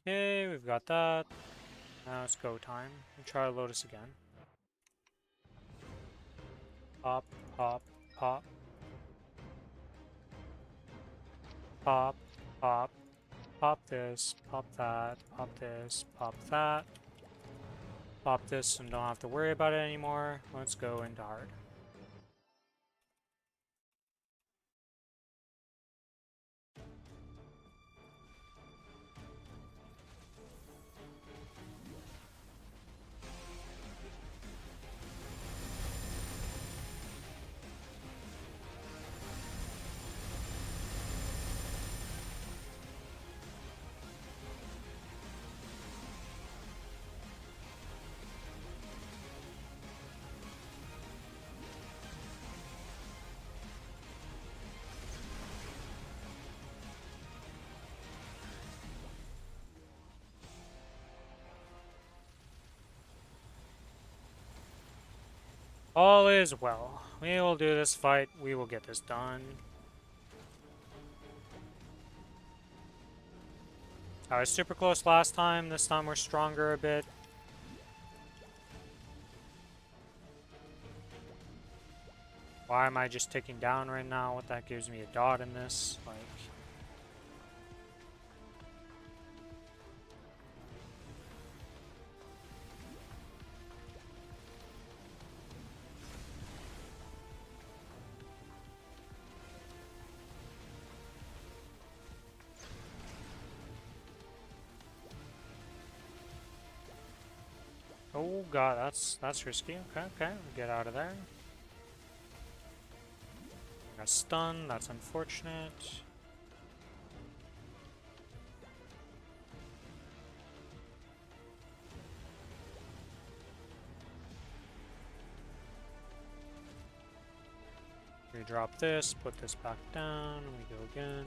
Okay, we've got that. Now it's go time. We'll try Lotus again. Pop, pop, pop. Pop, pop. Pop this, pop that, pop this, pop that. Pop this and don't have to worry about it anymore. Let's go into hard. All is well. We will do this fight. We will get this done. I was super close last time. This time we're stronger a bit. Why am I just ticking down right now? What that gives me a dot in this? Like... Oh god, that's risky. Okay, okay, we'll get out of there. Got stunned, that's unfortunate. We drop this, put this back down, and we go again.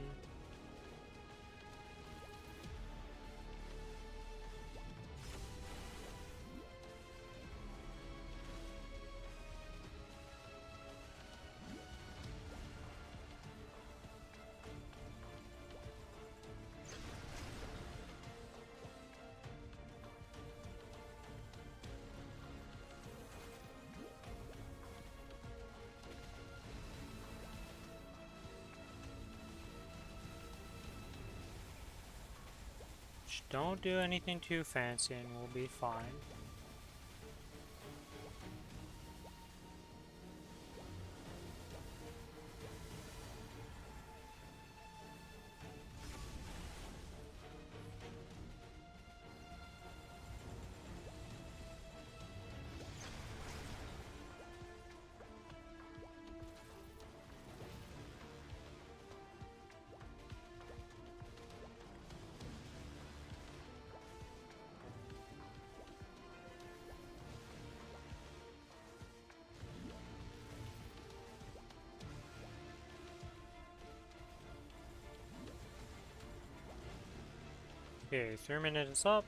Just don't do anything too fancy and we'll be fine. Okay, 3 minutes up.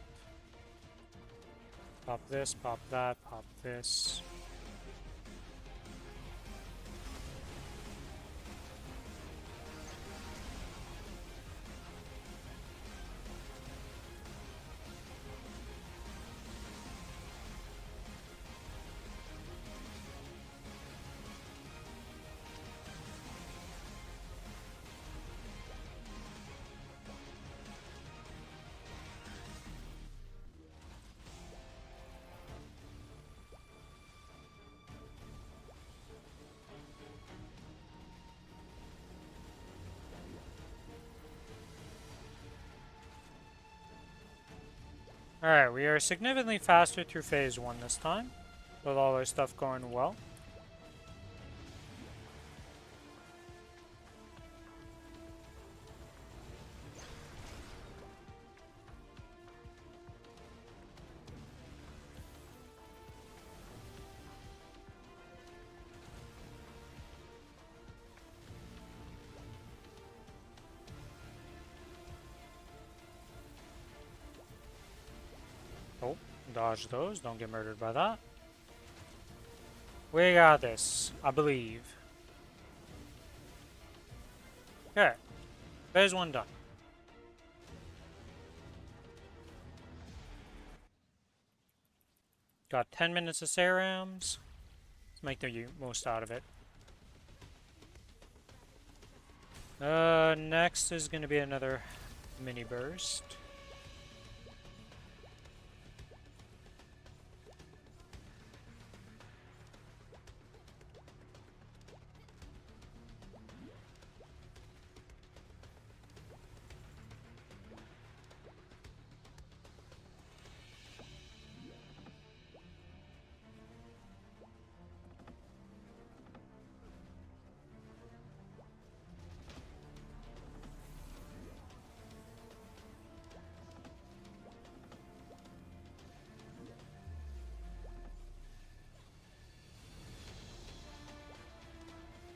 Pop this, pop that, pop this. Alright, we are significantly faster through phase 1 this time, with all our stuff going well. Oh, dodge those, don't get murdered by that. We got this, I believe. Okay, phase 1 done. Got 10 minutes of Serams. Let's make the most out of it. Next is going to be another mini burst.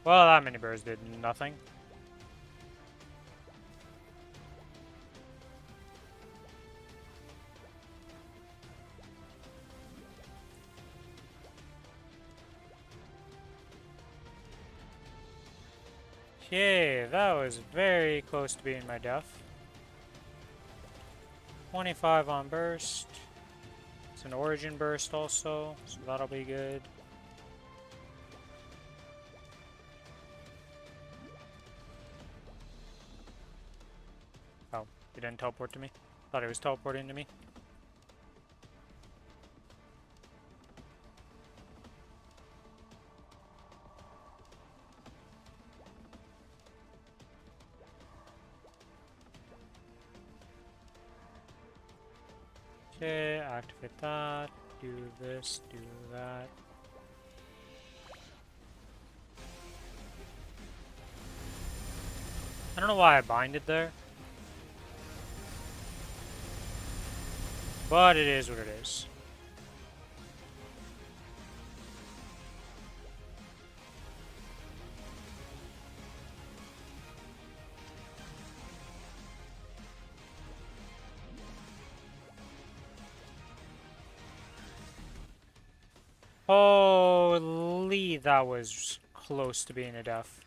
Well, that mini burst did nothing. Okay, that was very close to being my death. 25 on burst. It's an origin burst also, so that'll be good. Oh, he didn't teleport to me? Thought he was teleporting to me. Okay, activate that, do this, do that. I don't know why I binded there. But it is what it is. Holy, that was close to being a death.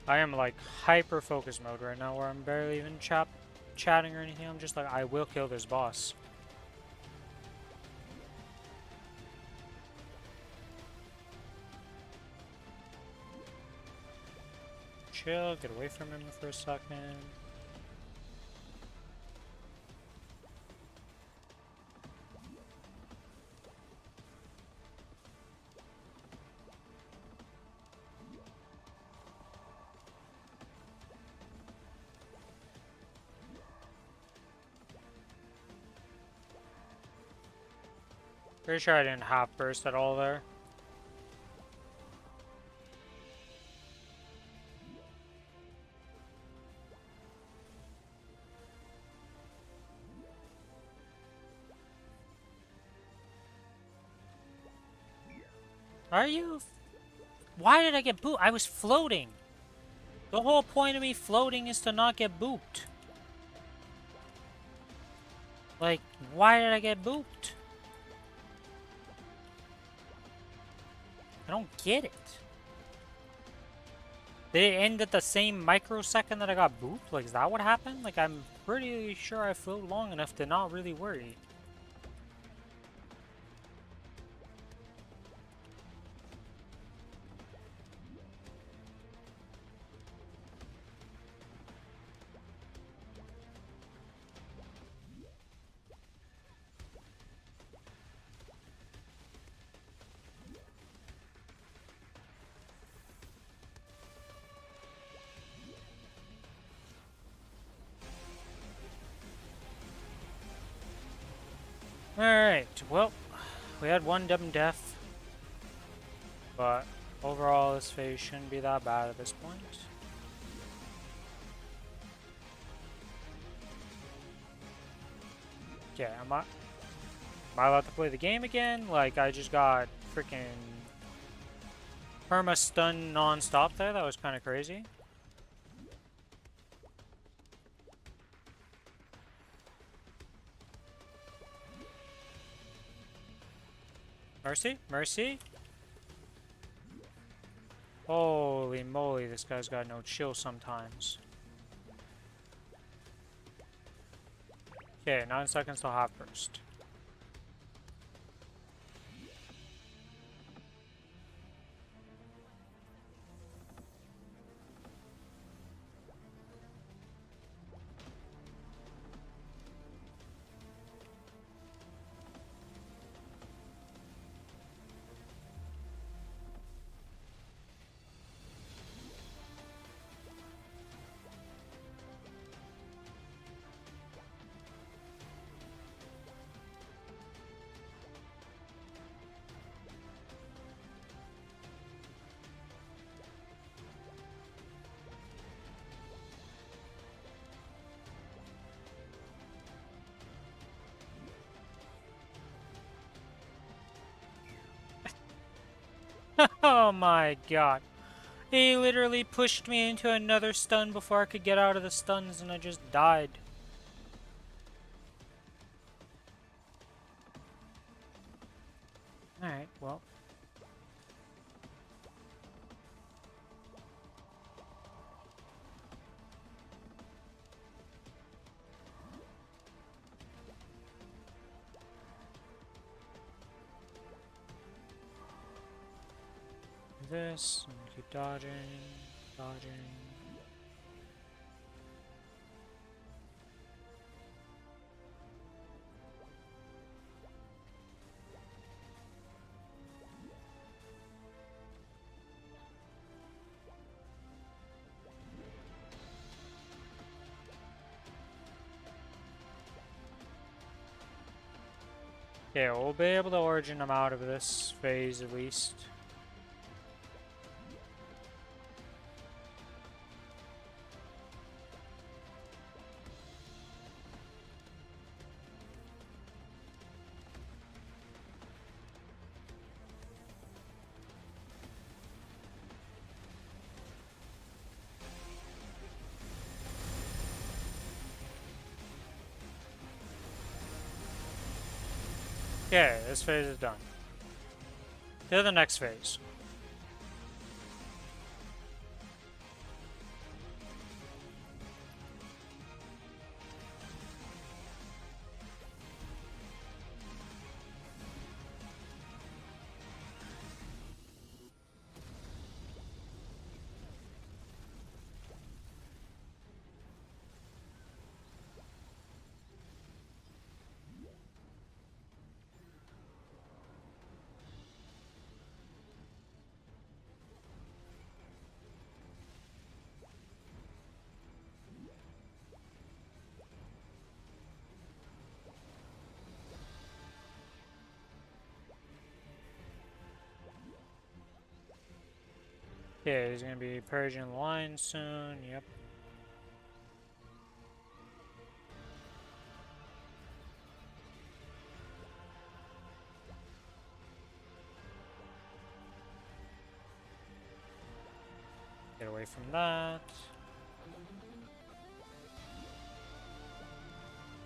I am like hyper focus mode right now where I'm barely even chatting or anything. I'm just like, I will kill this boss. Chill, get away from him for a second. Pretty sure I didn't half burst at all there. Are you? Why did I get booped? I was floating. The whole point of me floating is to not get booped. Like, why did I get booped? I don't get it. Did it end at the same microsecond that I got booped? Like, is that what happened? Like, I'm pretty sure I float long enough to not really worry. Alright, well, we had one dumb death, but overall this phase shouldn't be that bad at this point. Okay, am I allowed to play the game again? Like, I just got freaking perma stun non-stop there. That was kind of crazy. Mercy? Mercy? Holy moly, this guy's got no chill sometimes. Okay, 9 seconds till half burst. Oh my god. He literally pushed me into another stun before I could get out of the stuns and I just died. Alright, well. Do this, and keep dodging, dodging. Okay, we'll be able to origin him out of this phase at least. Okay, this phase is done. To the next phase. Okay, he's gonna be purging the line soon, yep. away from that.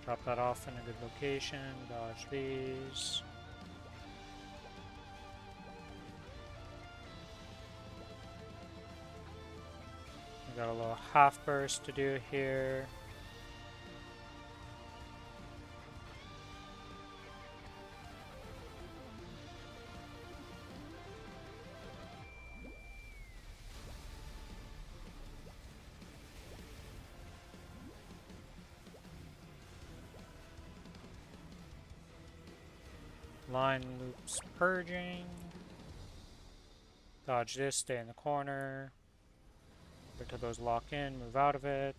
Drop that off in a good location. Dodge these. We got a little half burst to do here. Line loops purging. Dodge this, stay in the corner. Wait till those lock in, move out of it.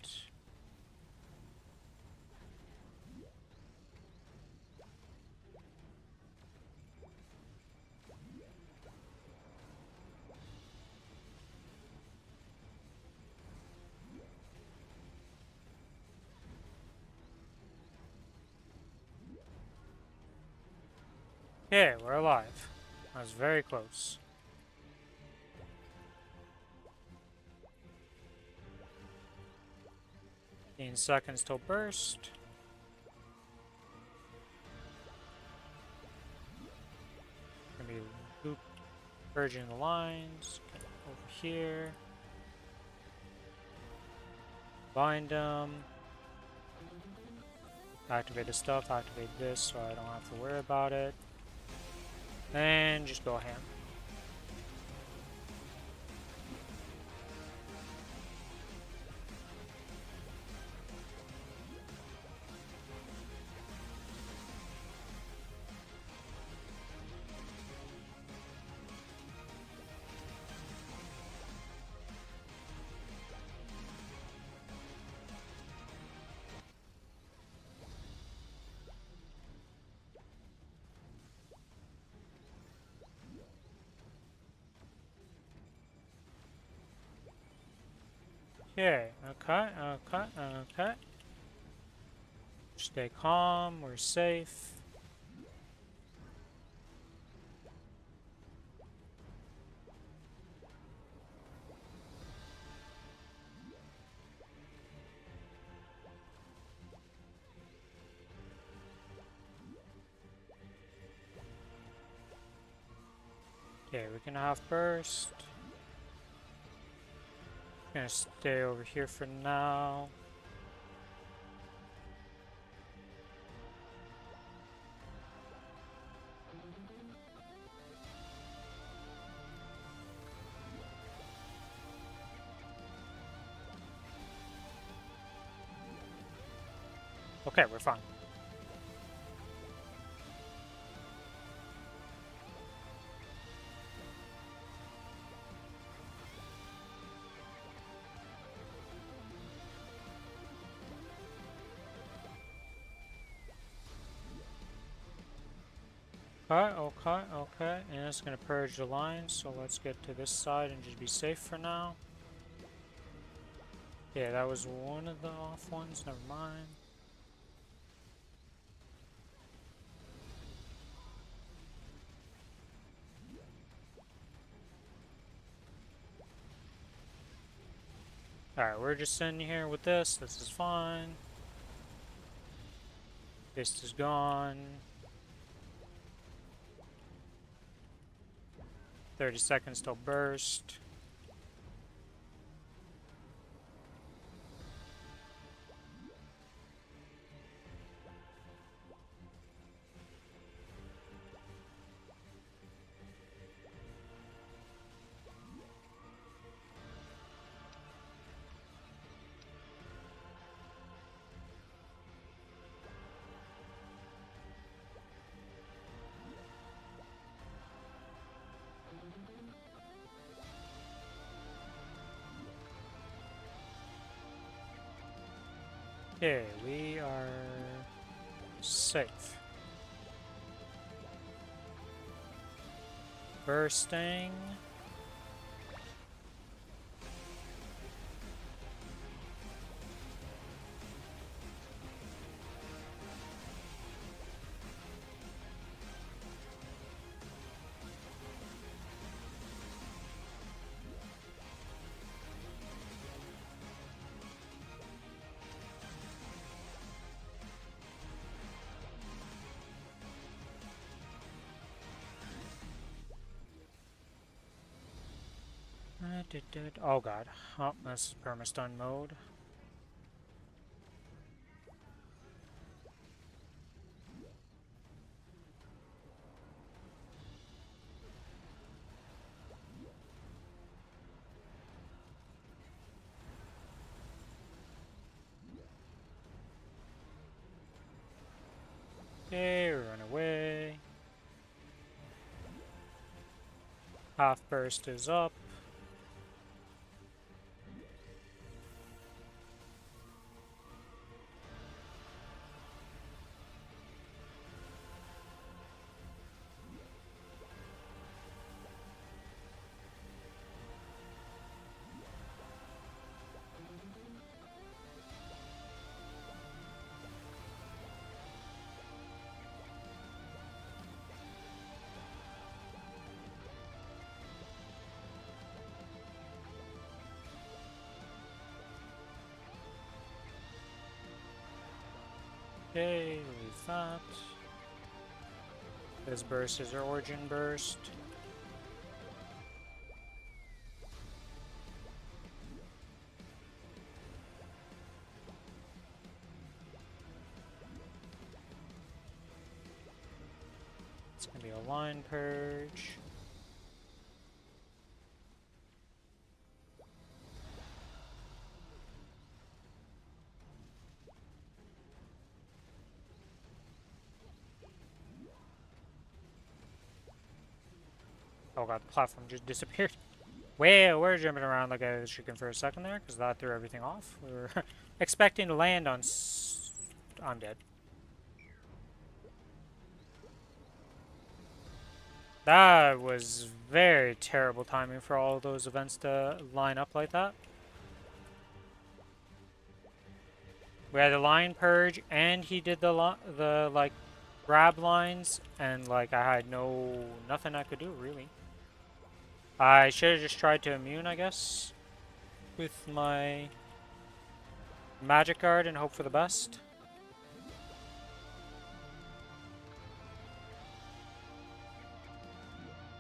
Okay, we're alive. That was very close. 15 seconds till burst. Gonna be loop purging the lines. Get over here. Bind them. Activate the stuff, activate this so I don't have to worry about it. And just go ham. Okay, okay. Stay calm, we're safe. Okay, we can half burst. Gonna stay over here for now. Okay, we're fine. Okay. And it's gonna purge the lines, so let's get to this side and just be safe for now. Yeah, that was one of the off ones, never mind. Alright, we're just sitting here with this. This is fine. This is gone. 30 seconds till burst. Okay, we are safe. Bursting. Oh god. Oh, this is perma-stun mode. Okay, run away. Half burst is up. Okay, leave that. This burst is our origin burst. It's gonna be a line purge. Oh god, the platform just disappeared. Well, we're jumping around like I was chicken for a second there, because that threw everything off. We were expecting to land on I'm dead. That was very terrible timing for all of those events to line up like that. We had the line purge, and he did the like grab lines, and like I had nothing I could do really. I should have just tried to immune, I guess, with my magic guard and hope for the best.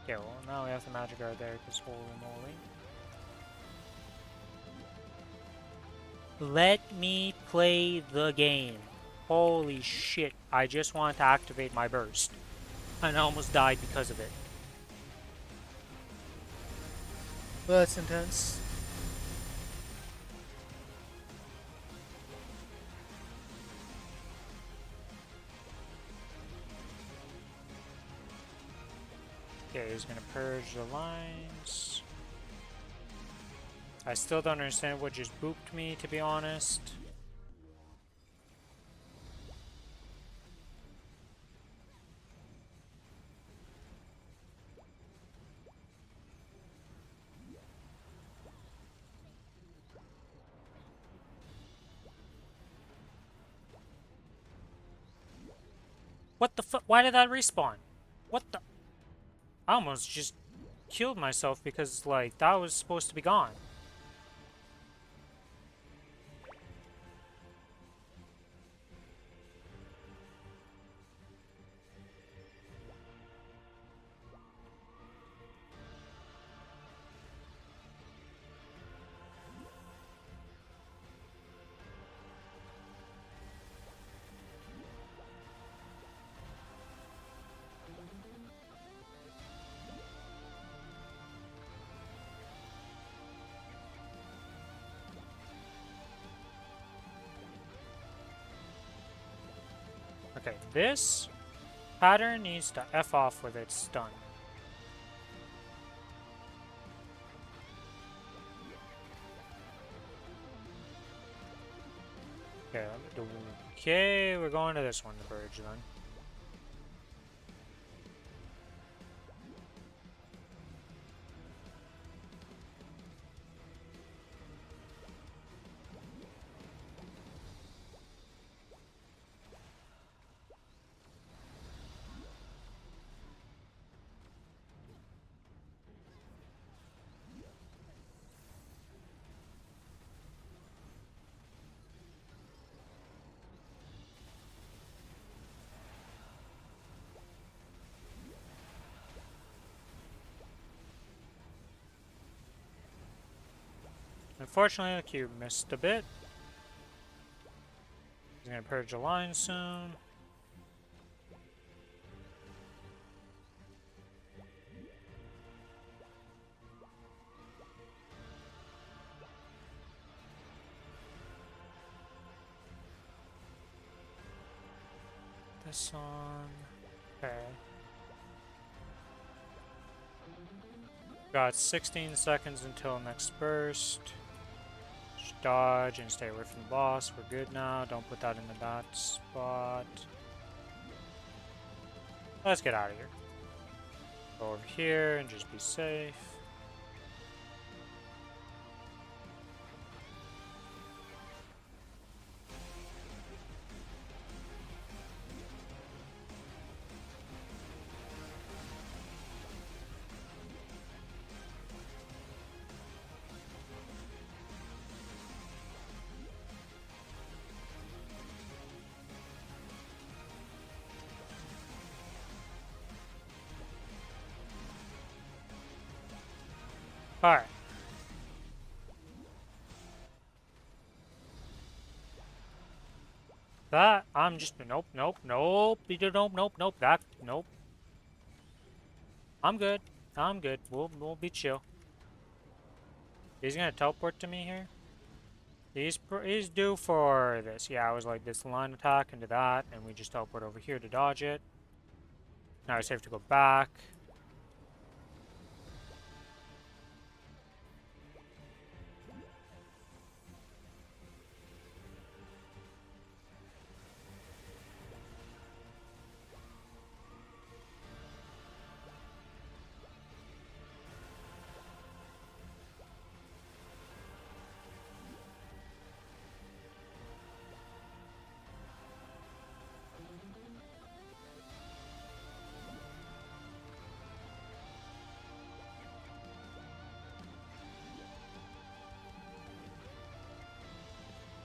Okay, well now we have the magic guard there because holy moly. Let me play the game. Holy shit, I just want to activate my burst. And I almost died because of it. That's intense. Okay, he's gonna purge the lines. I still don't understand what just booped me, to be honest. What the fuck? Why did that respawn? What the? I almost just killed myself because, like, that was supposed to be gone. Okay, this pattern needs to F off with its stun. Okay, we're going to this one, the Verge, then. Unfortunately, the cube missed a bit. He's gonna purge a line soon. This on. Okay. Got 16 seconds until next burst. Just dodge and stay away from the boss. We're good now. Don't put that into that spot. Let's get out of here. Go over here and just be safe. Alright. That, I'm just, nope, nope, nope, nope, that, nope. I'm good. I'm good. We'll be chill. He's gonna teleport to me here. He's due for this. Yeah, I was like this line attack into that, and we just teleport over here to dodge it. Now it's safe to go back.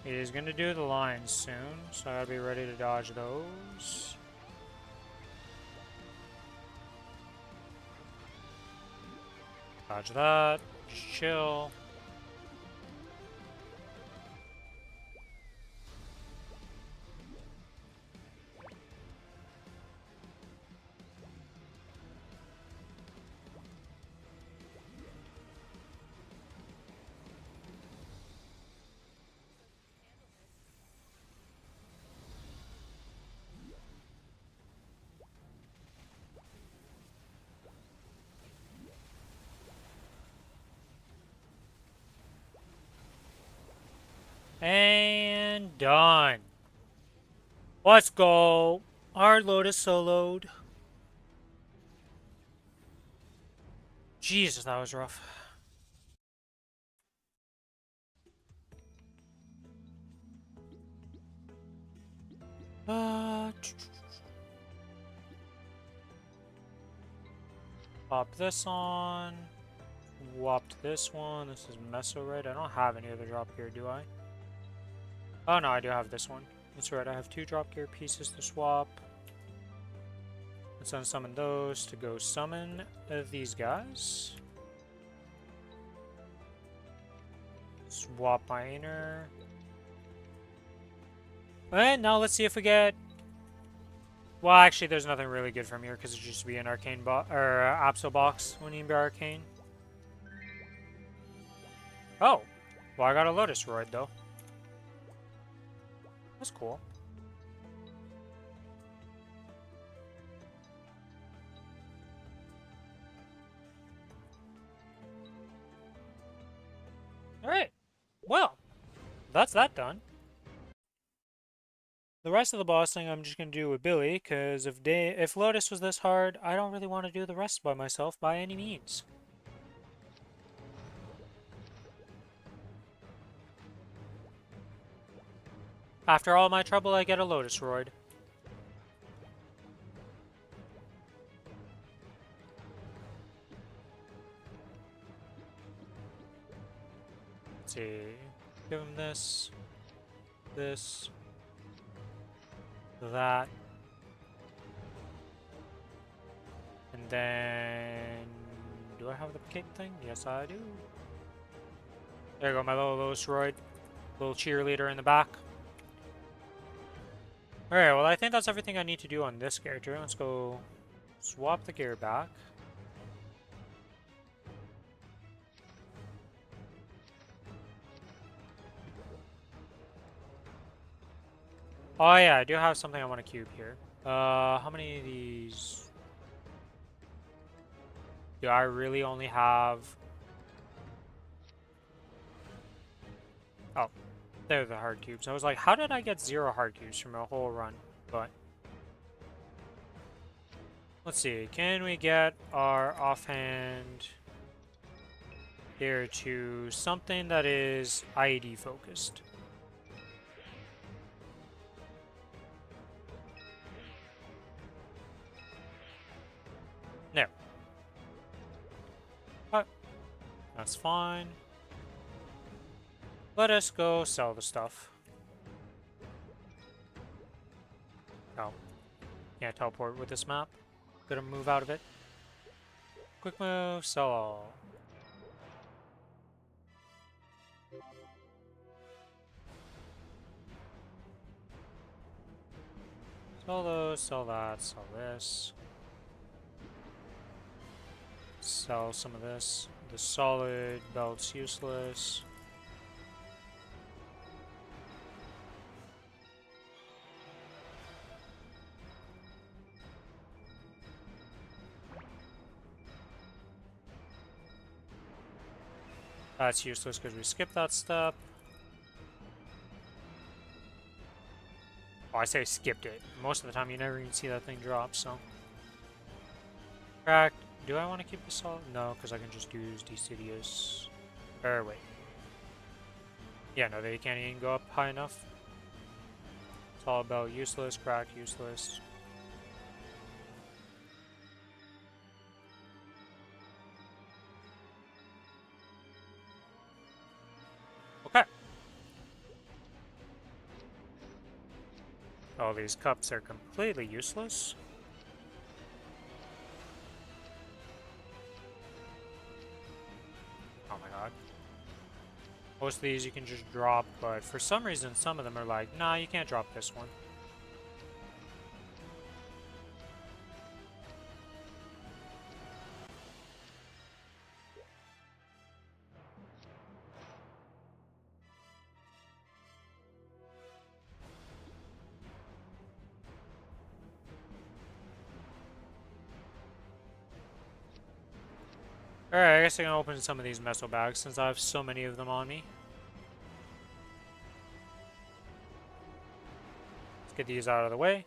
He's gonna do the lines soon, so I gotta be ready to dodge those. Dodge that. Just chill. And done. Let's go. Hard Lotus soloed. Jesus, that was rough. Pop this on. Swapped this one. This is Meso-Red. I don't have any other drop gear, do I? Oh no, I do have this one. That's right, I have 2 drop gear pieces to swap. Let's unsummon those to go summon these guys. Swap my inner. And now let's see if we get... Well, actually, there's nothing really good from here because it just be an arcane box or Apso box when you be arcane. Oh, well, I got a Lotus Roid though. That's cool. Alright. Well, that's that done. The rest of the boss thing I'm just going to do with Billy, because if Lotus was this hard, I don't really want to do the rest by myself by any means. After all my trouble, I get a Lotus Roid. Let's see. Give him this. This. That. And then... Do I have the cake thing? Yes, I do. There you go, my little Royd. Little cheerleader in the back. Alright, well I think that's everything I need to do on this character. Let's go swap the gear back. Oh yeah, I do have something I want to cube here. How many of these do I really only have? Oh, they're the hard cubes. I was like, how did I get 0 hard cubes from a whole run? But let's see, can we get our offhand here to something that is IED focused? No. But that's fine. Let us go sell the stuff. Oh. Can't teleport with this map. Gotta move out of it. Quick move, sell all. Sell those, sell that, sell this. Sell some of this. The solid belt's useless. That's useless because we skipped that step. Oh, I say skipped it. Most of the time you never even see that thing drop, so. Cracked. Do I want to keep the solid? No, because I can just use Decidius. Or wait. Yeah, no, they can't even go up high enough. Solid belt useless, cracked useless. Okay. All these cups are completely useless. Oh my god. Most of these you can just drop, but for some reason some of them are like, nah, you can't drop this one. Alright, I guess I can open some of these meso bags since I have so many of them on me. Let's get these out of the way.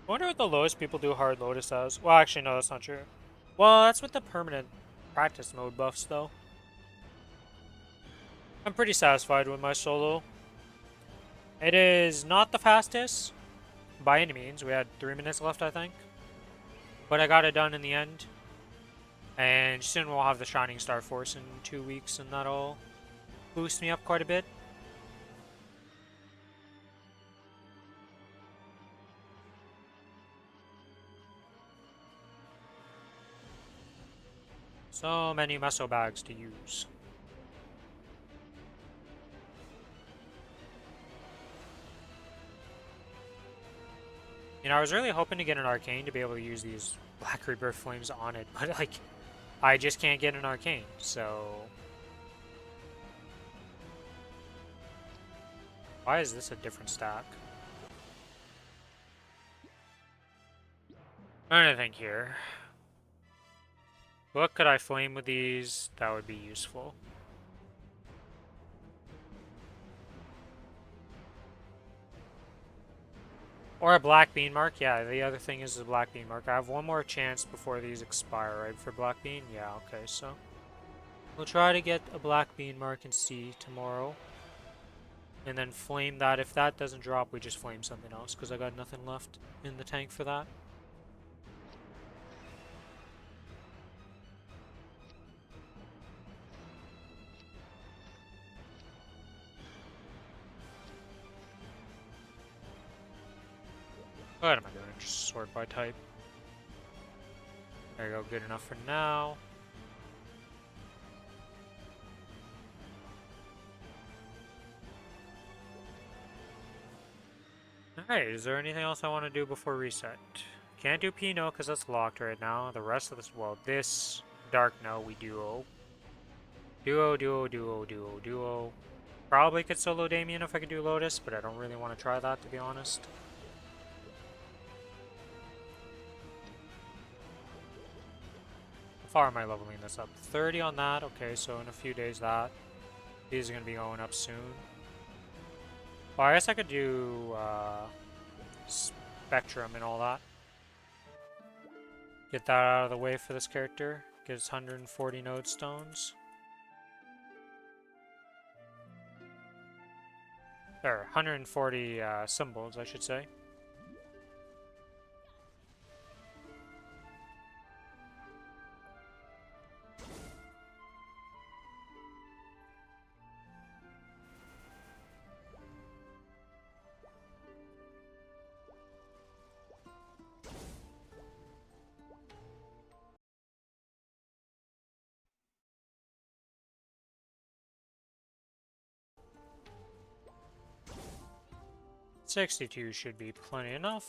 I wonder what the lowest people do hard Lotus as. Well, actually, no, that's not true. Well, that's with the permanent practice mode buffs, though. I'm pretty satisfied with my solo. It is not the fastest, by any means. We had 3 minutes left, I think. But I got it done in the end. And soon we'll have the Shining Star Force in 2 weeks, and that'll boost me up quite a bit. So many muscle bags to use. You know, I was really hoping to get an arcane to be able to use these Black Rebirth Flames on it, but like, I just can't get an arcane, so... Why is this a different stack? I'm trying to think here. What could I flame with these that would be useful? Or a black bean mark? Yeah, the other thing is the black bean mark. I have one more chance before these expire, right? For black bean? Yeah, okay, so... We'll try to get a black bean mark and see tomorrow. And then flame that. If that doesn't drop, we just flame something else, because I got nothing left in the tank for that. What am I doing? Just sort by type. There you go, good enough for now. Alright, is there anything else I want to do before reset? Can't do Pinot because that's locked right now. The rest of this, well, this Dark No, we duo. Duo. Probably could solo Damien if I could do Lotus, but I don't really want to try that, to be honest. How far am I leveling this up? 30 on that. Okay, so in a few days that. These are going to be going up soon. Well, I guess I could do Spectrum and all that. Get that out of the way for this character. Gives 140 node stones. Or 140 symbols, I should say. $62 should be plenty enough.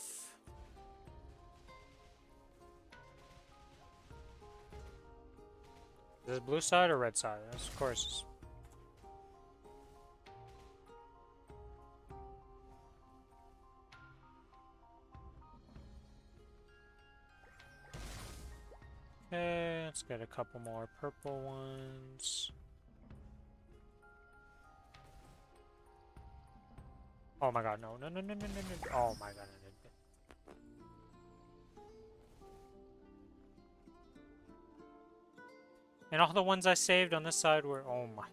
Is this blue side or red side? Yes, of course. Okay, let's get a couple more purple ones. Oh my god, no. Oh my god. And all the ones I saved on this side were... Oh my...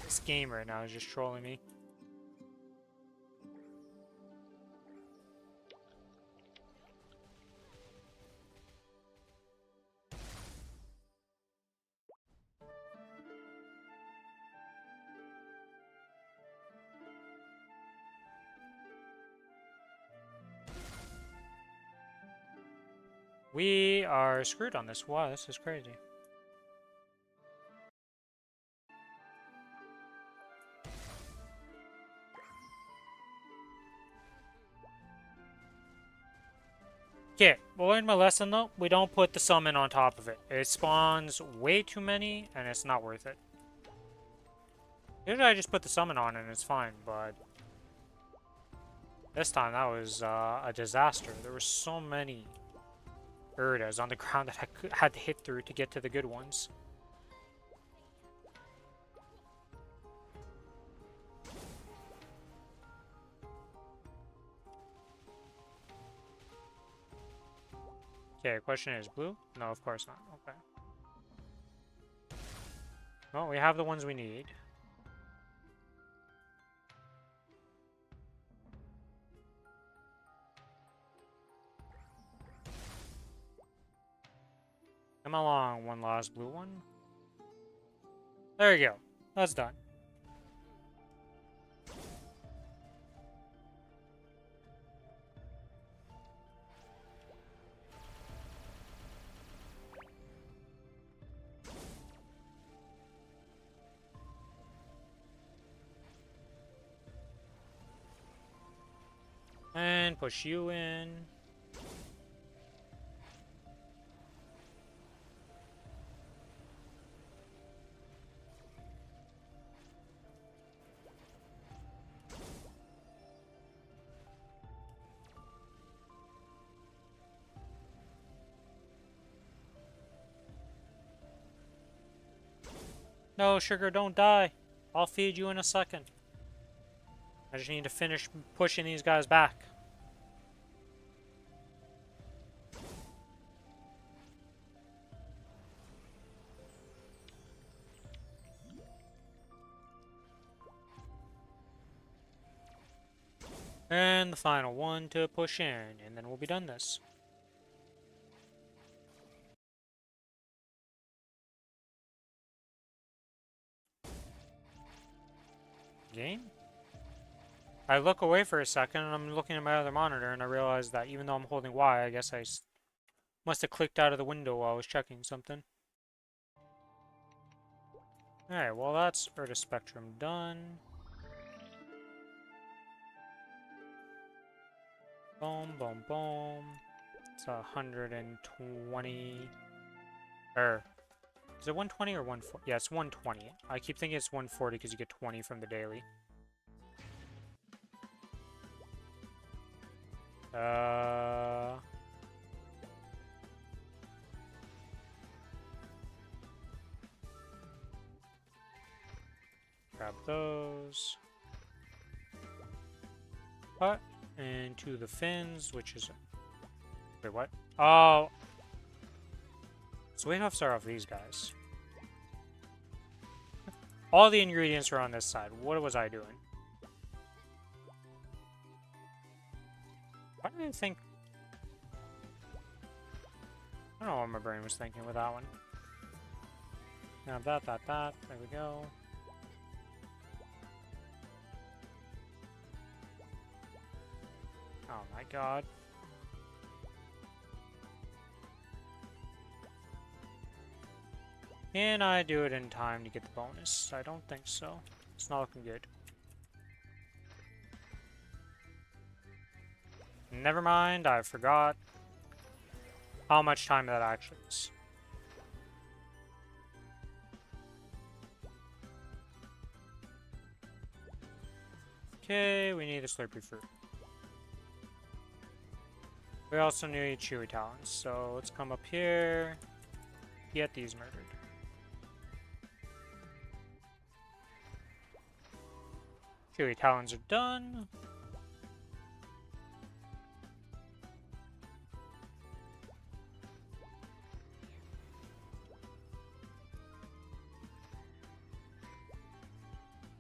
This game right now is just trolling me. We are screwed on this. Wow, this is crazy. Okay, well, learn my lesson though. We don't put the summon on top of it. It spawns way too many, and it's not worth it. Usually I just put the summon on and it's fine, but... This time that was a disaster. There were so many Urdas on the ground that I had to hit through to get to the good ones. Okay, question is blue? No, of course not. Okay. Well, we have the ones we need. Come along, one last blue one. There you go. That's done. And push you in. No, sugar, don't die. I'll feed you in a second. I just need to finish pushing these guys back. And the final one to push in, and then we'll be done this. Game? I look away for a second and I'm looking at my other monitor and I realize that even though I'm holding Y, I guess must have clicked out of the window while I was checking something. Alright, well that's Urta Spectrum done. Boom, boom, boom. It's 120. Or, is it 120 or 140? Yeah, it's 120. I keep thinking it's 140 because you get 20 from the daily. Grab those. Cut into the fins, which is... Wait, what? Oh! So we have to start off these guys. All the ingredients are on this side. What was I doing? Why did I think... I don't know what my brain was thinking with that one. Now that. There we go. Oh my god. Can I do it in time to get the bonus? I don't think so. It's not looking good. Never mind, I forgot how much time that actually is. Okay, we need the Slurpee fruit. We also need Chewy Talons, so let's come up here, get these murdered. Chewy Talons are done.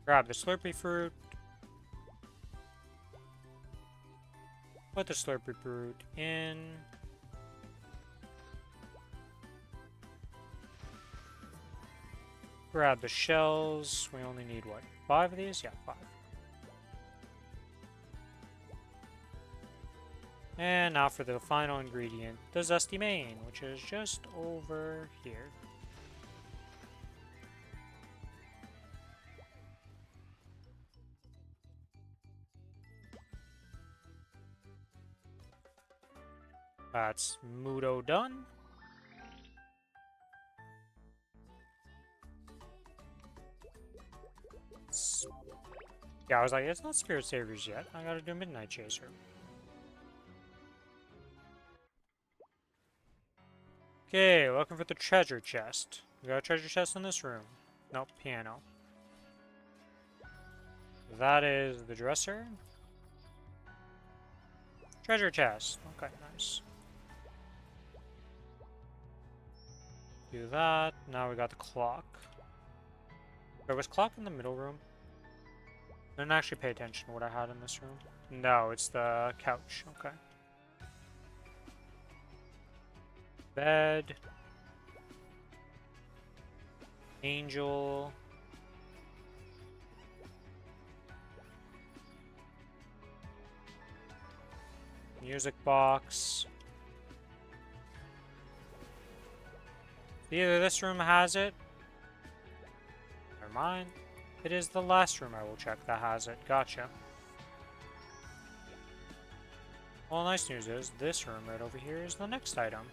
Grab the Slurpee fruit. Put the Slurpee fruit in. Grab the shells. We only need, what, 5 of these? Yeah, 5. And now for the final ingredient, the Zesty Mane, which is just over here. That's Mudo done. Yeah, I was like, it's not Spirit Savers yet. I gotta do Midnight Chaser. Okay, looking for the treasure chest. We got a treasure chest in this room. Nope, piano. That is the dresser. Treasure chest. Okay, nice. Do that. Now we got the clock. There was clock in the middle room. I didn't actually pay attention to what I had in this room. No, it's the couch. Okay. Bed. Angel. Music box. Either this room has it. Never mind. It is the last room I will check that has it. Gotcha. Well, nice news is, this room right over here is the next item.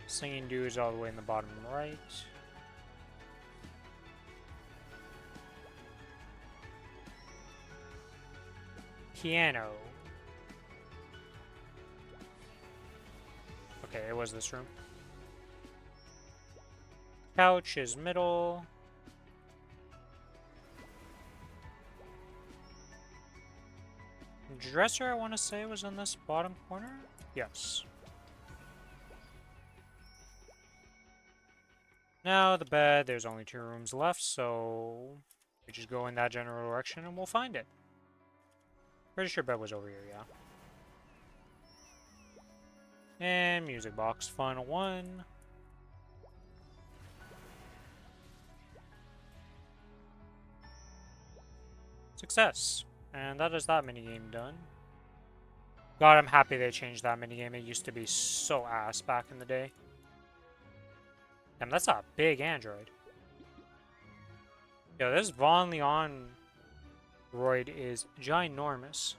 Singing Dew is all the way in the bottom right. Piano. Okay, it was this room. Couch is middle. Dresser, I want to say, was in this bottom corner? Yes. Now, the bed, there's only 2 rooms left, so we just go in that general direction and we'll find it. Pretty sure bed was over here, yeah. And music box, final one. Success. And that is that minigame done. God, I'm happy they changed that minigame. It used to be so ass back in the day. Damn, that's a big android. Yo, this Von Leon droid is ginormous.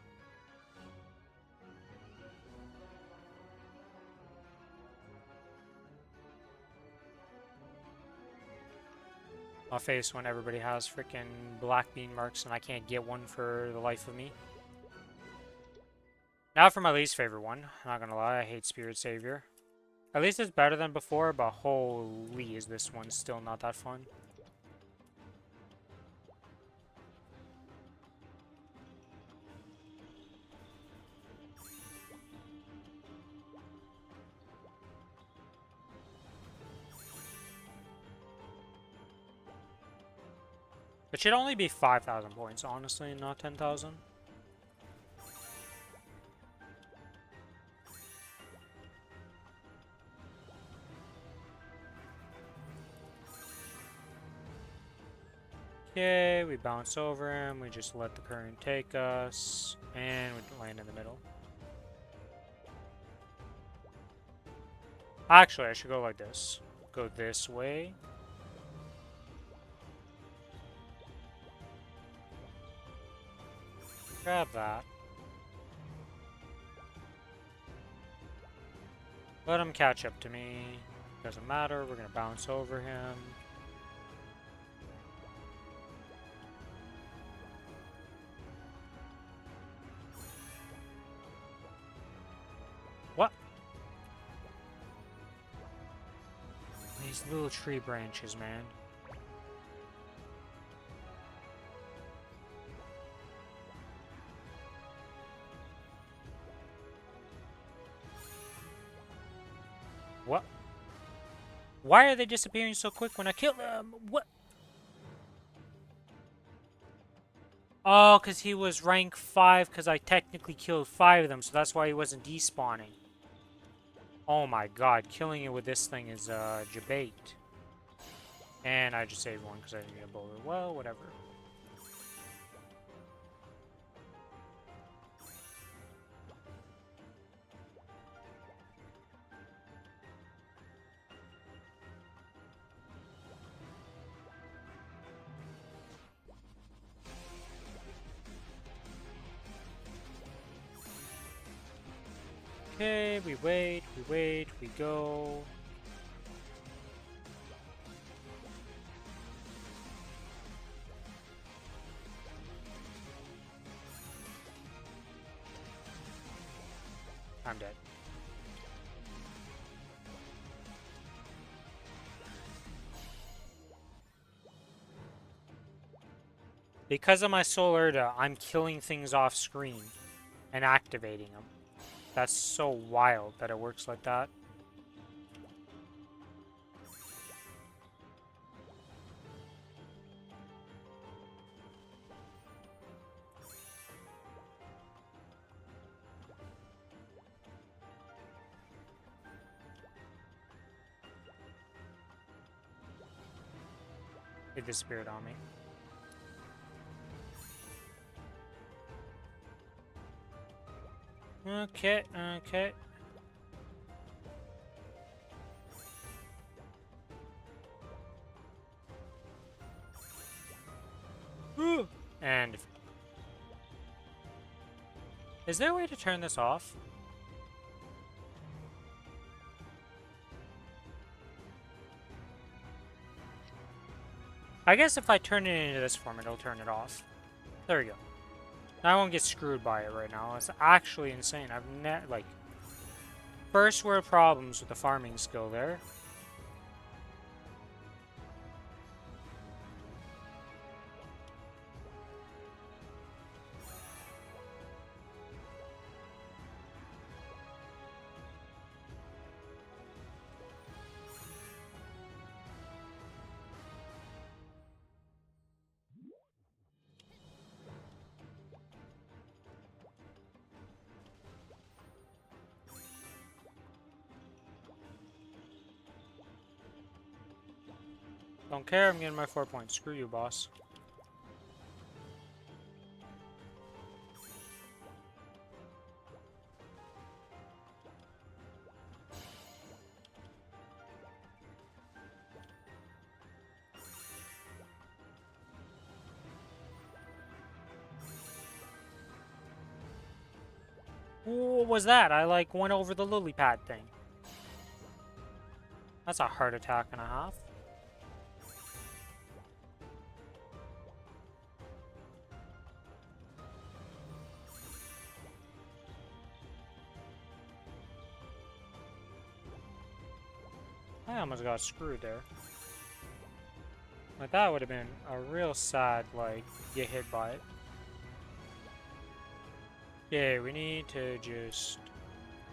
My face when everybody has freaking black bean marks and I can't get one for the life of me. Now for my least favorite one. Not gonna lie, I hate Spirit Savior. At least it's better than before, but holy is this one still not that fun. It should only be 5,000 points, honestly, not 10,000. Okay, we bounce over him, we just let the current take us, and we land in the middle. Actually, I should go like this. Go this way. Grab that. Let him catch up to me. Doesn't matter, we're gonna bounce over him. What? These little tree branches, man. What? Why are they disappearing so quick when I kill them? What? Oh, because he was rank 5 because I technically killed 5 of them, so that's why he wasn't despawning. Oh my god, killing it with this thing is debate. And I just saved one because I didn't get a bullet. Well, whatever. Okay, we wait, we go. I'm dead. Because of my Solar Urda, I'm killing things off screen and activating them. That's so wild that it works like that. It disappeared on me. Okay, okay. Ooh. And is there a way to turn this off? I guess if I turn it into this form, it'll turn it off. There we go. I won't get screwed by it right now. It's actually insane. I've like first world problems with the farming skill there. Don't care, I'm getting my 4 points. Screw you, boss. What was that? I like went over the lily pad thing. That's a heart attack and a half. I almost got screwed there. Like, that would have been a real sad, like, get hit by it. Okay, we need to just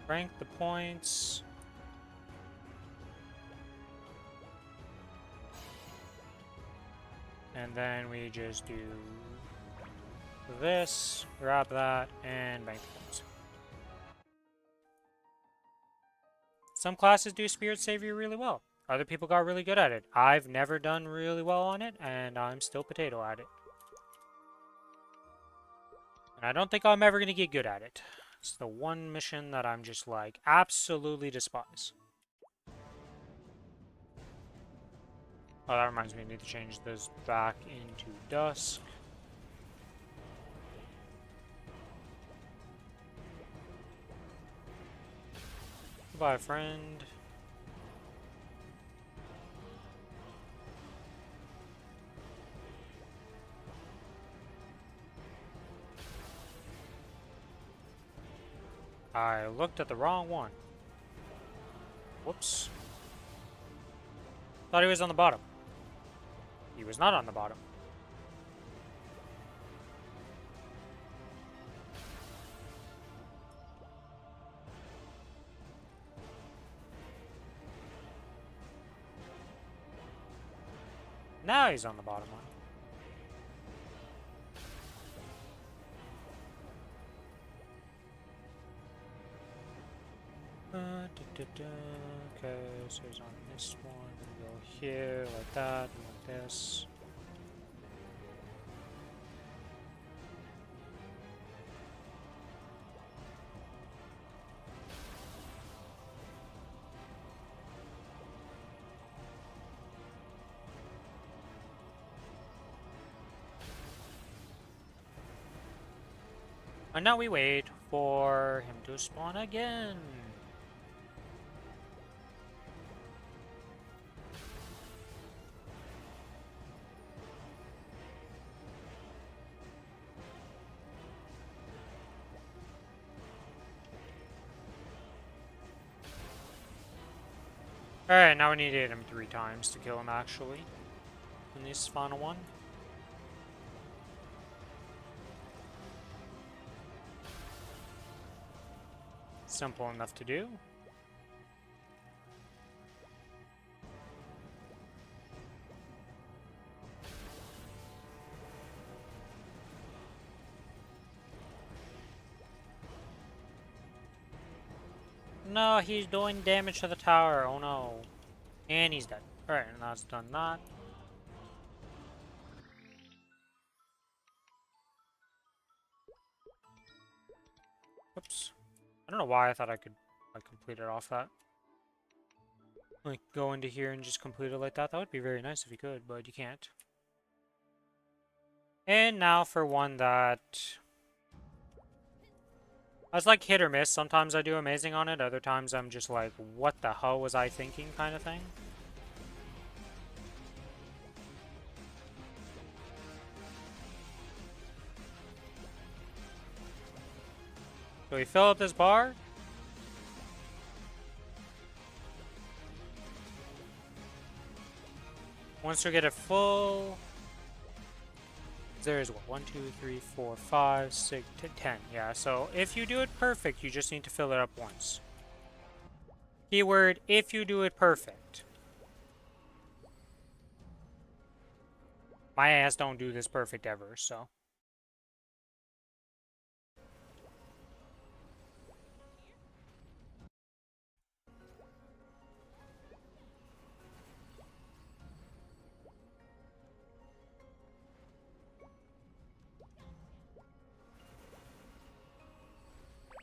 rank the points. And then we just do this, grab that, and bank the points. Some classes do Spirit Savior really well. Other people got really good at it. I've never done really well on it, and I'm still potato at it. And I don't think I'm ever going to get good at it. It's the one mission that I'm just like, absolutely despise. Oh, that reminds me, I need to change this back into dusk. Goodbye, friend. I looked at the wrong one. Whoops. Thought he was on the bottom. He was not on the bottom. Now he's on the bottom one. Okay, so he's on this one. Then go here, like that, and like this. And now we wait for him to spawn again. Alright, now we need to hit him 3 times to kill him, actually. In this final one. Simple enough to do. No, he's doing damage to the tower. Oh no. And he's dead. Alright, and that's done that. Whoops. I don't know why I thought I could like complete it off that. Like go into here and just complete it like that. That would be very nice if you could, but you can't. And now for one that I was like hit or miss. Sometimes I do amazing on it. Other times I'm just like, what the hell was I thinking kind of thing. So we fill up this bar. Once we get it full, there's what, 1, 2, 3, 4, 5, 6, 10. Yeah, so if you do it perfect, you just need to fill it up once. Keyword, if you do it perfect. My ass don't do this perfect ever, so.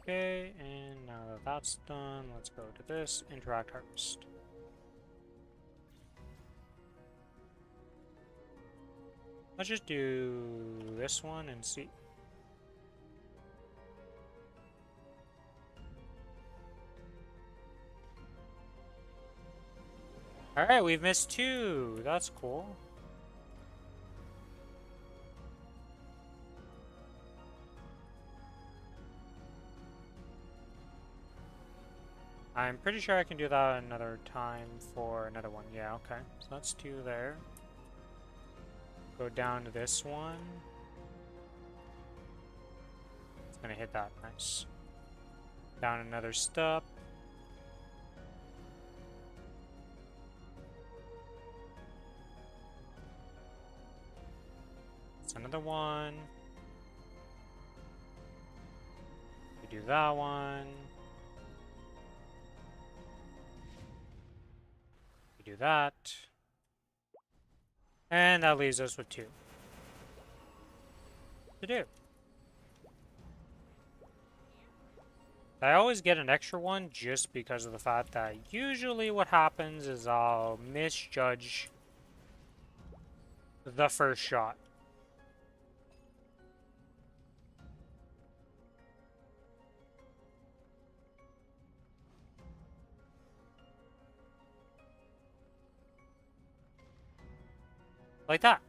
Okay, and now that that's done, let's go to this, interact harvest. Let's just do this one and see. Alright, we've missed 2. That's cool. I'm pretty sure I can do that another time for another one. Yeah, okay. So that's 2 there. Go down to this one. It's gonna hit that. Nice. Down another step. It's another one. We do that one. We do that. And that leaves us with 2 to do. I always get an extra one just because of the fact that usually what happens is I'll misjudge the first shot. Like that.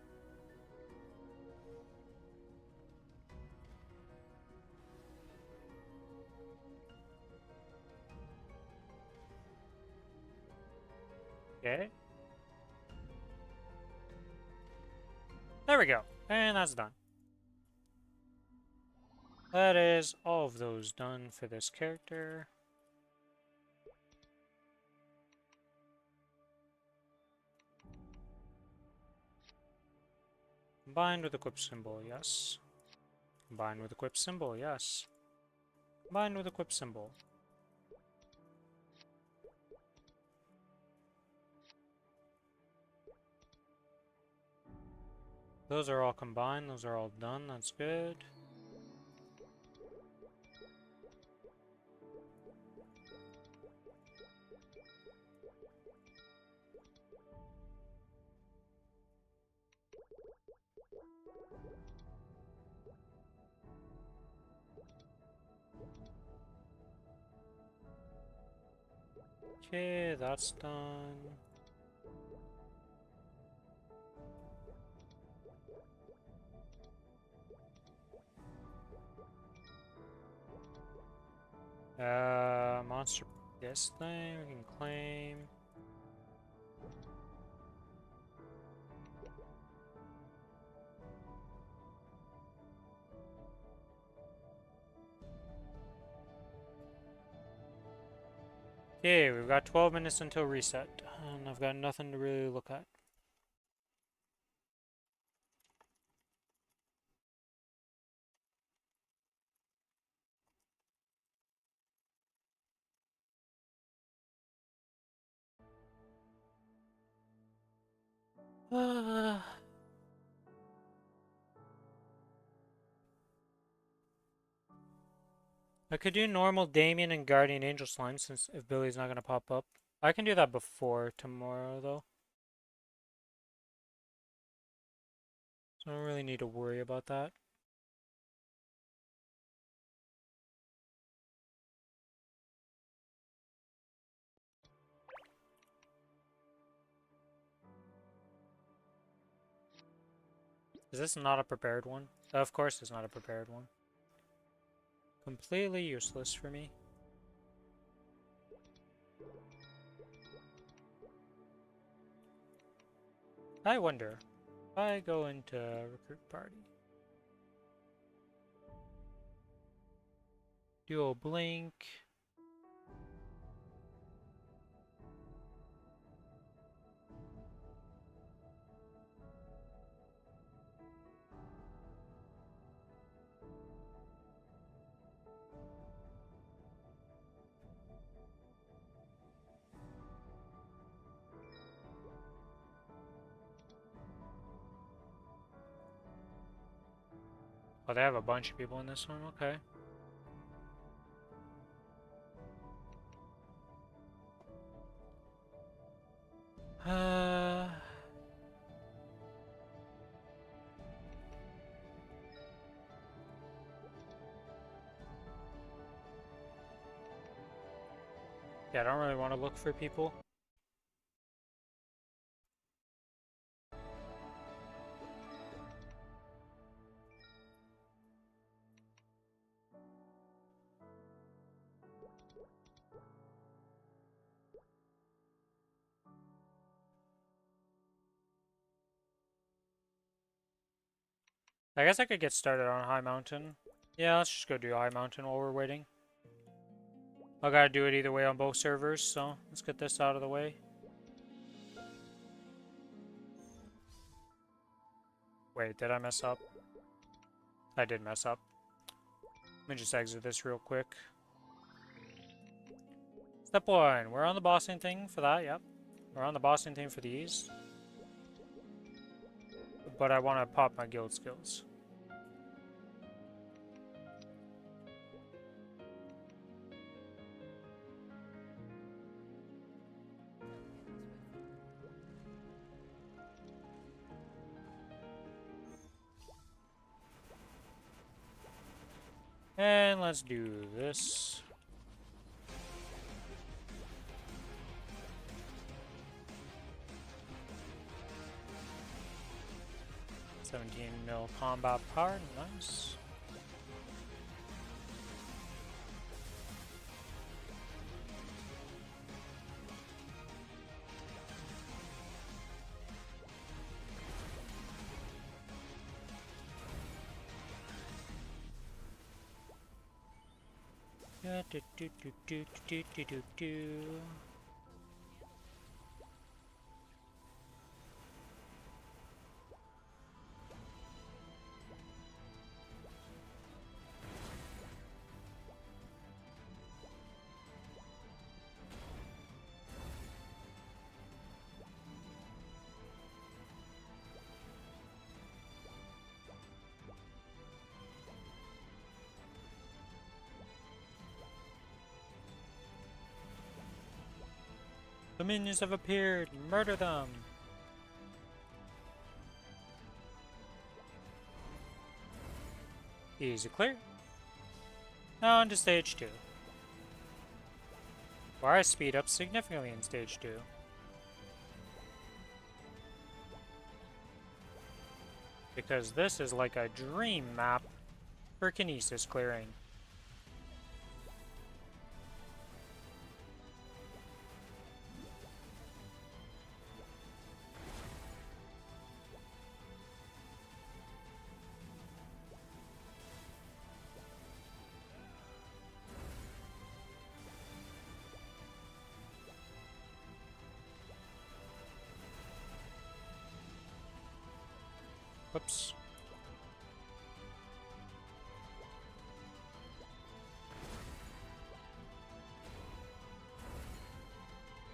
Okay. There we go. And that's done. That is all of those done for this character. Combined with equip symbol, yes. Combined with equip symbol, yes. Combined with equip symbol. Those are all combined, those are all done, that's good. Okay, that's done. Monster this thing we can claim. Okay, we've got 12 minutes until reset, and I've got nothing to really look at. I could do normal Damien and Guardian Angel Slime since if Billy's not gonna pop up. I can do that before tomorrow though. So I don't really need to worry about that. Is this not a prepared one? Of course it's not a prepared one. Completely useless for me. I wonder if I go into recruit party. Duo blink. Oh, they have a bunch of people in this one? Okay. Uh... Yeah, I don't really want to look for people. I guess I could get started on High Mountain. Yeah, let's just go do High Mountain while we're waiting. I gotta do it either way on both servers, so let's get this out of the way. Wait, did I mess up? I did mess up. Let me just exit this real quick. Step 1, we're on the bossing thing for that, yep. We're on the bossing thing for these. But I want to pop my guild skills. And let's do this. $17 mil combat power, nice. Do. The minions have appeared! Murder them! Easy clear. Now on to stage 2. Where I speed up significantly in stage 2. Because this is like a dream map for Kinesis clearing. Whoops.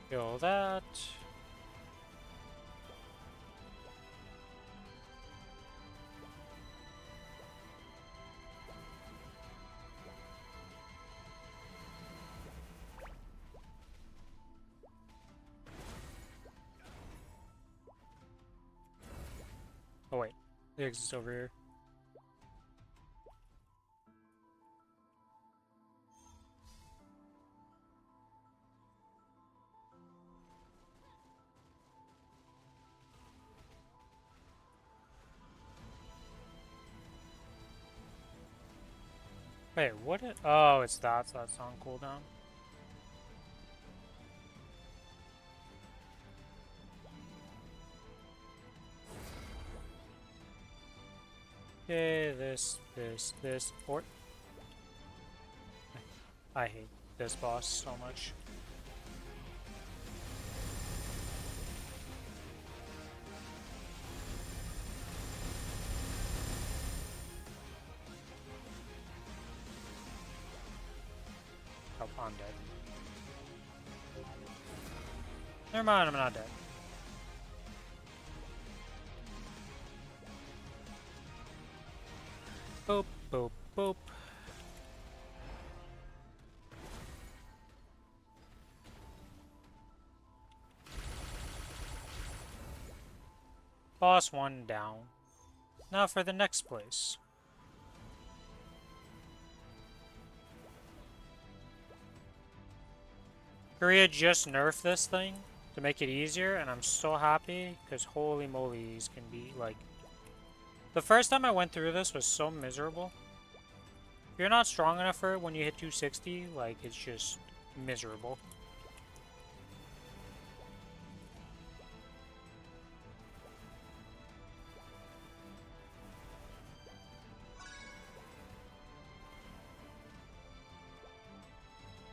Kill that. Oh wait, the exit's over here. Wait, what it? Oh, it's that, so that's on cooldown. Okay, this, or... I hate this boss so much. Oh, I'm dead. Never mind, I'm not dead. Boop, boop, boop. Boss 1 down. Now for the next place. Korea just nerfed this thing to make it easier, and I'm so happy, because holy moly, these can be, like... The first time I went through this was so miserable. If you're not strong enough for it when you hit 260, like, it's just miserable.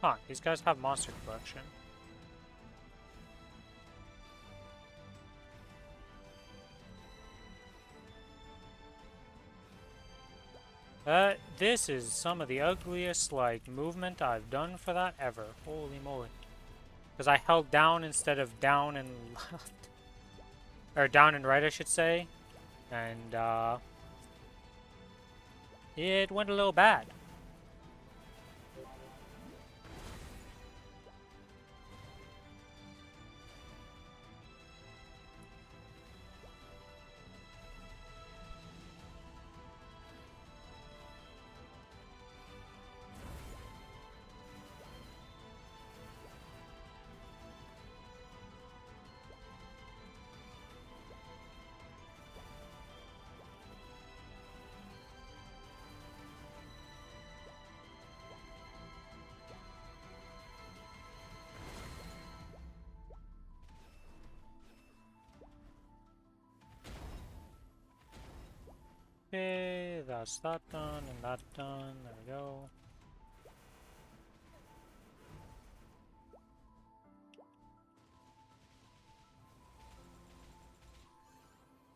Huh, these guys have monster collection. This is some of the ugliest, like, movement I've done for that ever. Holy moly. Because I held down instead of down and left. Or down and right, I should say. And, it went a little bad. Okay, that's that done, and that done. There we go.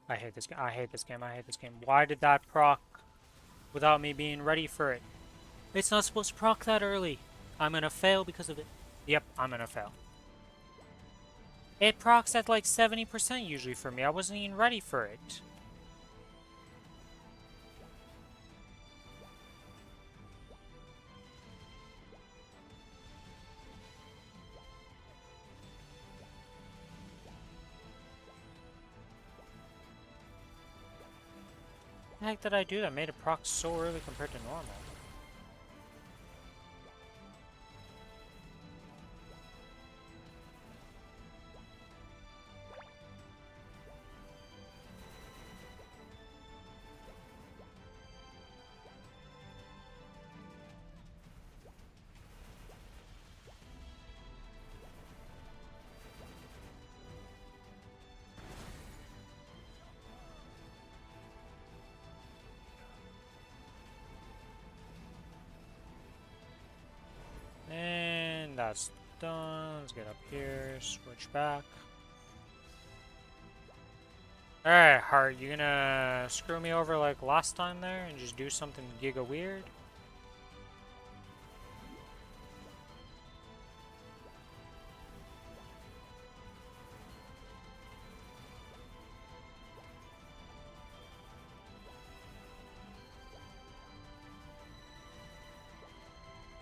I hate this game. I hate this game. I hate this game. Why did that proc without me being ready for it? It's not supposed to proc that early. I'm gonna fail because of it. Yep, I'm gonna fail. It procs at like 70% usually for me. I wasn't even ready for it. What the heck did I do that made it proc so early compared to normal? And that's done. Let's get up here, switch back. Alright, Heart, you gonna screw me over like last time there and just do something giga weird?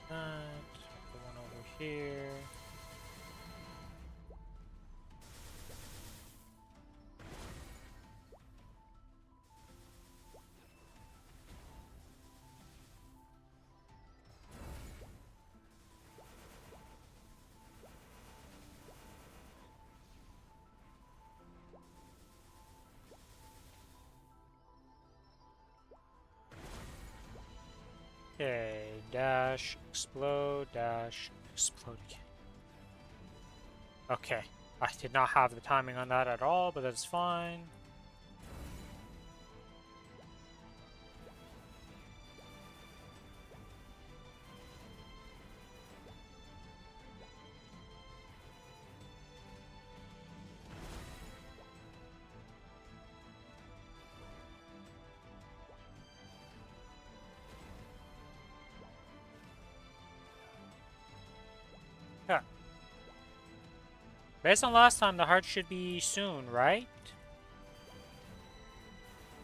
That, the one over here. Okay, dash, explode again. Okay, I did not have the timing on that at all, but that's fine. Yeah. Based on last time, the heart should be soon, right?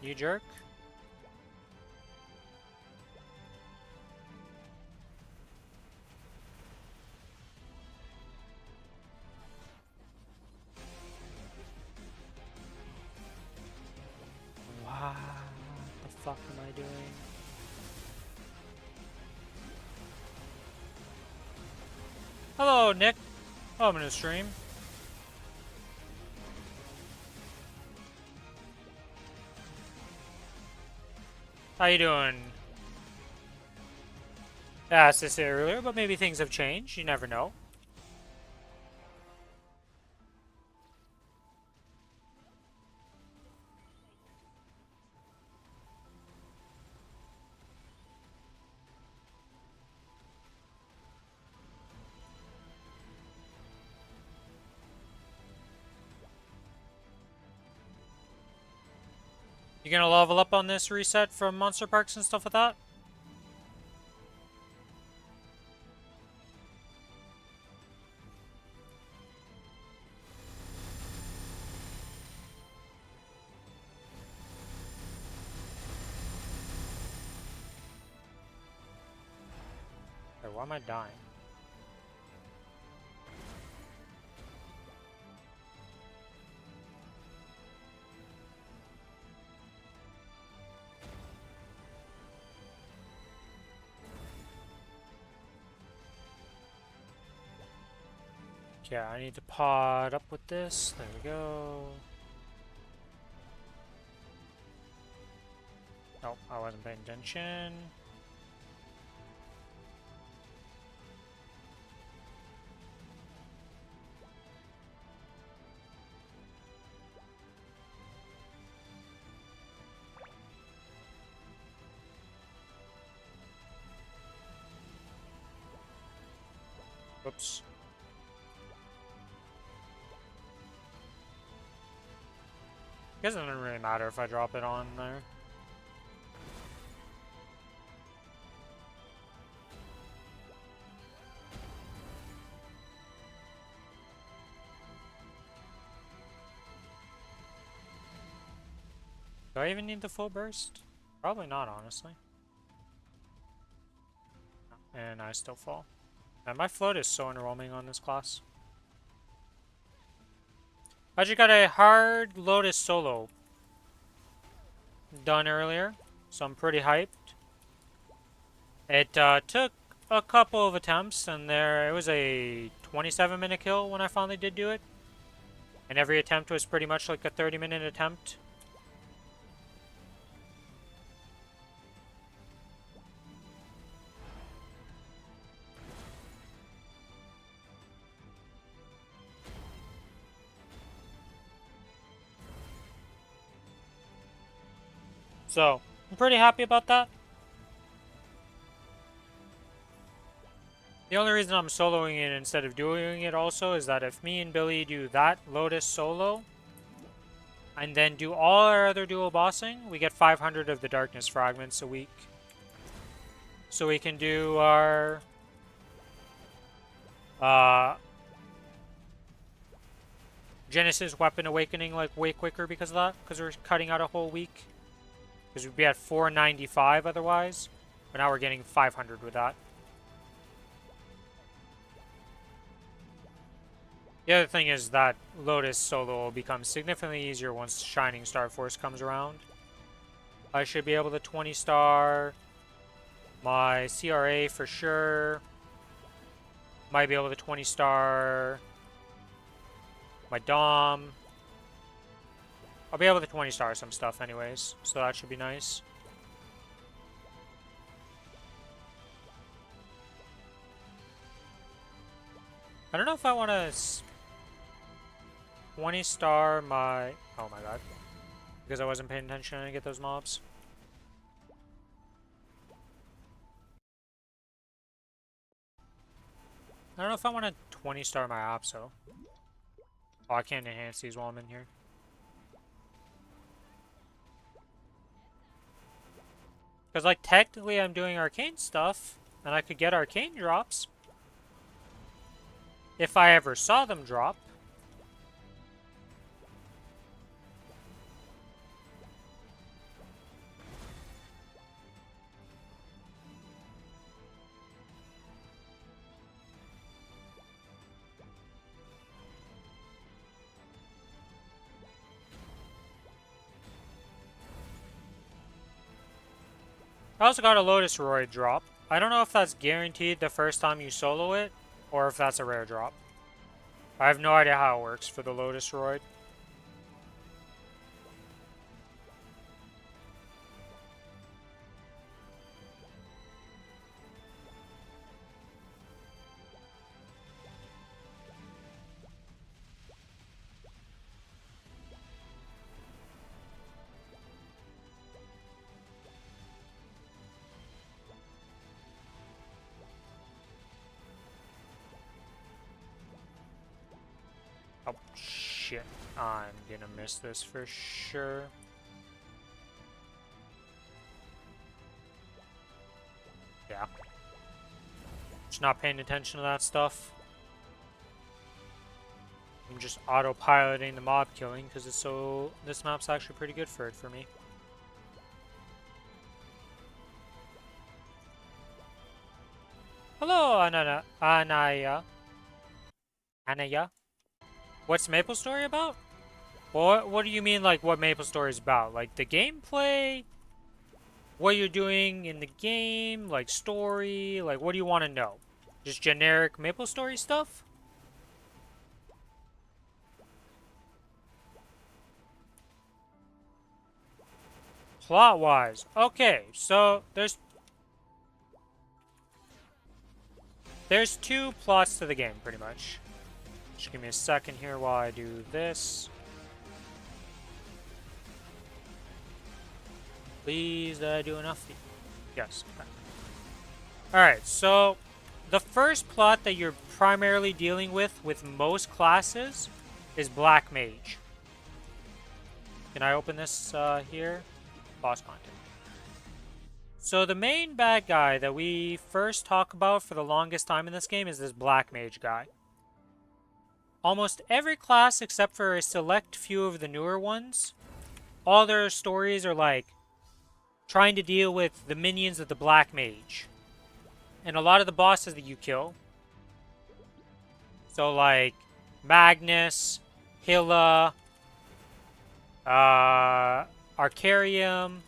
You jerk? What the fuck am I doing? Hello, Nick. Oh, I'm gonna stream. How you doing? I asked this earlier, but maybe things have changed. You never know. You gonna level up on this reset from Monster Parks and stuff like that? Wait, why am I dying? Yeah, I need to pod up with this. There we go. Oh, I wasn't paying attention. Whoops. Guess it doesn't really matter if I drop it on there. Do I even need the full burst? Probably not, honestly. And I still fall. And my float is so underwhelming on this class. I just got a hard Lotus solo done earlier, so I'm pretty hyped. It took a couple of attempts, and it was a 27-minute kill when I finally did do it. And every attempt was pretty much like a 30-minute attempt. So, I'm pretty happy about that. The only reason I'm soloing it instead of doing it also is that if me and Billy do that Lotus solo, and then do all our other dual bossing, we get 500 of the Darkness Fragments a week. So we can do our Genesis Weapon Awakening like way quicker because of that, because we're cutting out a whole week. Because we'd be at 495 otherwise, but now we're getting 500 with that. The other thing is that Lotus solo will become significantly easier once Shining Star Force comes around. I should be able to 20 star my CRA for sure. Might be able to 20 star my Dom. I'll be able to 20 star some stuff anyways, so that should be nice. I don't know if I want to 20 star my... Oh my god. Because I wasn't paying attention to get those mobs. I don't know if I want to 20 star my Apso. Oh, I can't enhance these while I'm in here. Because, like, technically I'm doing arcane stuff, and I could get arcane drops. If I ever saw them drop. I also got a Lotus Roid drop. I don't know if that's guaranteed the first time you solo it, or if that's a rare drop. I have no idea how it works for the Lotus Roid. Oh, shit. I'm gonna miss this for sure. Just not paying attention to that stuff. I'm just autopiloting the mob killing because it's so... This map's actually pretty good for it for me. Hello, Anaya. Anaya? What's Maplestory about? What do you mean, like, what Maplestory is about? Like, the gameplay? What you're doing in the game? Like, story? Like, what do you want to know? Just generic Maplestory stuff? Plot-wise. Okay, so there's two plots to the game, pretty much. Just give me a second here while I do this. Please, did I do enough? Yes. Okay. Alright, so the first plot that you're primarily dealing with most classes is Black Mage. Can I open this here? Boss content. So the main bad guy that we first talk about for the longest time in this game is this Black Mage guy. Almost every class except for a select few of the newer ones, all their stories are like trying to deal with the minions of the Black Mage. And a lot of the bosses that you kill, so like Magnus, Hilla, Arcarium,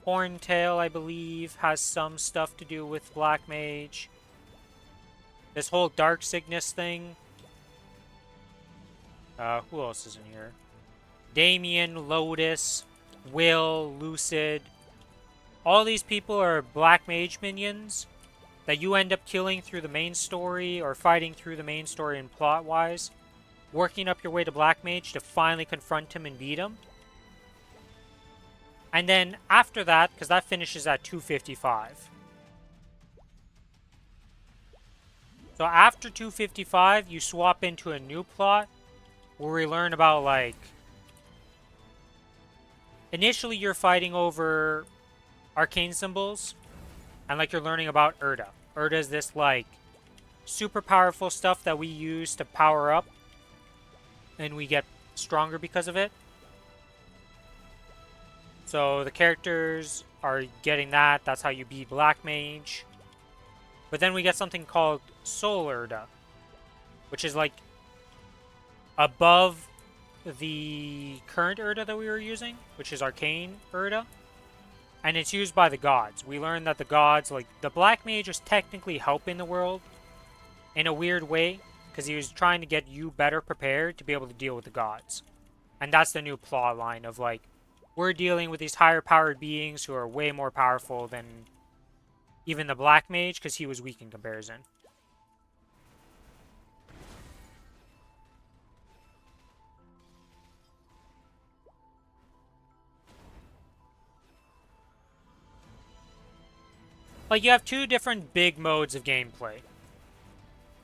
Horntail, I believe, has some stuff to do with Black Mage. This whole Dark Sickness thing. Who else is in here? Damien, Lotus, Will, Lucid. All these people are Black Mage minions that you end up killing through the main story or fighting through the main story and plot-wise. Working up your way to Black Mage to finally confront him and beat him. And then after that, because that finishes at 255. So after 255, you swap into a new plot where we learn about, like... Initially, you're fighting over arcane symbols. And, like, you're learning about Urda. Urda is this, like, super powerful stuff that we use to power up. And we get stronger because of it. So the characters are getting that. That's how you beat Black Mage. But then we get something called Soul Urda, which is like above the current Urda that we were using, which is Arcane Urda. And it's used by the gods. We learned that the gods, like, the Black Mage was technically helping the world in a weird way, because he was trying to get you better prepared to be able to deal with the gods. And that's the new plot line of, like, we're dealing with these higher powered beings who are way more powerful than even the Black Mage, because he was weak in comparison. Like, you have two different big modes of gameplay.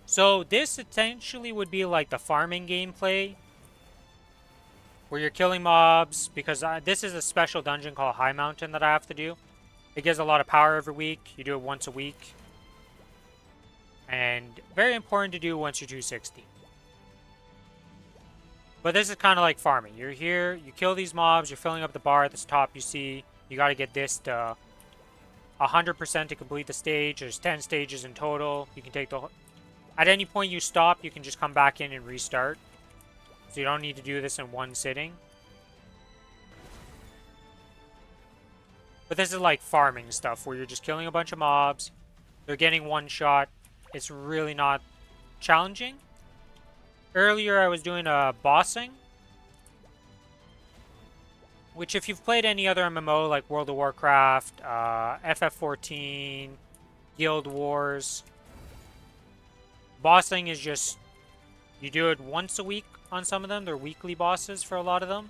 So this essentially would be like the farming gameplay, where you're killing mobs, because this is a special dungeon called High Mountain that I have to do. It gives a lot of power every week. You do it once a week. And very important to do once you're 260. But this is kind of like farming. You're here, you kill these mobs, you're filling up the bar at the top, you see. You got to get this to 100% to complete the stage. There's 10 stages in total. You can take the... At any point you stop, you can just come back in and restart. So you don't need to do this in one sitting. But this is like farming stuff, where you're just killing a bunch of mobs. They're getting one shot. It's really not challenging. Earlier I was doing bossing, which if you've played any other MMO like World of Warcraft, FF14, Guild Wars, bossing is just, you do it once a week on some of them. They're weekly bosses for a lot of them.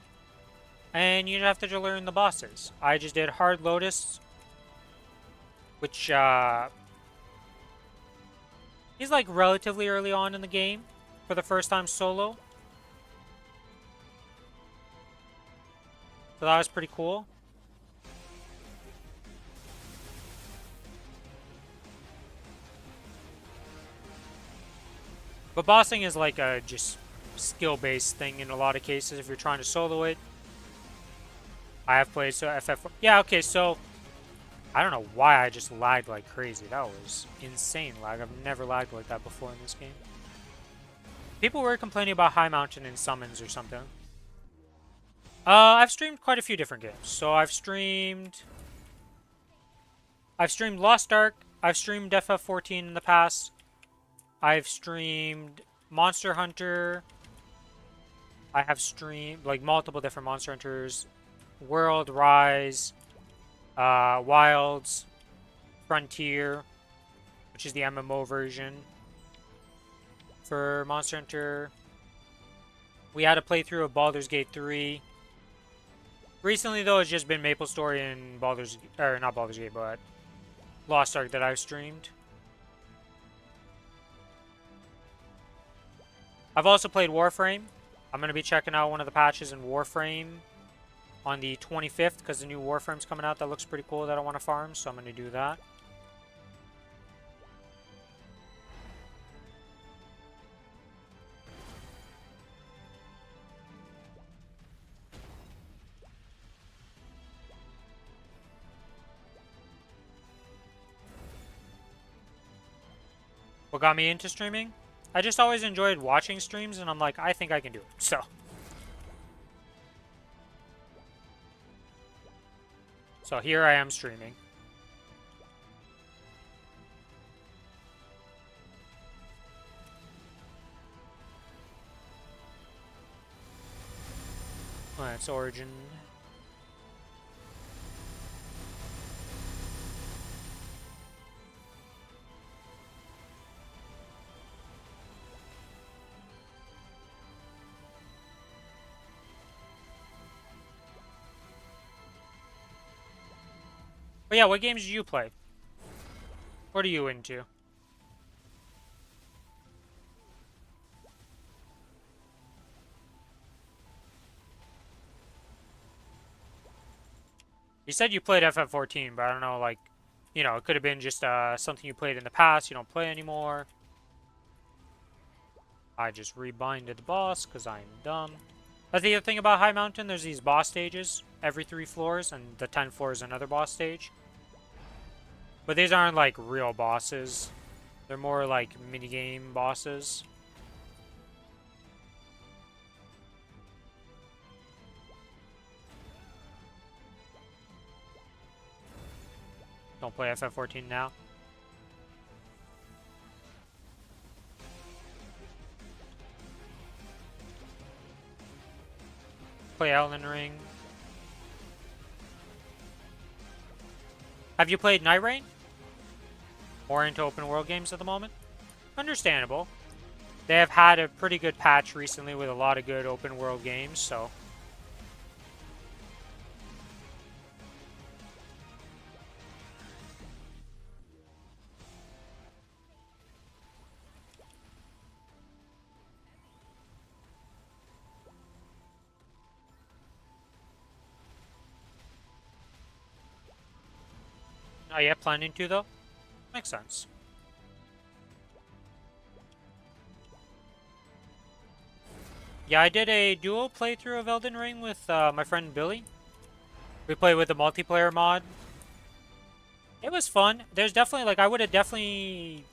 And you have to learn the bosses. I just did Hard Lotus, which is like relatively early on in the game for the first time solo. So that was pretty cool. But bossing is like a just skill-based thing in a lot of cases if you're trying to solo it. I have played so FF. Yeah, okay, so I don't know why I just lagged like crazy. That was insane lag. I've never lagged like that before in this game. People were complaining about High Mountain and summons or something. I've streamed quite a few different games. So I've streamed Lost Ark. I've streamed FF14 in the past. I've streamed Monster Hunter. I have streamed like multiple different Monster Hunters. World, Rise, Wilds, Frontier, which is the MMO version for Monster Hunter. We had a playthrough of Baldur's Gate 3. Recently, though, it's just been Maplestory and not Baldur's Gate, but Lost Ark that I've streamed. I've also played Warframe. I'm going to be checking out one of the patches in Warframe on the 25th because the new Warframe's coming out that looks pretty cool that I want to farm, so I'm going to do that. What got me into streaming? I just always enjoyed watching streams, and I'm like, I think I can do it, so. So here I am streaming. Oh, that's Origin. But yeah, what games do you play? What are you into? You said you played FF14, but I don't know, like, you know, it could have been just something you played in the past, you don't play anymore. I just rebinded the boss because I'm dumb. That's the other thing about High Mountain, there's these boss stages every 3 floors, and the 10th floor is another boss stage. But these aren't like real bosses. They're more like minigame bosses. Don't play FF14 now. Play Elden Ring. Have you played Night Rain? More into open world games at the moment? Understandable. They have had a pretty good patch recently with a lot of good open world games, so. Not yet planning to, though? Makes sense. Yeah, I did a duo playthrough of Elden Ring with my friend Billy. We played with the multiplayer mod. It was fun. There's definitely, like, I would have definitely,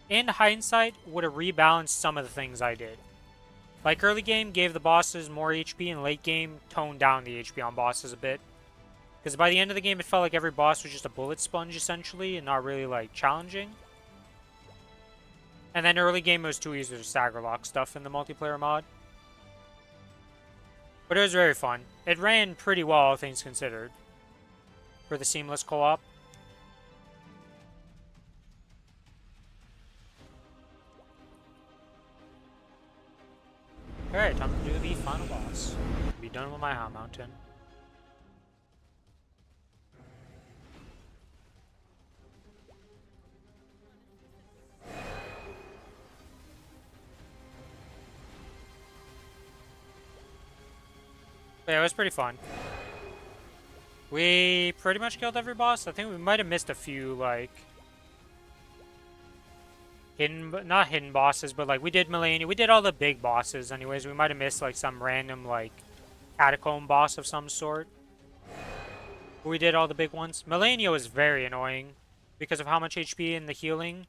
in hindsight, would have rebalanced some of the things I did. Like, early game gave the bosses more HP, and late game toned down the HP on bosses a bit. Because by the end of the game, it felt like every boss was just a bullet sponge, essentially, and not really, like, challenging. And then early game, it was too easy to stagger lock stuff in the multiplayer mod. But it was very fun. It ran pretty well, all things considered, for the seamless co-op. Alright, time to do the final boss. Be done with my High Mountain. But yeah, it was pretty fun. We pretty much killed every boss. I think we might have missed a few, like, not hidden bosses, but like we did Millennia. We did all the big bosses anyways. We might have missed like some random like catacomb boss of some sort. But we did all the big ones. Millennia was very annoying because of how much HP and the healing.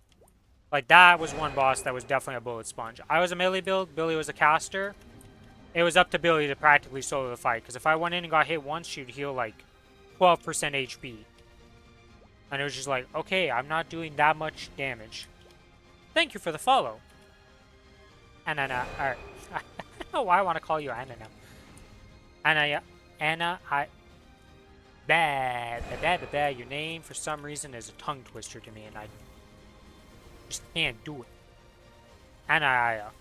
Like that was one boss that was definitely a bullet sponge. I was a melee build, Billy was a caster. It was up to Billy to practically solo the fight, because if I went in and got hit once, she'd heal like 12% HP. And it was just like, okay, I'm not doing that much damage. Thank you for the follow. Anna, I don't know why I want to call you Anna now. Anna, your name for some reason is a tongue twister to me, and I just can't do it. Anna,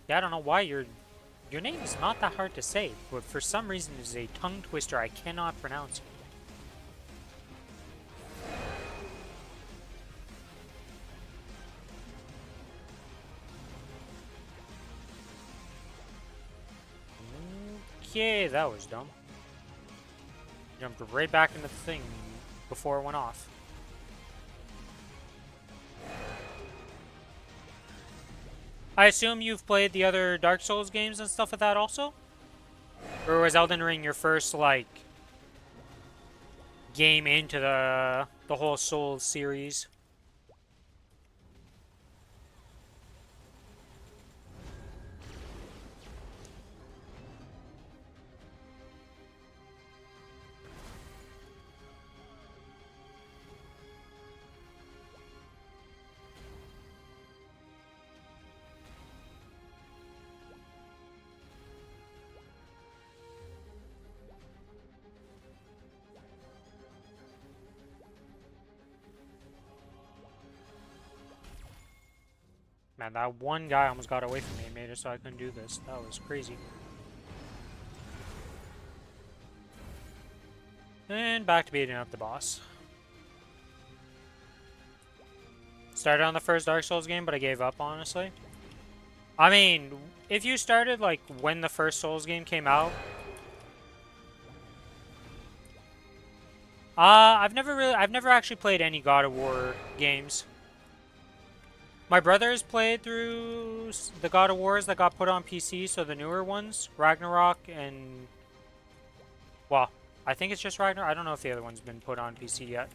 yeah, I don't know why your name is not that hard to say, but for some reason it is a tongue twister I cannot pronounce. Okay, that was dumb. Jumped right back into the thing before it went off. I assume you've played the other Dark Souls games and stuff like that also? Or was Elden Ring your first, like, game into the whole Souls series? Man, that one guy almost got away from me and made it so I couldn't do this. That was crazy. And back to beating up the boss. Started on the first Dark Souls game, but I gave up, honestly. I mean, if you started, like, when the first Souls game came out... I've never actually played any God of War games. My brother has played through the God of Wars that got put on PC, so the newer ones, Ragnarok and... Well, I think it's just Ragnarok. I don't know if the other one's been put on PC yet.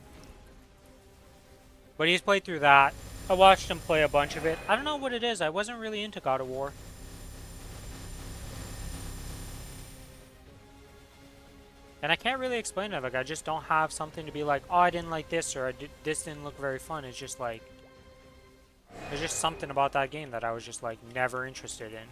But he's played through that. I watched him play a bunch of it. I don't know what it is. I wasn't really into God of War. And I can't really explain it. Like, I just don't have something to be like, oh, I didn't like this, or this didn't look very fun. It's just like... There's just something about that game that I was just, like, never interested in.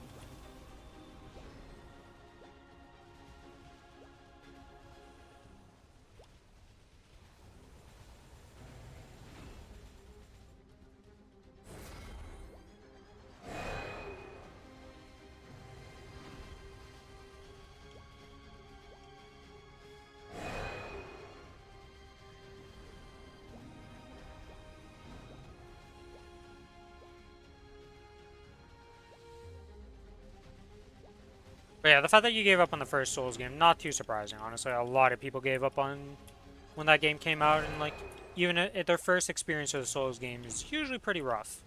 But yeah, the fact that you gave up on the first Souls game, not too surprising, honestly. A lot of people gave up on when that game came out, and like, even at their first experience of the Souls game is usually pretty rough.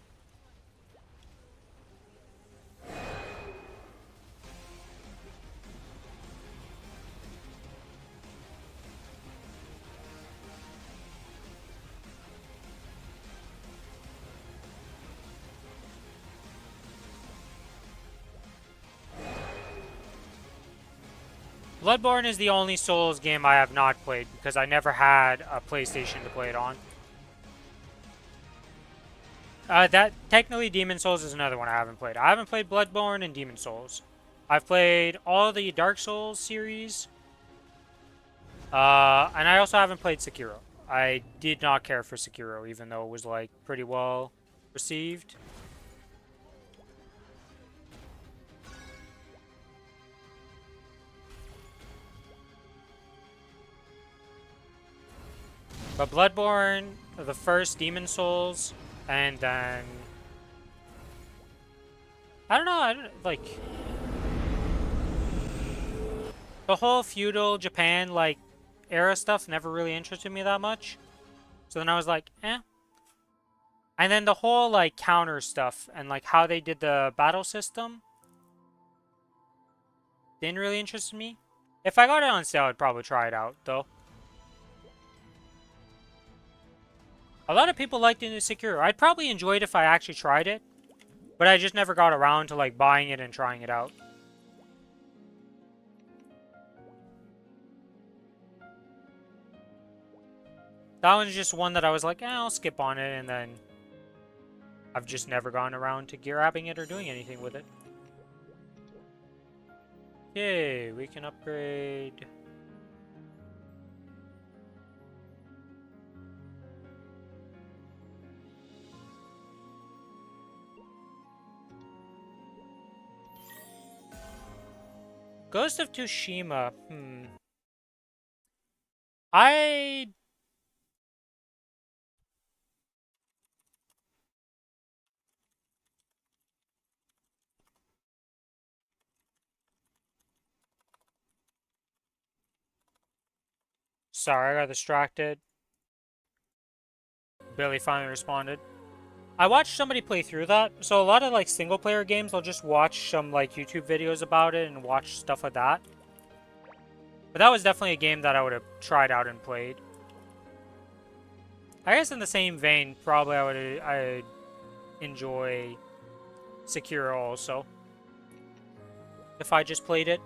Bloodborne is the only Souls game I have not played because I never had a PlayStation to play it on. That technically Demon Souls is another one I haven't played. I haven't played Bloodborne and Demon Souls. I've played all the Dark Souls series. And I also haven't played Sekiro. I did not care for Sekiro, even though it was like pretty well received. But Bloodborne, the first Demon Souls, and then... I don't know, like... The whole feudal Japan, like, era stuff never really interested me that much. So then I was like, eh. And then the whole, like, counter stuff and, like, how they did the battle system didn't really interest me. If I got it on sale, I'd probably try it out, though. A lot of people liked it in Secure. I'd probably enjoy it if I actually tried it. But I just never got around to, like, buying it and trying it out. That one's just one that I was like, eh, I'll skip on it, and then I've just never gone around to grabbing it or doing anything with it. Okay, we can upgrade. Ghost of Tsushima, I... Sorry, I got distracted. Billy finally responded. I watched somebody play through that, so a lot of, like, single-player games, I'll just watch some, like, YouTube videos about it and watch stuff like that. But that was definitely a game that I would have tried out and played. I guess in the same vein, probably I'd enjoy Sekiro also. If I just played it.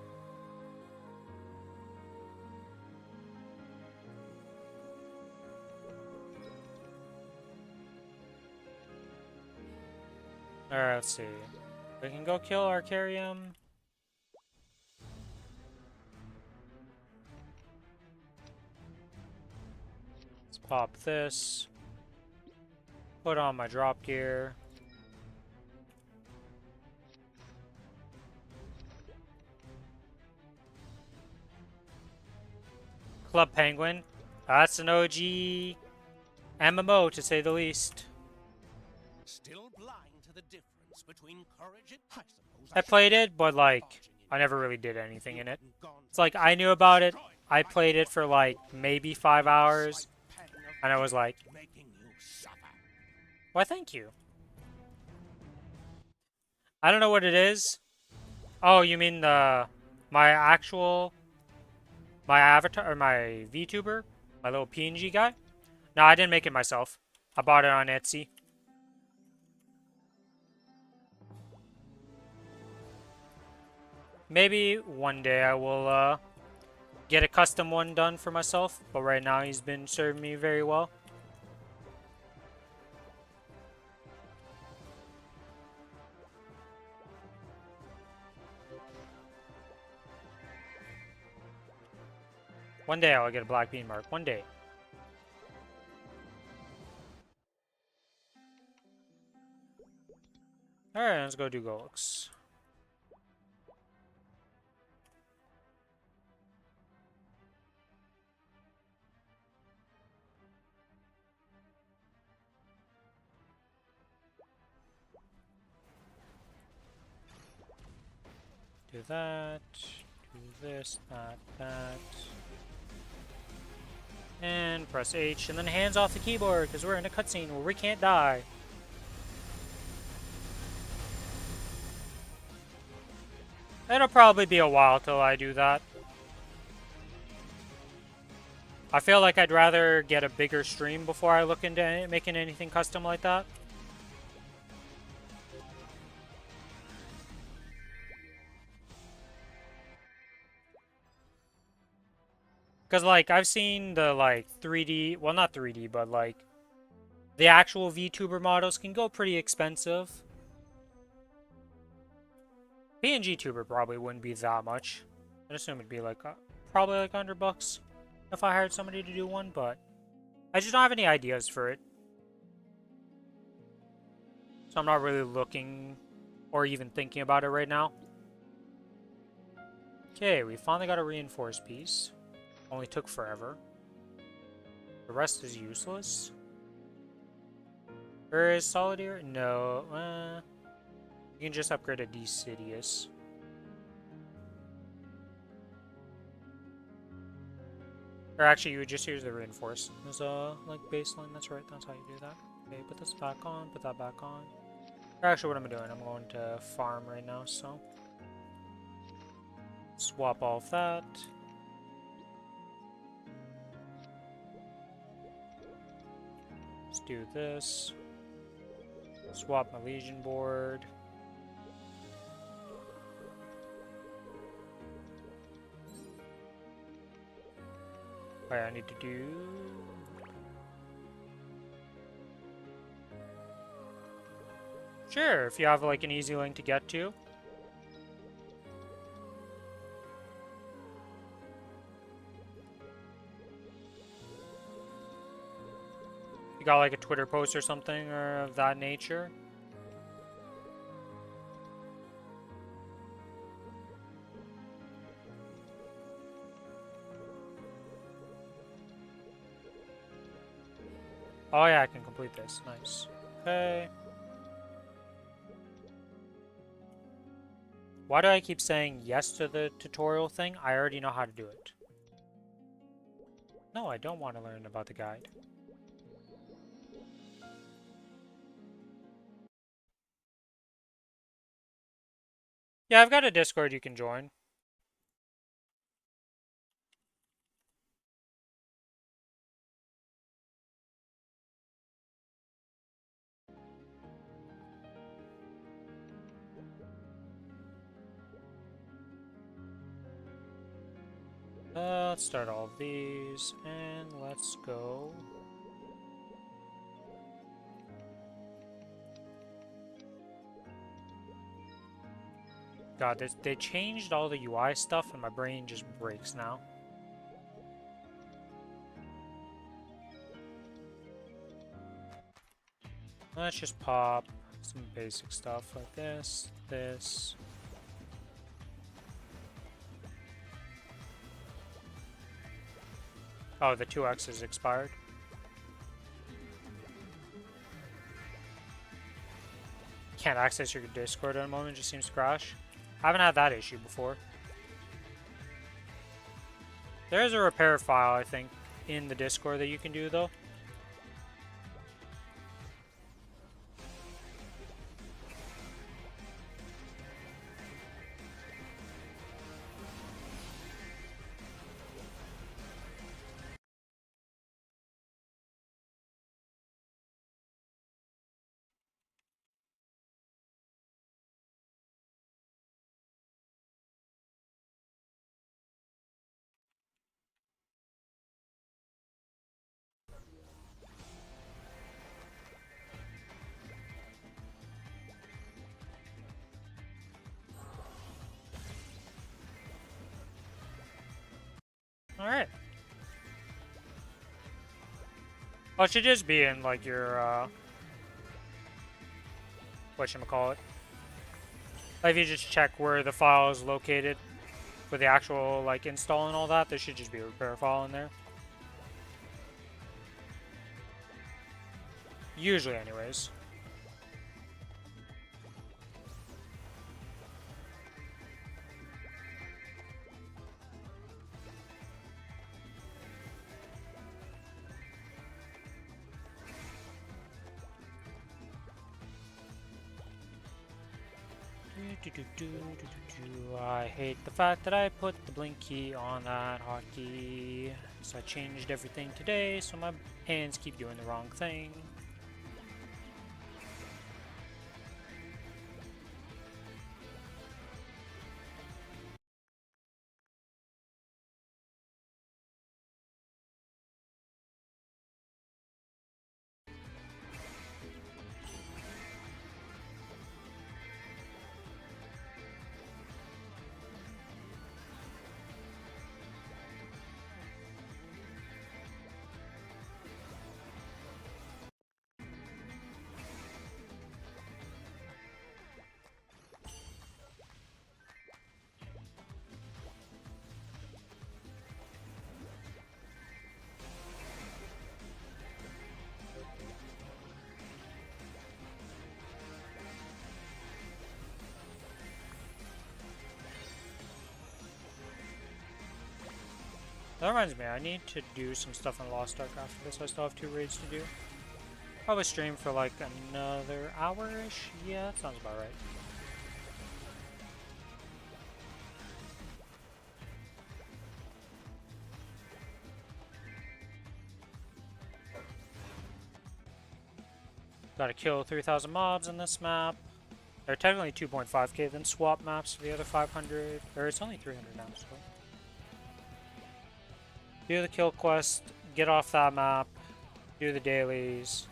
Alright, let's see. We can go kill Arcarium. Let's pop this. Put on my drop gear. Club Penguin. That's an OG MMO, to say the least. Still blind to the difference between courage and I suppose I played it, but, like, I never really did anything in it. It's like, I knew about it, I played it for, like, maybe 5 hours, and I was like, why, thank you. I don't know what it is. Oh, you mean my avatar, or my VTuber? My little PNG guy? No, I didn't make it myself. I bought it on Etsy. Maybe one day I will get a custom one done for myself, but right now he's been serving me very well. One day I'll get a black bean mark. One day. Alright, let's go do Golux. Do that. Do this, that. And press H, and then hands off the keyboard, because we're in a cutscene where we can't die. It'll probably be a while till I do that. I feel like I'd rather get a bigger stream before I look into making anything custom like that. Because, like, I've seen the, like, 3D... Well, not 3D, but, like, the actual VTuber models can go pretty expensive. PNG tuber probably wouldn't be that much. I'd assume it'd be, like, probably, like, $100 if I hired somebody to do one, but I just don't have any ideas for it. So I'm not really looking or even thinking about it right now. Okay, we finally got a reinforced piece. Only took forever. The rest is useless. Or is Solidaire? No. You can just upgrade a Decidius. Or actually, you would just use the reinforce as a like baseline. That's right. That's how you do that. Okay, put this back on. Put that back on. Or actually, what am I doing? I'm going to farm right now. So swap all of that. Let's do this. Swap my Legion board. Alright, I need to do... Sure, if you have like an easy link to get to. You got like a Twitter post or something or of that nature. Oh yeah, I can complete this. Nice. Okay. Why do I keep saying yes to the tutorial thing? I already know how to do it. No, I don't want to learn about the guide. Yeah, I've got a Discord you can join. Let's start all of these, and let's go. God, they changed all the UI stuff, and my brain just breaks now. Let's just pop some basic stuff like this, this. Oh, the 2x is expired. Can't access your Discord at the moment, just seems to crash. I haven't had that issue before. There is a repair file, I think, in the Discord that you can do, though. Alright. Well, it should just be in, like, your, whatchamacallit. Like, if you just check where the file is located for the actual, like, install and all that, there should just be a repair file in there. Usually, anyways. I hate the fact that I put the blink key on that hotkey. So I changed everything today, so my hands keep doing the wrong thing. That reminds me, I need to do some stuff on Lost Ark after this. I still have 2 raids to do. Probably stream for like another hour-ish. Yeah, that sounds about right. Gotta kill 3,000 mobs in this map. They're technically 2.5k, then swap maps for the other 500. Or it's only 300 now, so. Do the kill quest, get off that map, do the dailies.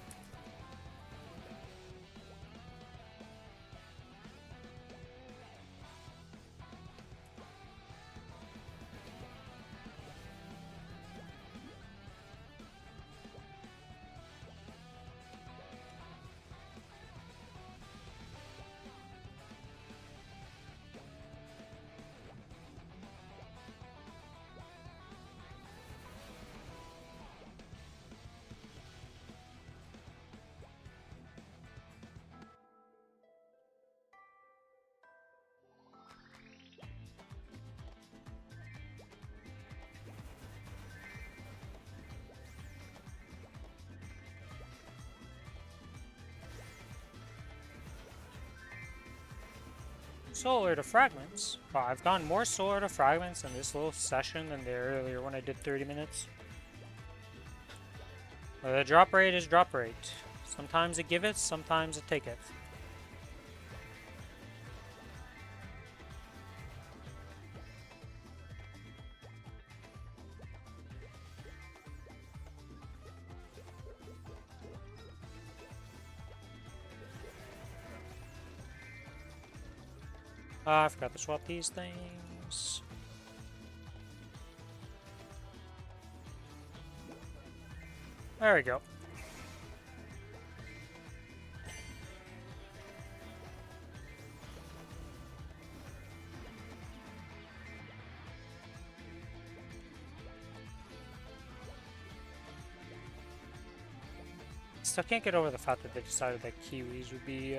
Solar to fragments. Wow, I've gotten more solar to fragments in this little session than the earlier when I did 30 minutes. The drop rate is drop rate. Sometimes it giveth, sometimes it taketh. I forgot to swap these things. There we go. Still can't get over the fact that they decided that Kiwis would be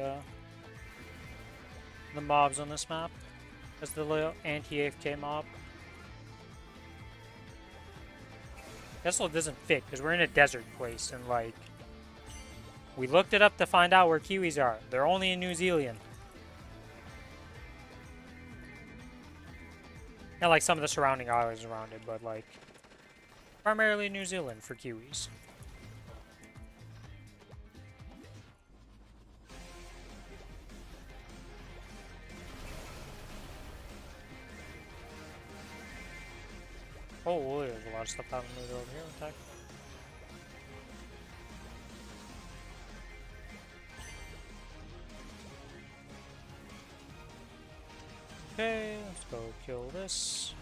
the mobs on this map as the little anti-AFK mob. This one doesn't fit because we're in a desert place and like we looked it up to find out where Kiwis are. They're only in New Zealand. And like some of the surrounding islands around it, but like primarily New Zealand for Kiwis. Oh, there's a lot of stuff happening over here. Attack. Okay, let's go kill this.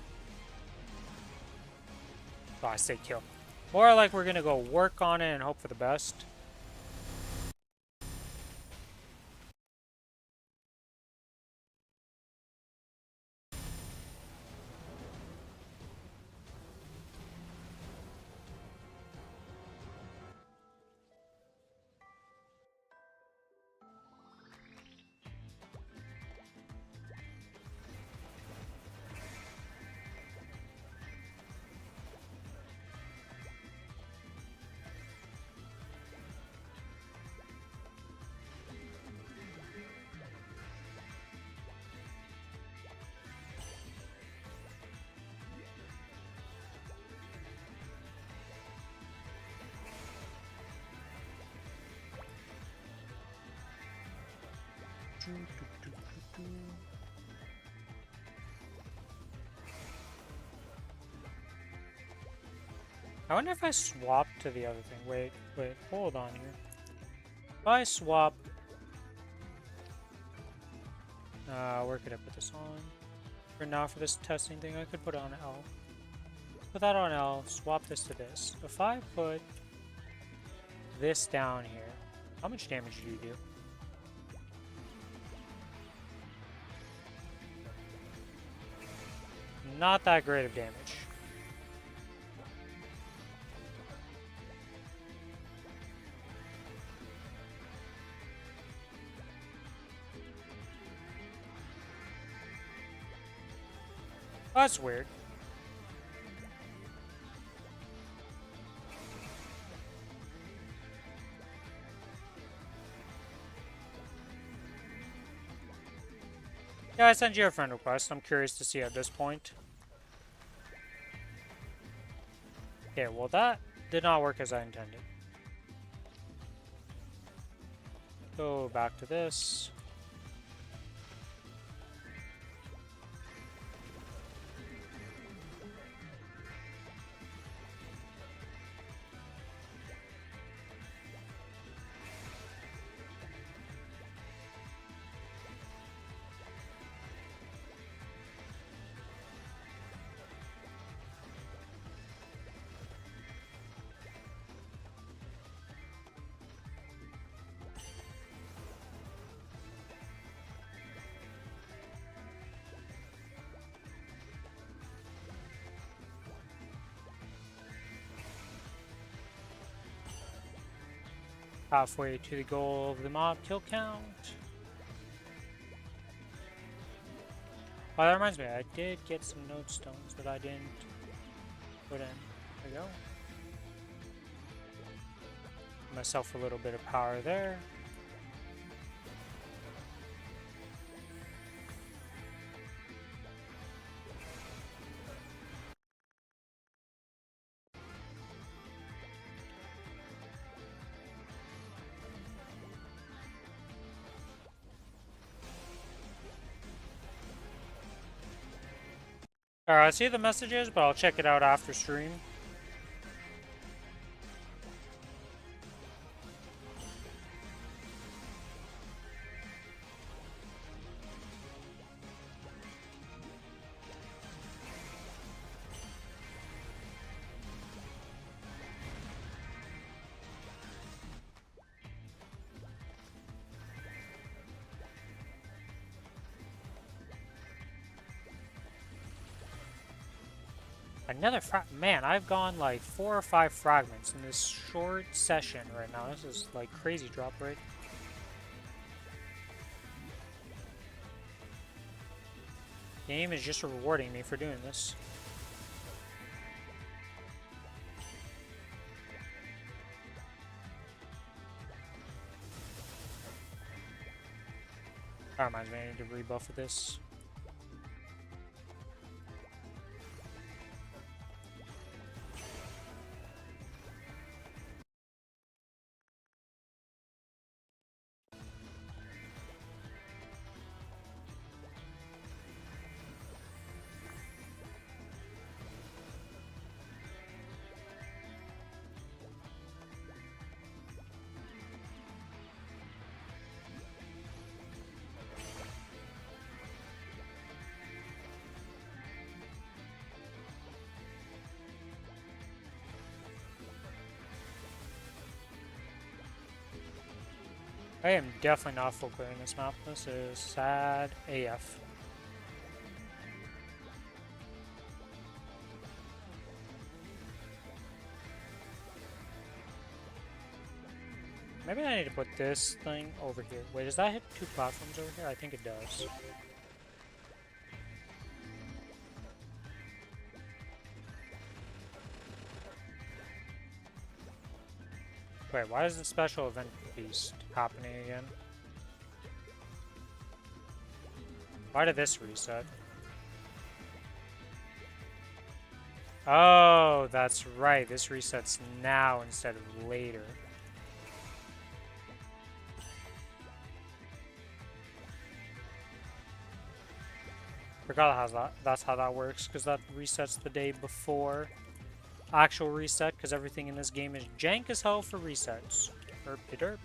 Oh, I say kill. More like we're gonna go work on it and hope for the best. I wonder if I swap to the other thing. Wait, hold on here. If I swap... where could I put this on? For now, for this testing thing, I could put it on L. Put that on L, swap this to this. If I put this down here, how much damage do you do? Not that great of damage. That's weird. Yeah, I sent you a friend request. I'm curious to see at this point. Okay, well that did not work as I intended. Go back to this. Halfway to the goal of the mob kill count. Oh, that reminds me, I did get some node stones that I didn't put in. There we go. Give myself a little bit of power there. Alright, I see the messages, but I'll check it out after stream. Another man, I've gone like 4 or 5 fragments in this short session right now. This is like crazy drop rate. Game is just rewarding me for doing this. That reminds me, I need to rebuff with this. I am definitely not full clearing this map. This is sad AF. Maybe I need to put this thing over here. Wait, does that hit 2 platforms over here? I think it does. Wait, why is the special event piece happening again? Why did this reset? Oh, that's right. This resets now instead of later. Forgot how that's how that works, because that resets the day before actual reset, because everything in this game is jank as hell for resets. Derp.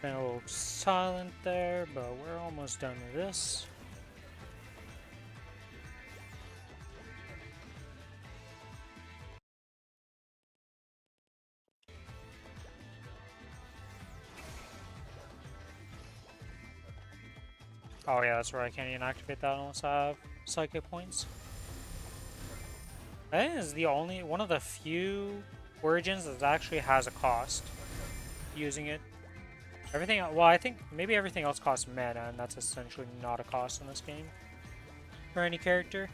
Been a little silent there, but we're almost done with this. Oh yeah, that's right, I can't even activate that unless I have psychic points. I think it's the only one of the few origins that actually has a cost using it. Everything, well, I think maybe everything else costs mana, and that's essentially not a cost in this game for any character.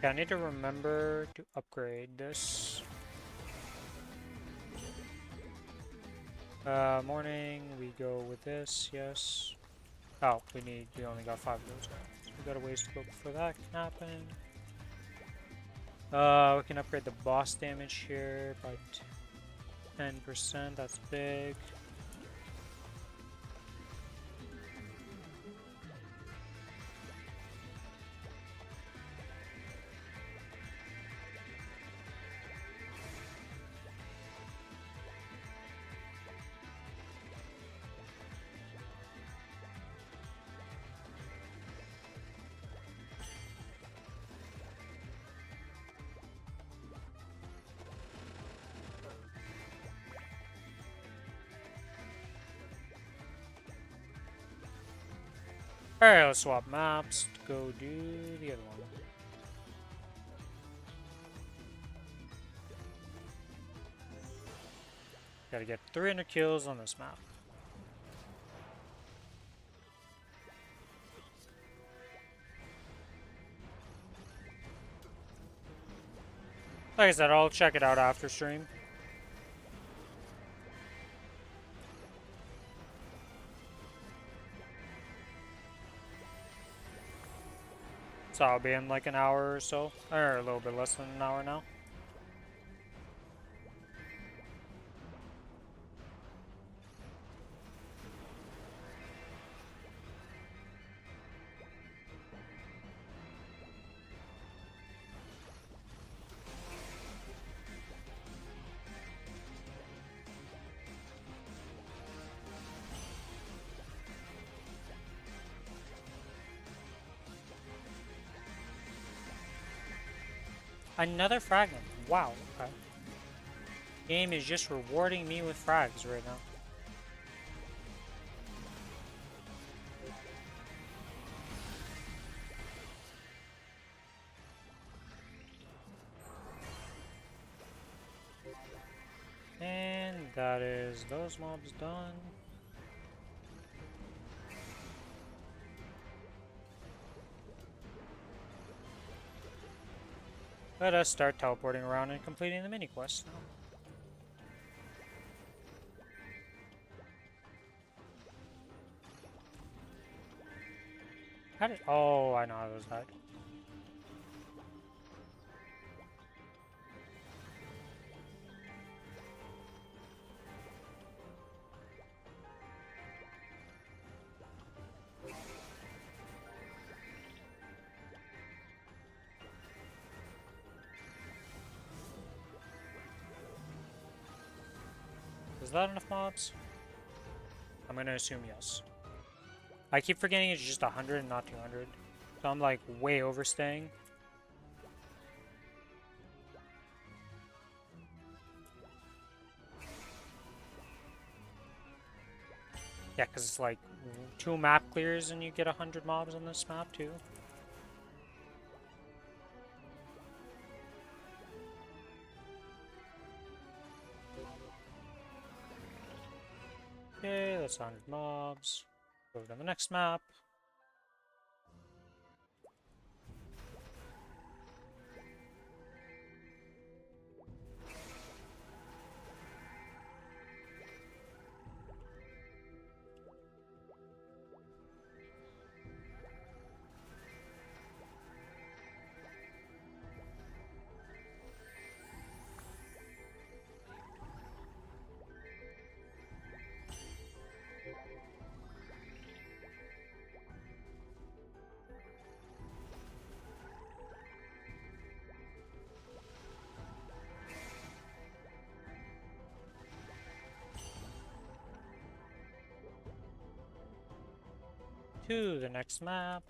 Yeah, I need to remember to upgrade this. Morning, we go with this, yes. Oh, we only got 5 of those. So we got a ways to go before that can happen. We can upgrade the boss damage here by 10%, that's big. Alright, let's swap maps to go do the other one. Gotta get 300 kills on this map. Like I said, I'll check it out after stream. So I'll be in like an hour or so, or a little bit less than an hour now. Another fragment. Wow, okay. Game is just rewarding me with frags right now. And that is those mobs done. Let us start teleporting around and completing the mini quest now. How did? Oh, I know how those died. Is that enough mobs? I'm gonna assume yes. I keep forgetting it's just 100 and not 200. So I'm like way overstaying. Yeah, because it's like 2 map clears and you get 100 mobs on this map too. Okay, that's 100 mobs. Go to the next map. To the next map.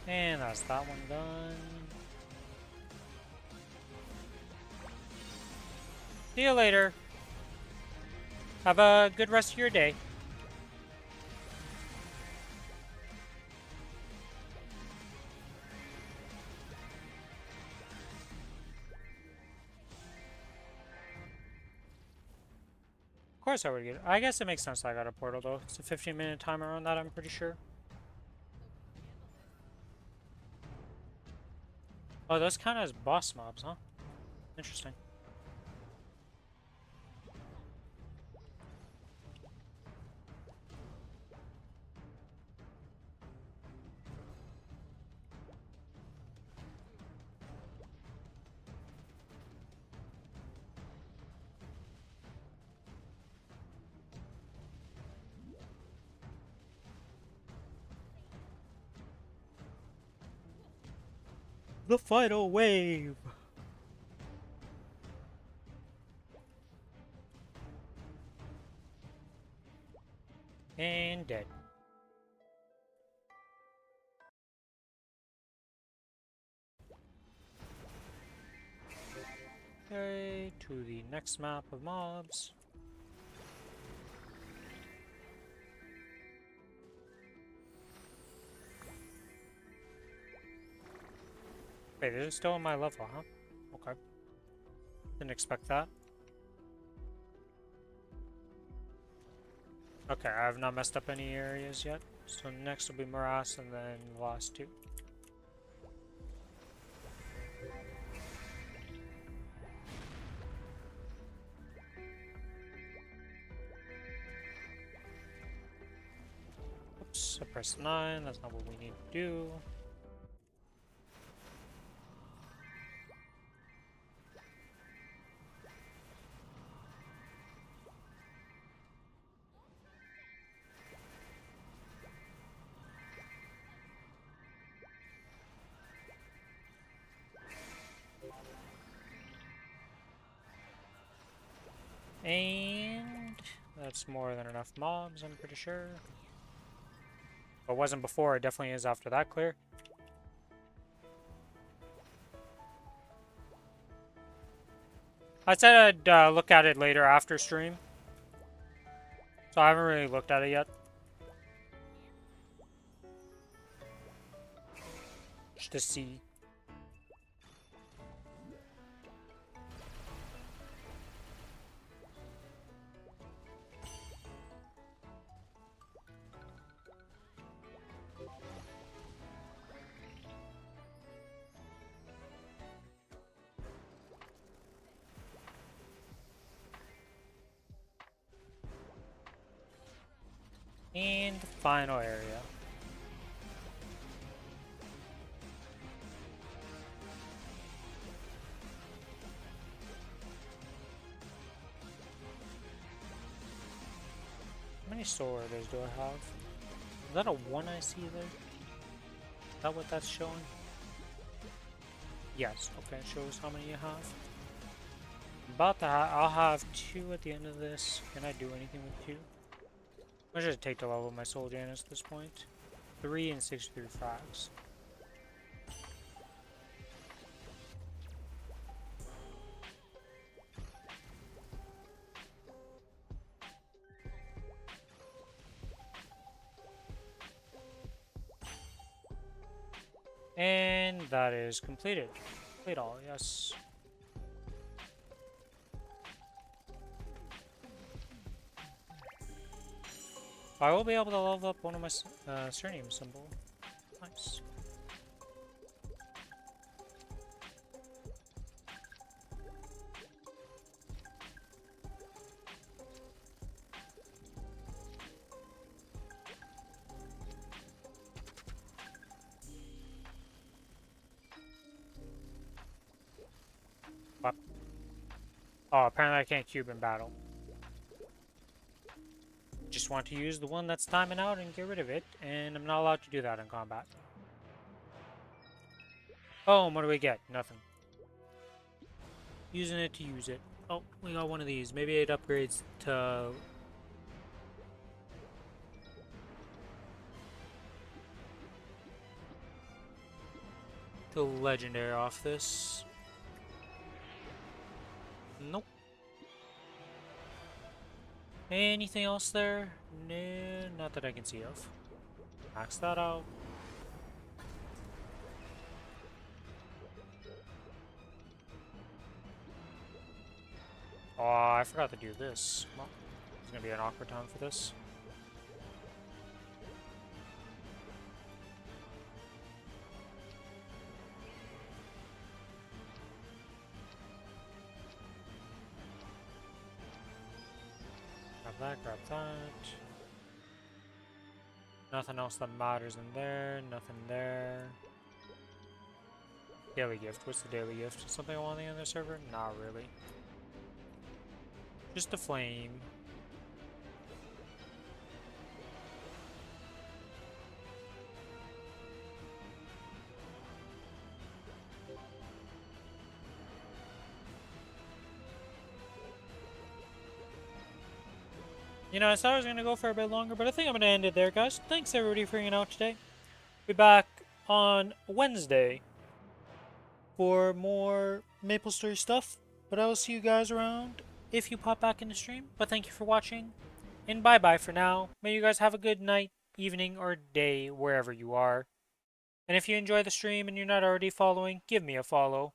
And that's that one done. See you later. Have a good rest of your day. Of course I would get it. I guess it makes sense I got a portal though. It's a 15-minute timer on that, I'm pretty sure. Oh, those count as boss mobs, huh? Interesting. The final wave! And dead. Okay, to the next map of mobs. Wait, this is still on my level, huh? Okay. Didn't expect that. Okay, I have not messed up any areas yet. So next will be Morass and then the last two. Oops, I pressed 9, that's not what we need to do. And that's more than enough mobs, I'm pretty sure. If it wasn't before, it definitely is after that clear. I said I'd look at it later after stream. So I haven't really looked at it yet. Just to see. And the final area. How many soul orders do I have? Is that a 1 I see there? Is that what that's showing? Yes, okay, it shows how many you have. About to I'll have 2 at the end of this. Can I do anything with 2? I'll just take the level of my soul Janus at this point. 3 and 63 frags. And that is completed. Complete all, yes. I will be able to level up one of my surname symbol. Nice. But Oh, apparently I can't cube in battle. Just want to use the one that's timing out and get rid of it, and I'm not allowed to do that in combat. Oh, what do we get? Nothing. Using it to use it. Oh, we got one of these. Maybe it upgrades to... legendary off this. Nope. Anything else there? No, not that I can see of. Max that out. Oh, I forgot to do this. Well, it's gonna be an awkward time for this. Grab that, grab that. Nothing else that matters in there, nothing there. Daily gift, what's the daily gift? Something I want on the other server? Not really. Just a flame. You know, I thought I was going to go for a bit longer, but I think I'm going to end it there, guys. Thanks, everybody, for hanging out today. Be back on Wednesday for more Maplestory stuff, but I will see you guys around if you pop back in the stream. But thank you for watching, and bye-bye for now. May you guys have a good night, evening, or day, wherever you are. And if you enjoy the stream and you're not already following, give me a follow.